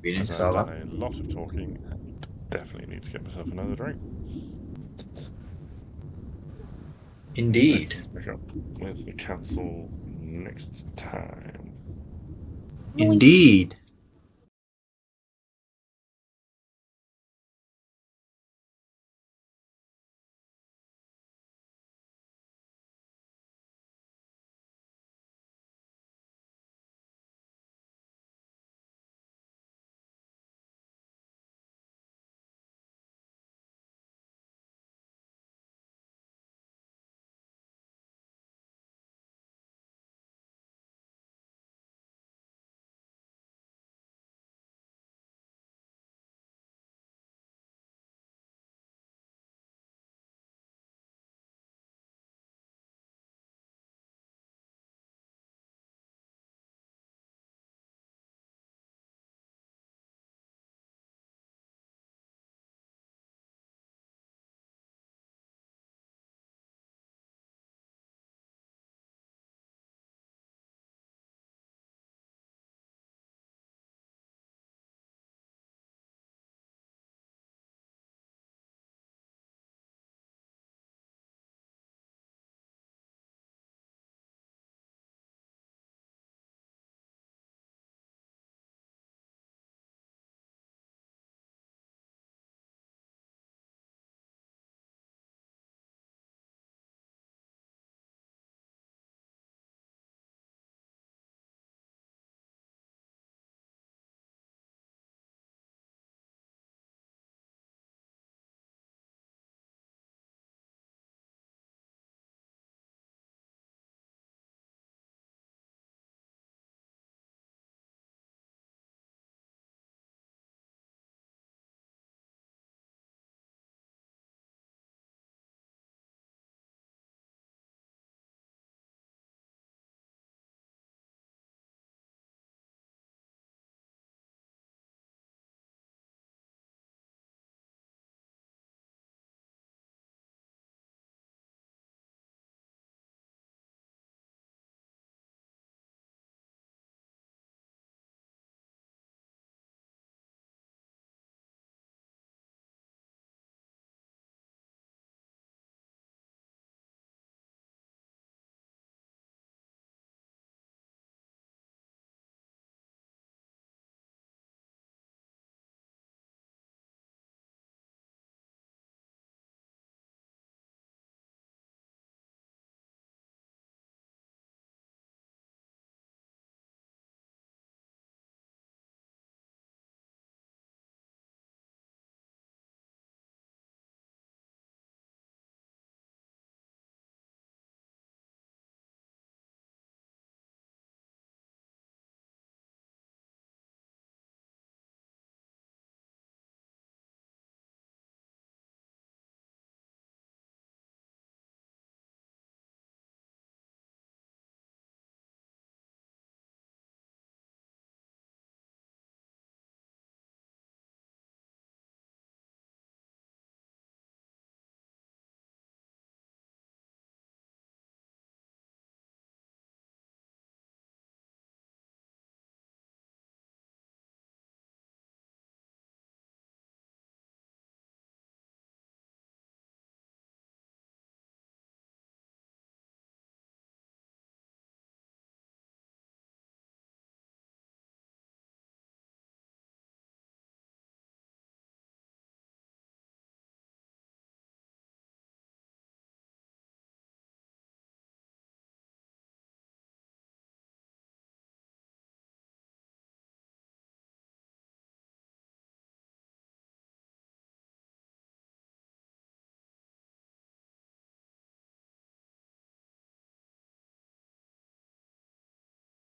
As I've done a lot of talking and definitely need to get myself another drink. Indeed. Pick up with the council next time. Indeed.